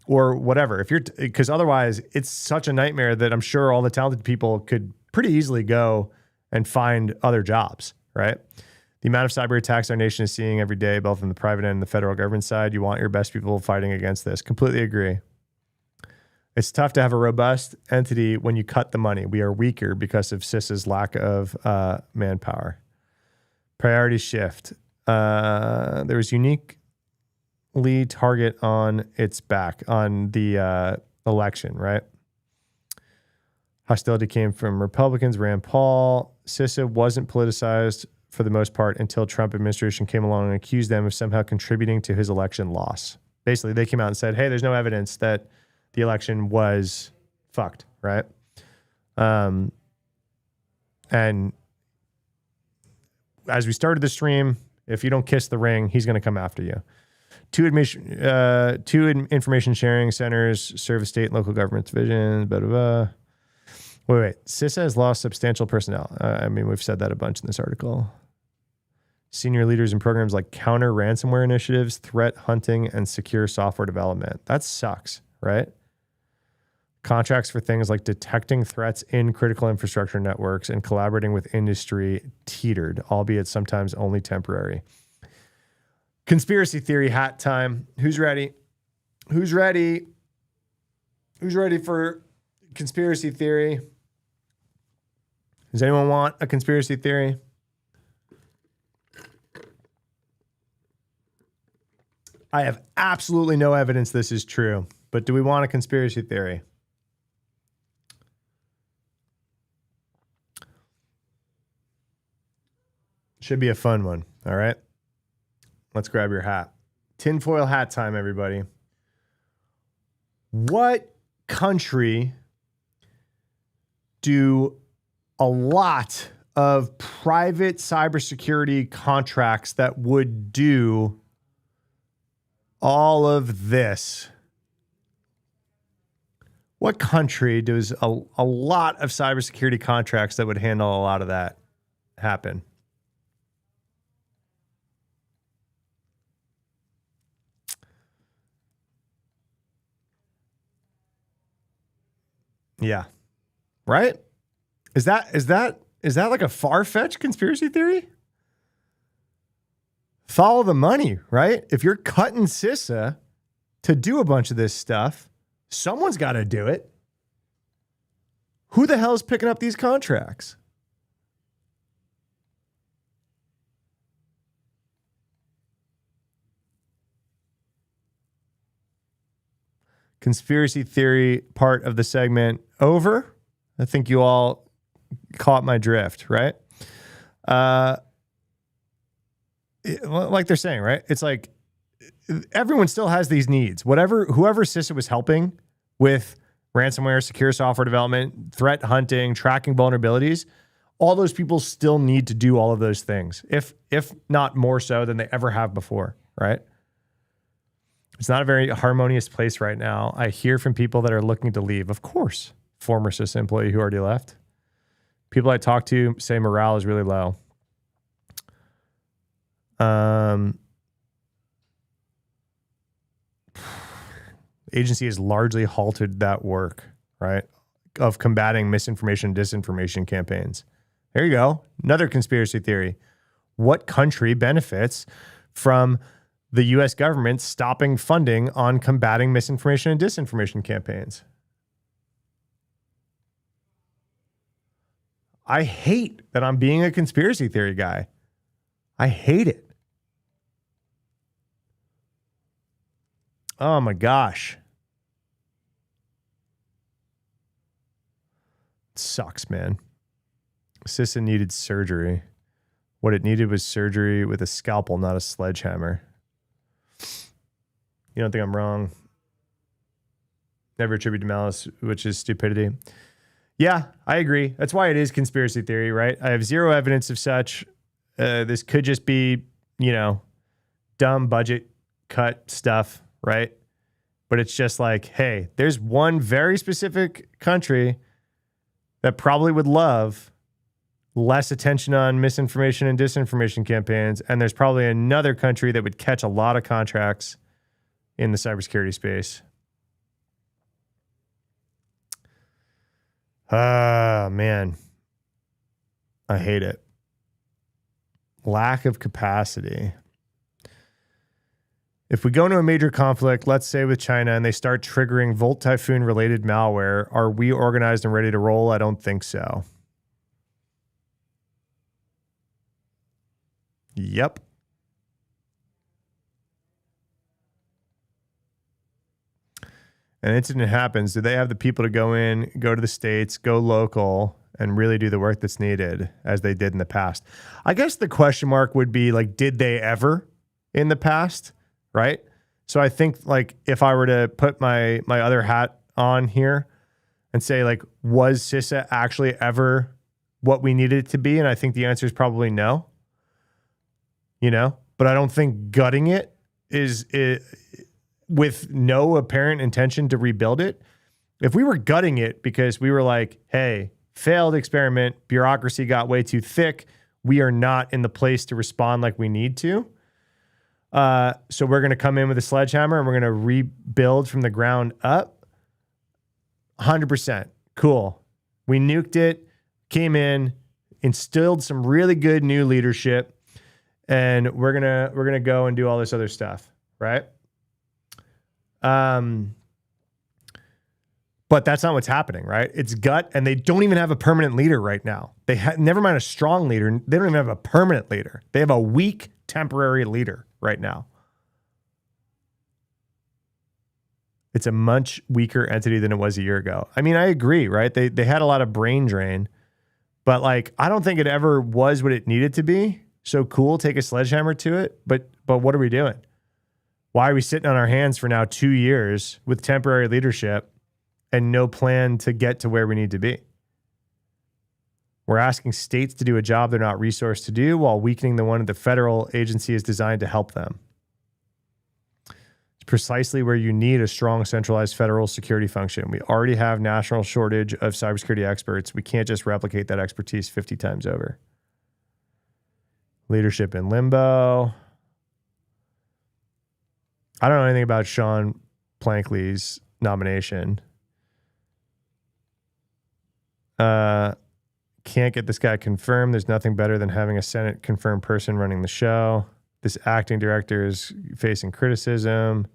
or whatever. Because otherwise it's such a nightmare that I'm sure all the talented people could pretty easily go and find other jobs, right? The amount of cyber attacks our nation is seeing every day, both in the private and the federal government side, you want your best people fighting against this. Completely agree. It's tough to have a robust entity when you cut the money. We are weaker because of CISA's lack of manpower. Priority shift. There was uniquely target on its back on the election, right? Hostility came from Republicans, Rand Paul. CISA wasn't politicized for the most part until Trump administration came along and accused them of somehow contributing to his election loss. Basically, they came out and said, hey, there's no evidence that the election was fucked, right? And as we started the stream, if you don't kiss the ring, he's going to come after you. Two information sharing centers serve state and local government divisions, blah, blah, blah. Wait. CISA has lost substantial personnel. I mean, we've said that a bunch in this article. senior leaders in programs like counter ransomware initiatives, threat hunting, and secure software development. That sucks, right? Contracts for things like detecting threats in critical infrastructure networks and collaborating with industry teetered, albeit sometimes only temporary. Conspiracy theory hat time. Who's ready? Who's ready? Who's ready for conspiracy theory? Does anyone want a conspiracy theory? I have absolutely no evidence this is true, but do we want a conspiracy theory? Should be a fun one, all right? Let's grab your hat. Tinfoil hat time, everybody. What country do a lot of private cybersecurity contracts that would do all of this? What country does a lot of cybersecurity contracts that would handle a lot of that happen? Yeah. Right? Is that like a far-fetched conspiracy theory? Follow the money, right? If you're cutting CISA to do a bunch of this stuff, someone's got to do it. Who the hell is picking up these contracts? Conspiracy theory part of the segment over. I think you all caught my drift, right? Like they're saying, right? It's like everyone still has these needs. Whoever CISA was helping with ransomware, secure software development, threat hunting, tracking vulnerabilities, all those people still need to do all of those things, if not more so than they ever have before, right? It's not a very harmonious place right now. I hear from people that are looking to leave. Of course, former CISA employee who already left. People I talk to say morale is really low. Agency has largely halted that work, right, of combating misinformation and disinformation campaigns. There you go. Another conspiracy theory. What country benefits from the U.S. government stopping funding on combating misinformation and disinformation campaigns? I hate that I'm being a conspiracy theory guy. I hate it. Oh my gosh. It sucks, man. CISA needed surgery. What it needed was surgery with a scalpel, not a sledgehammer. You don't think I'm wrong? Never attribute to malice, which is stupidity. Yeah, I agree. That's why it is conspiracy theory, right? I have zero evidence of such. This could just be, dumb budget cut stuff, right? But it's just like, hey, there's one very specific country that probably would love less attention on misinformation and disinformation campaigns. And there's probably another country that would catch a lot of contracts in the cybersecurity space. Ah, man. I hate it. Lack of capacity. If we go into a major conflict, let's say with China, and they start triggering Volt Typhoon related malware, are we organized and ready to roll? I don't think so. Yep. An incident happens. Do they have the people to go in, go to the States, go local, and really do the work that's needed as they did in the past? I guess the question mark would be like, did they ever in the past? Right? So I think like if I were to put my other hat on here and say like, was CISA actually ever what we needed it to be? And I think the answer is probably no. But I don't think gutting it is with no apparent intention to rebuild it. If we were gutting it because we were like, hey, failed experiment, bureaucracy got way too thick, we are not in the place to respond like we need to. So we're going to come in with a sledgehammer and we're going to rebuild from the ground up. 100%. Cool. We nuked it, came in, instilled some really good new leadership, and we're going to go and do all this other stuff, right? But that's not what's happening, right? It's gut, and they don't even have a permanent leader right now. Never mind a strong leader. They don't even have a permanent leader. They have a weak temporary leader right now. It's a much weaker entity than it was a year ago. I mean, I agree, right? They had a lot of brain drain, but like, I don't think it ever was what it needed to be. So cool, take a sledgehammer to it. But what are we doing? Why are we sitting on our hands for now 2 years with temporary leadership and no plan to get to where we need to be? We're asking states to do a job they're not resourced to do while weakening the one that the federal agency is designed to help them. It's precisely where you need a strong centralized federal security function. We already have national shortage of cybersecurity experts. We can't just replicate that expertise 50 times over. Leadership in limbo. I don't know anything about Sean Plankley's nomination. Can't get this guy confirmed. There's nothing better than having a Senate confirmed person running the show. This acting director is facing criticism.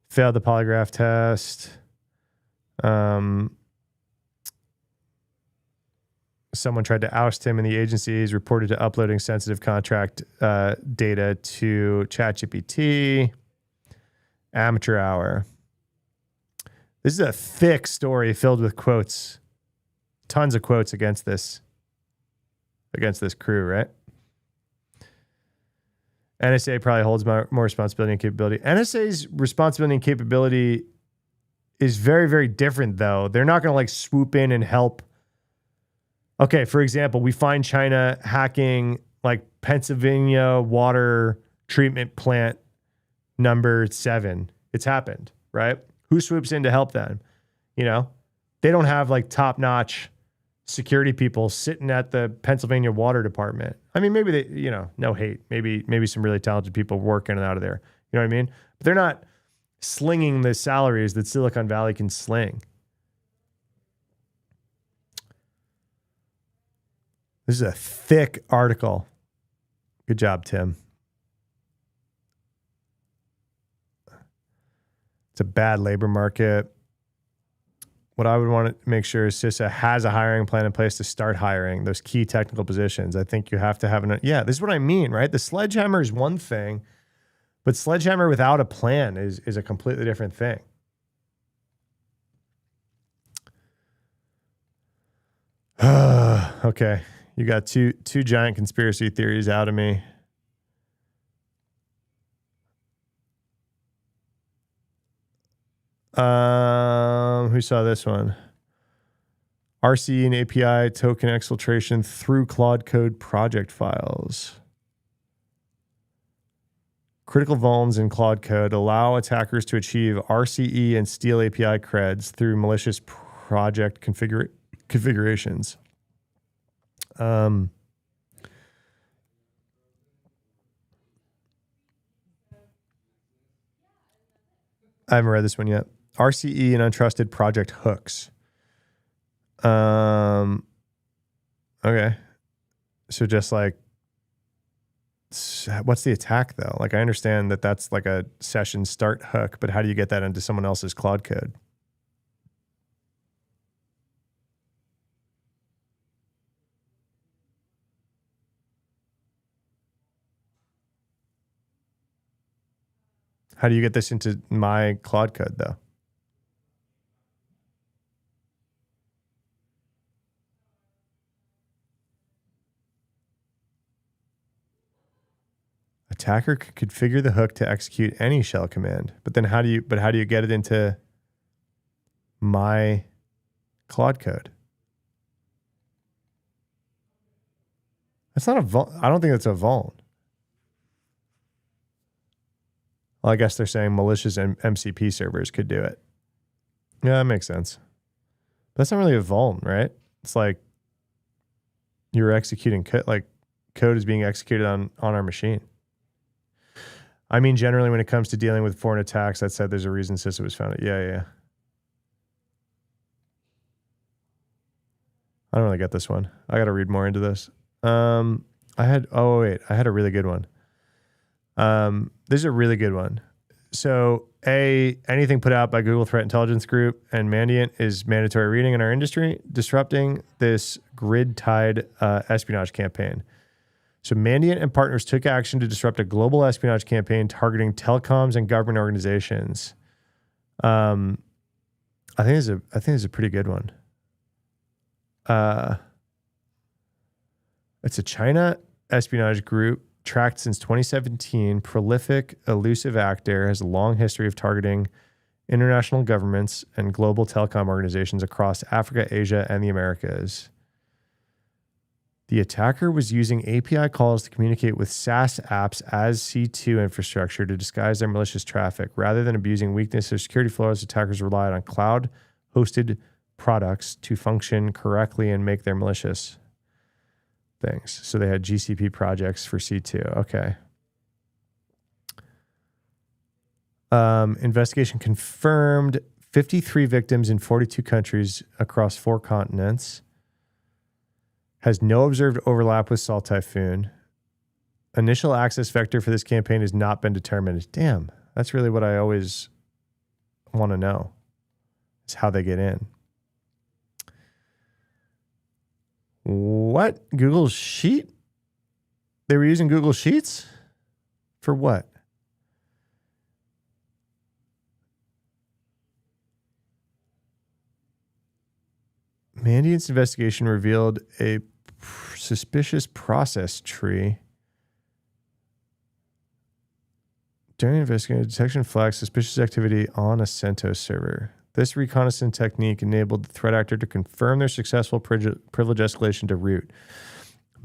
Failed the polygraph test. Someone tried to oust him, and the agency is reported to uploading sensitive contract data to ChatGPT. Amateur hour. This is a thick story filled with quotes. Tons of quotes against this crew, right? NSA probably holds more responsibility and capability. NSA's responsibility and capability is very, very different, though. They're not going to like swoop in and help. Okay, for example, we find China hacking like Pennsylvania water treatment plant number 7. It's happened, right? Who swoops in to help them? You know, they don't have like top-notch security people sitting at the Pennsylvania Water Department. I mean, maybe they, you know, no hate. Maybe some really talented people work in and out of there. You know what I mean? But they're not slinging the salaries that Silicon Valley can sling. This is a thick article. Good job, Tim. It's a bad labor market. What I would want to make sure is CISA has a hiring plan in place to start hiring those key technical positions. I think you have to have this is what I mean, right? The sledgehammer is one thing, but sledgehammer without a plan is a completely different thing. Okay. You got two giant conspiracy theories out of me. Who saw this one? RCE and API token exfiltration through Claude Code project files. Critical vulns in Claude Code allow attackers to achieve RCE and steal API creds through malicious project configurations. I haven't read this one yet. RCE and untrusted project hooks. Okay. So just like, what's the attack though? Like, I understand that that's like a session start hook, but how do you get that into someone else's Claude Code? How do you get this into my Claude Code though? Attacker could configure the hook to execute any shell command, but then how do you get it into my Claude Code? That's not I don't think that's a vuln. Well, I guess they're saying malicious MCP servers could do it. Yeah, that makes sense. But that's not really a vuln, right? It's like you're executing code. Like, code is being executed on our machine. I mean, generally, when it comes to dealing with foreign attacks, that said, there's a reason CISA was founded. Yeah. I don't really get this one. I got to read more into this. I had a really good one. This is a really good one. So, anything put out by Google Threat Intelligence Group and Mandiant is mandatory reading in our industry, disrupting this grid-tied espionage campaign. So, Mandiant and partners took action to disrupt a global espionage campaign targeting telecoms and government organizations. I think it's a pretty good one. It's a China espionage group tracked since 2017. Prolific, elusive actor, has a long history of targeting international governments and global telecom organizations across Africa, Asia, and the Americas. The attacker was using API calls to communicate with SaaS apps as C2 infrastructure to disguise their malicious traffic. Rather than abusing weaknesses or security flaws, attackers relied on cloud-hosted products to function correctly and make their malicious things. So they had GCP projects for C2. Okay. Investigation confirmed 53 victims in 42 countries across 4 continents. Has no observed overlap with Salt Typhoon. Initial access vector for this campaign has not been determined. Damn, that's really what I always want to know, is how they get in. What? Google Sheet? They were using Google Sheets? For what? Mandiant's investigation revealed a suspicious process tree. During investigation, detection flagged suspicious activity on a CentOS server. This reconnaissance technique enabled the threat actor to confirm their successful privilege escalation to root.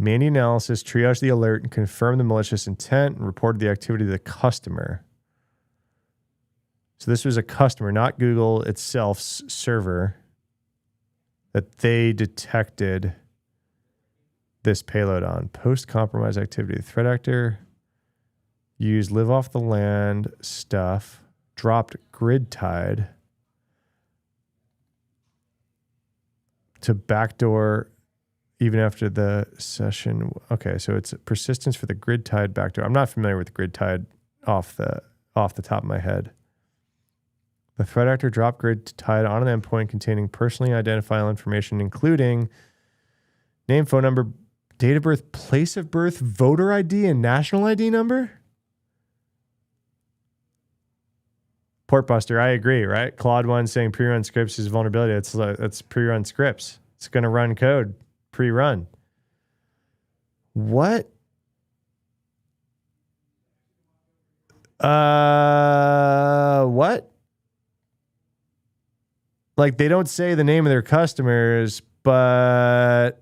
Mandiant analysis triaged the alert and confirmed the malicious intent and reported the activity to the customer. So this was a customer, not Google itself's server, that they detected this payload on. Post-compromise activity. The threat actor used live off the land stuff, dropped grid tied to backdoor even after the session. Okay, so it's persistence for the grid tied backdoor. I'm not familiar with the grid tied off the top of my head. The threat actor dropped grid tied on an endpoint containing personally identifiable information, including name, phone number, date of birth, place of birth, voter ID, and national ID number. Portbuster, I agree, right? Claude 1 saying pre-run scripts is vulnerability. It's pre-run scripts. It's going to run code pre-run. What? What? Like, they don't say the name of their customers, but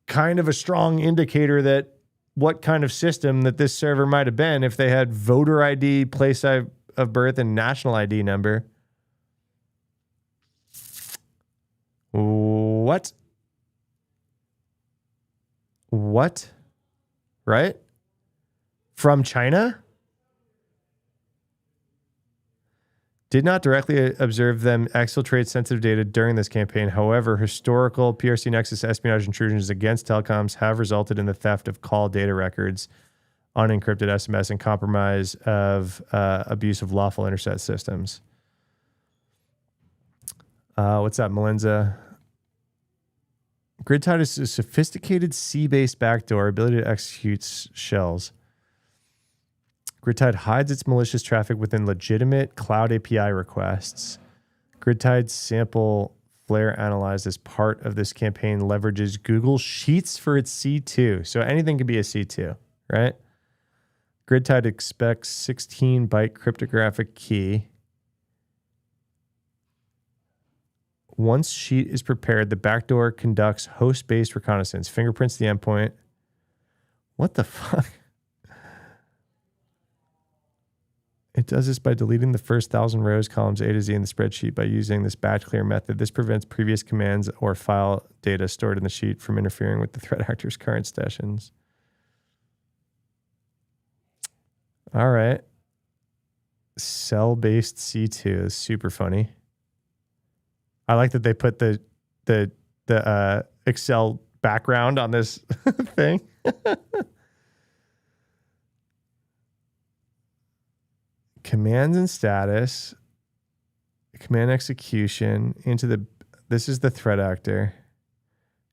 kind of a strong indicator that what kind of system that this server might have been if they had voter ID, place of birth, and national ID number. What? What? Right? From China? Did not directly observe them exfiltrate sensitive data during this campaign. However, historical PRC Nexus espionage intrusions against telecoms have resulted in the theft of call data records, unencrypted SMS, and compromise of abuse of lawful intercept systems. What's that, Melinza? GridTied is a sophisticated C-based backdoor ability to execute shells. GridTied hides its malicious traffic within legitimate cloud API requests. GridTied's sample flare analyzed as part of this campaign leverages Google Sheets for its C2. So anything can be a C2, right? GridTied expects 16-byte cryptographic key. Once Sheet is prepared, the backdoor conducts host-based reconnaissance, fingerprints the endpoint. What the fuck? It It does this by deleting the first 1,000 rows, columns A to Z in the spreadsheet by using this batch clear method. This prevents previous commands or file data stored in the sheet from interfering with the threat actor's current sessions. All right. Cell-based C2 is super funny. I like that they put the Excel background on this thing. Commands and status, command execution into the, this is the threat actor,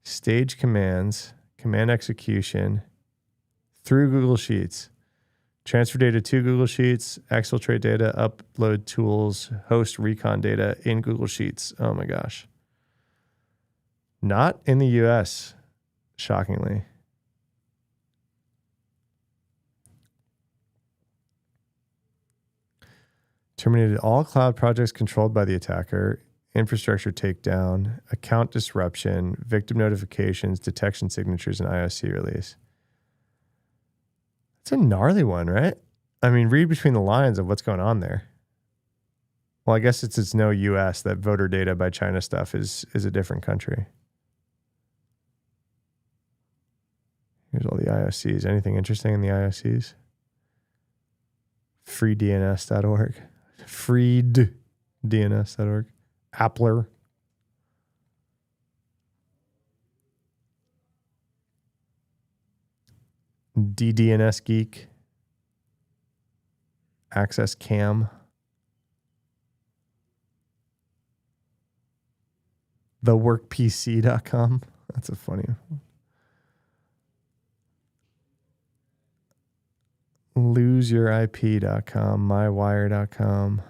stage commands, command execution through Google Sheets, transfer data to Google Sheets, exfiltrate data, upload tools, host recon data in Google Sheets. Oh my gosh. Not in the US, shockingly. Terminated all cloud projects controlled by the attacker, infrastructure takedown, account disruption, victim notifications, detection signatures, and IOC release. It's a gnarly one, right? I mean, read between the lines of what's going on there. Well, I guess it's no US that voter data by China stuff is a different country. Here's all the IOCs. Anything interesting in the IOCs? freedns.org. freedns.org. Appler. DDNS Geek. Access Cam. TheWorkPC.com. That's a funny one. LoseYourIP.com, MyWire.com.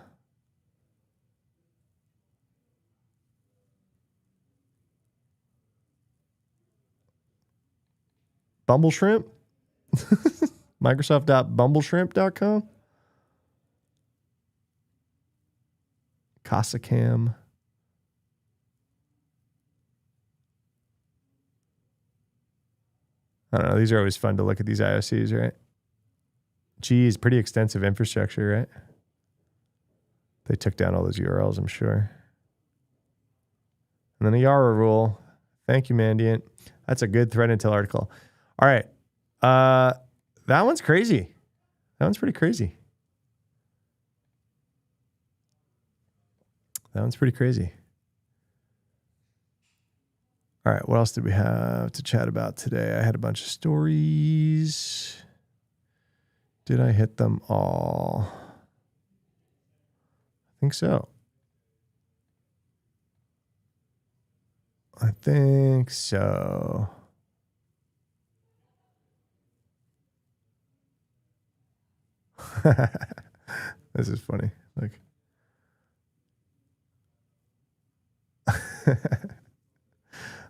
Bumbleshrimp? Microsoft.bumbleshrimp.com. CasaCam. I don't know. These are always fun to look at, these IOCs, right? Geez, pretty extensive infrastructure, right? They took down all those URLs, I'm sure. And then a Yara rule. Thank you, Mandiant. That's a good threat intel article. All right. That one's crazy. That one's pretty crazy. That one's pretty crazy. All right. What else did we have to chat about today? I had a bunch of stories. Did I hit them all? I think so. I think so. This is funny. Like,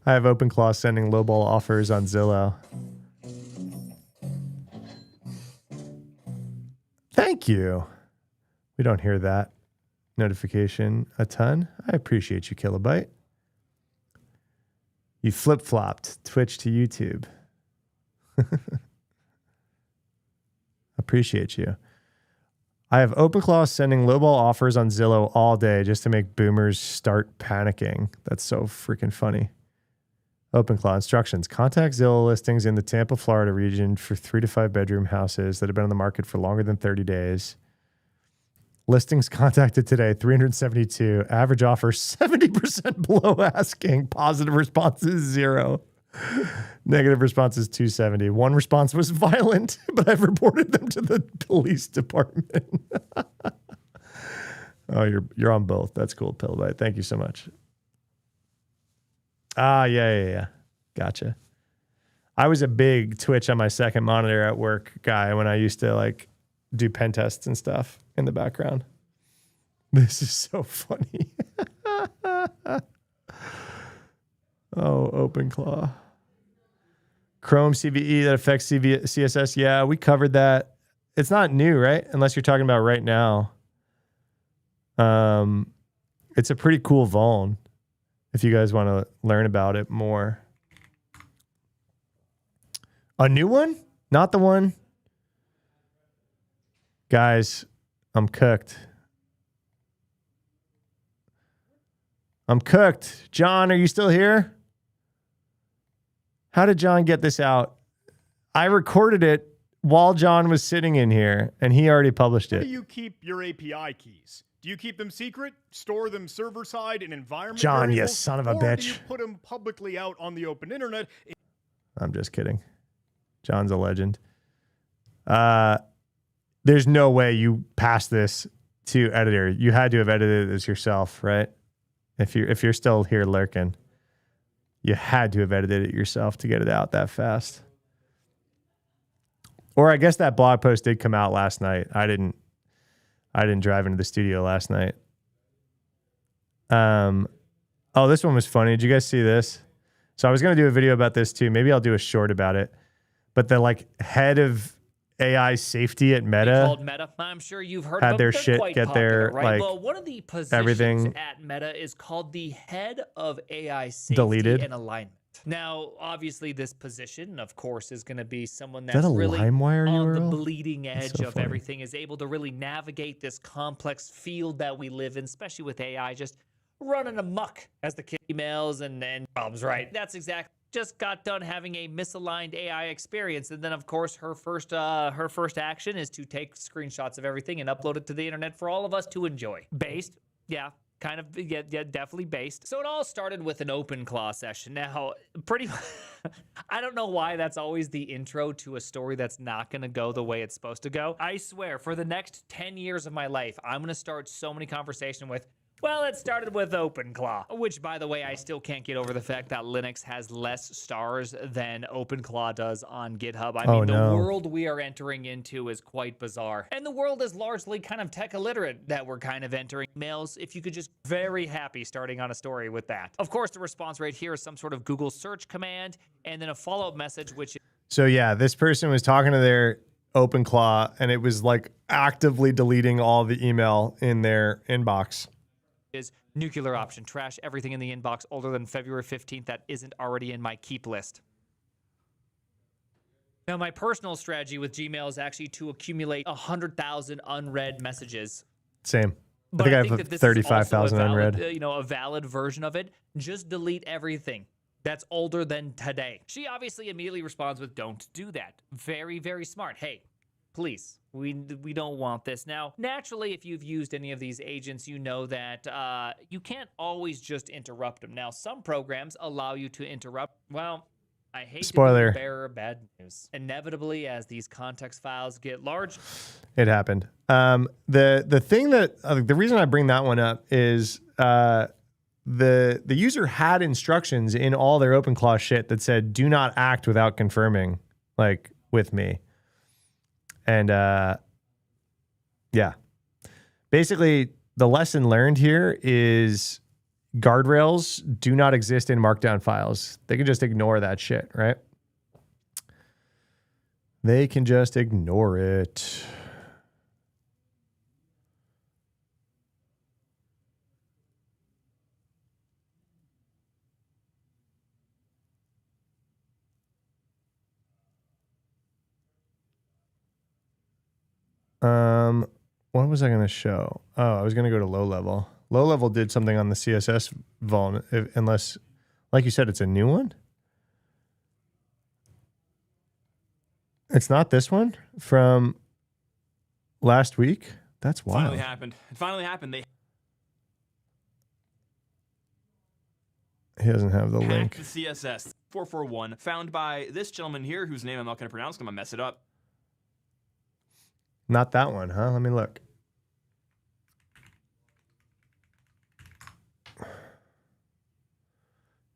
I have OpenClaw sending lowball offers on Zillow. Thank you. We don't hear that notification a ton. I appreciate you, Kilobyte. You flip-flopped Twitch to YouTube. Appreciate you. I have OpenClaw sending lowball offers on Zillow all day just to make boomers start panicking. That's so freaking funny. OpenClaw instructions. Contact Zillow listings in the Tampa, Florida region for 3 to 5 bedroom houses that have been on the market for longer than 30 days. Listings contacted today, 372. Average offer, 70% below asking. Positive responses, 0. Negative responses, 270. One response was violent, but I've reported them to the police department. Oh, you're on both. That's cool, Pillbite. Thank you so much. Yeah. Gotcha. I was a big Twitch on my second monitor at work guy when I used to like do pen tests and stuff in the background. This is so funny. Oh, OpenClaw. Chrome CVE that affects CSS. Yeah, we covered that. It's not new, right? Unless you're talking about right now. It's a pretty cool vuln if you guys want to learn about it more. A new one? Not the one? Guys, I'm cooked. I'm cooked. John, are you still here? How did John get this out? I recorded it while John was sitting in here, and he already published it. Where do you keep your API keys? Do you keep them secret, store them server-side in environment John, you variables, son of a or bitch. do you put them publicly out on the open internet? I'm just kidding. John's a legend. There's no way you pass this to editor. You had to have edited this yourself, right? If you're still here lurking, you had to have edited it yourself to get it out that fast. Or I guess that blog post did come out last night. I didn't drive into the studio last night. Oh, this one was funny. Did you guys see this? So I was going to do a video about this too. Maybe I'll do a short about it. But the head of AI safety at Meta, called Meta. I'm sure you've heard had of them. their They're shit quite get popular, their right? Well, one of the positions everything at Meta is called the head of AI safety deleted. and alignment. Now, obviously, this position, of course, is going to be someone Is that's that a really LimeWire on URL? the bleeding edge so of funny. everything, is able to really navigate this complex field that we live in, especially with AI just running amok as the kid emails and problems, right? That's exactly. Just got done having a misaligned AI experience, and then of course her first action is to take screenshots of everything and upload it to the internet for all of us to enjoy. Based, yeah, kind of, yeah, definitely based. So it all started with an OpenClaw session. Now, pretty, I don't know why that's always the intro to a story that's not going to go the way it's supposed to go. I swear, for the next 10 years of my life, I'm going to start so many conversations with, well, it started with OpenClaw, which, by the way, I still can't get over the fact that Linux has less stars than OpenClaw does on GitHub. I mean, the world we are entering into is quite bizarre. And the world is largely kind of tech illiterate that we're kind of entering. Emails, if you could just very happy starting on a story with that. Of course, the response rate here is some sort of Google search command and then a follow-up message, which... So yeah, this person was talking to their OpenClaw, and it was actively deleting all the email in their inbox. Is nuclear option. Trash everything in the inbox older than February 15th that isn't already in my keep list. Now, my personal strategy with Gmail is actually to accumulate 100,000 unread messages. Same. But I think I have 35,000 unread. A valid version of it. Just delete everything that's older than today. She obviously immediately responds with, don't do that. Very, very smart. Hey, please, we don't want this. Now, naturally, if you've used any of these agents, you know that you can't always just interrupt them. Now, some programs allow you to interrupt. Well, I hate to be the bearer of bad news. Inevitably, as these context files get large, it happened. The thing that the reason I bring that one up is the user had instructions in all their OpenClaw shit that said, "Do not act without confirming," with me. And yeah, basically the lesson learned here is guardrails do not exist in markdown files. They can just ignore that shit, right? They can just ignore it. What was I going to show? Oh, I was going to go to low level. Low level did something on the CSS vuln, unless, like you said, it's a new one. It's not this one from last week. That's wild. Finally happened. It finally happened. They He doesn't have the link. hacked the CSS 441 found by this gentleman here, whose name I'm not going to pronounce. I'm going to mess it up. Not that one, huh? Let me look. If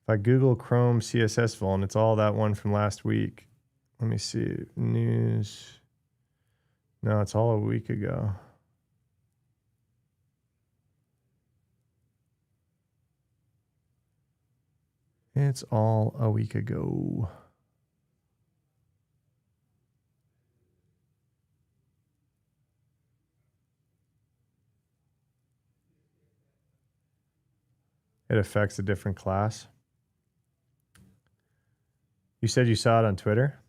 I Google Chrome CSS vuln, it's all that one from last week. Let me see. News. No, it's all a week ago. It's all a week ago. It affects a different class. You said you saw it on Twitter?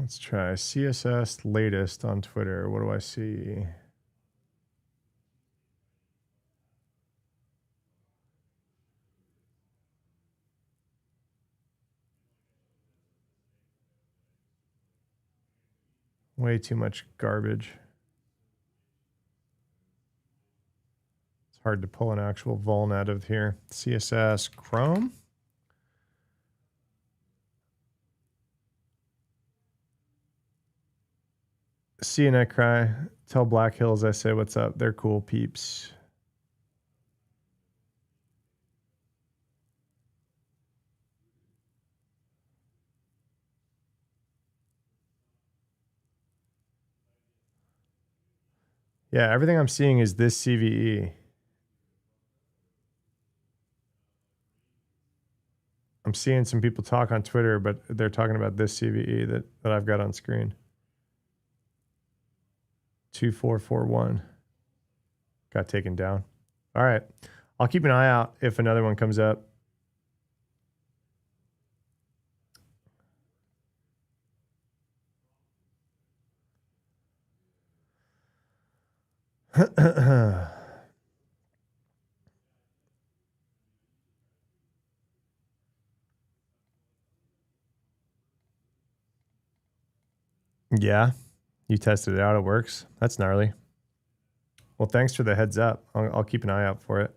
Let's try CSS latest on Twitter. What do I see? Way too much garbage. It's hard to pull an actual vuln out of here. CSS Chrome. See and I cry. Tell Black Hills I say what's up. They're cool peeps. Yeah, everything I'm seeing is this CVE. I'm seeing some people talk on Twitter, but they're talking about this CVE that I've got on screen. 2441 got taken down. All right. I'll keep an eye out if another one comes up. Yeah, you tested it out. It works. That's gnarly. Well, thanks for the heads up. I'll keep an eye out for it.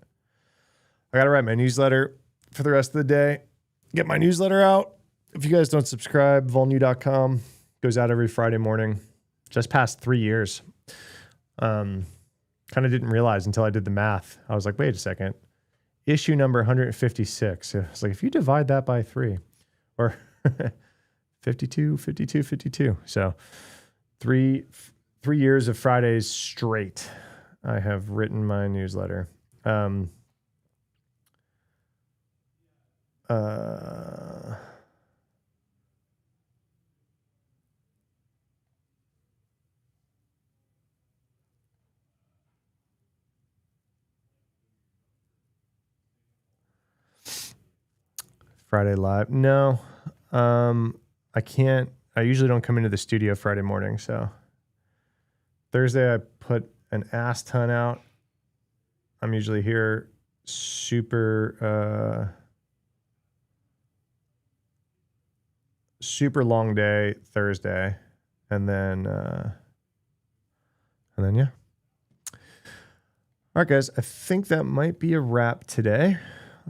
I got to write my newsletter for the rest of the day. Get my newsletter out. If you guys don't subscribe, volnew.com goes out every Friday morning. Just past 3 years. Kind of didn't realize until I did the math. I was like, wait a second. Issue number 156. It's like, if you divide that by 3, or 52. So 3 years of Fridays straight, I have written my newsletter. Friday live. No, I can't. I usually don't come into the studio Friday morning. So Thursday, I put an ass ton out. I'm usually here super long day Thursday. And then yeah. All right, guys, I think that might be a wrap today.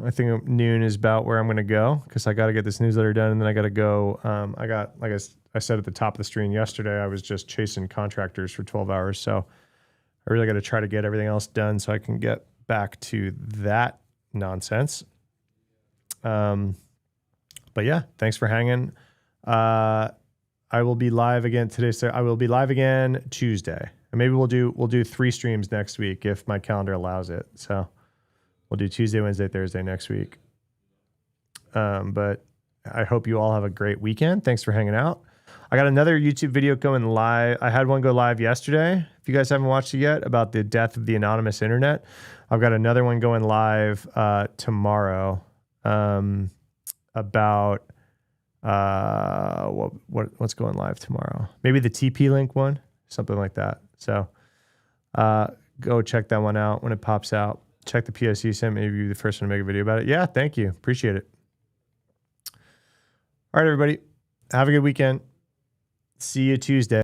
I think noon is about where I'm going to go because I got to get this newsletter done and then I got to go. I got, like I said at the top of the stream yesterday, I was just chasing contractors for 12 hours. So I really got to try to get everything else done so I can get back to that nonsense. But yeah, thanks for hanging. I will be live again today. So I will be live again Tuesday. And maybe we'll do 3 streams next week if my calendar allows it. So we'll do Tuesday, Wednesday, Thursday next week. But I hope you all have a great weekend. Thanks for hanging out. I got another YouTube video going live. I had one go live yesterday. If you guys haven't watched it yet, about the death of the anonymous internet. I've got another one going live tomorrow about what's going live tomorrow. Maybe the TP-Link one, something like that. So go check that one out when it pops out. Check the POC sent. Maybe you're the first one to make a video about it. Yeah, thank you. Appreciate it. All right, everybody. Have a good weekend. See you Tuesday.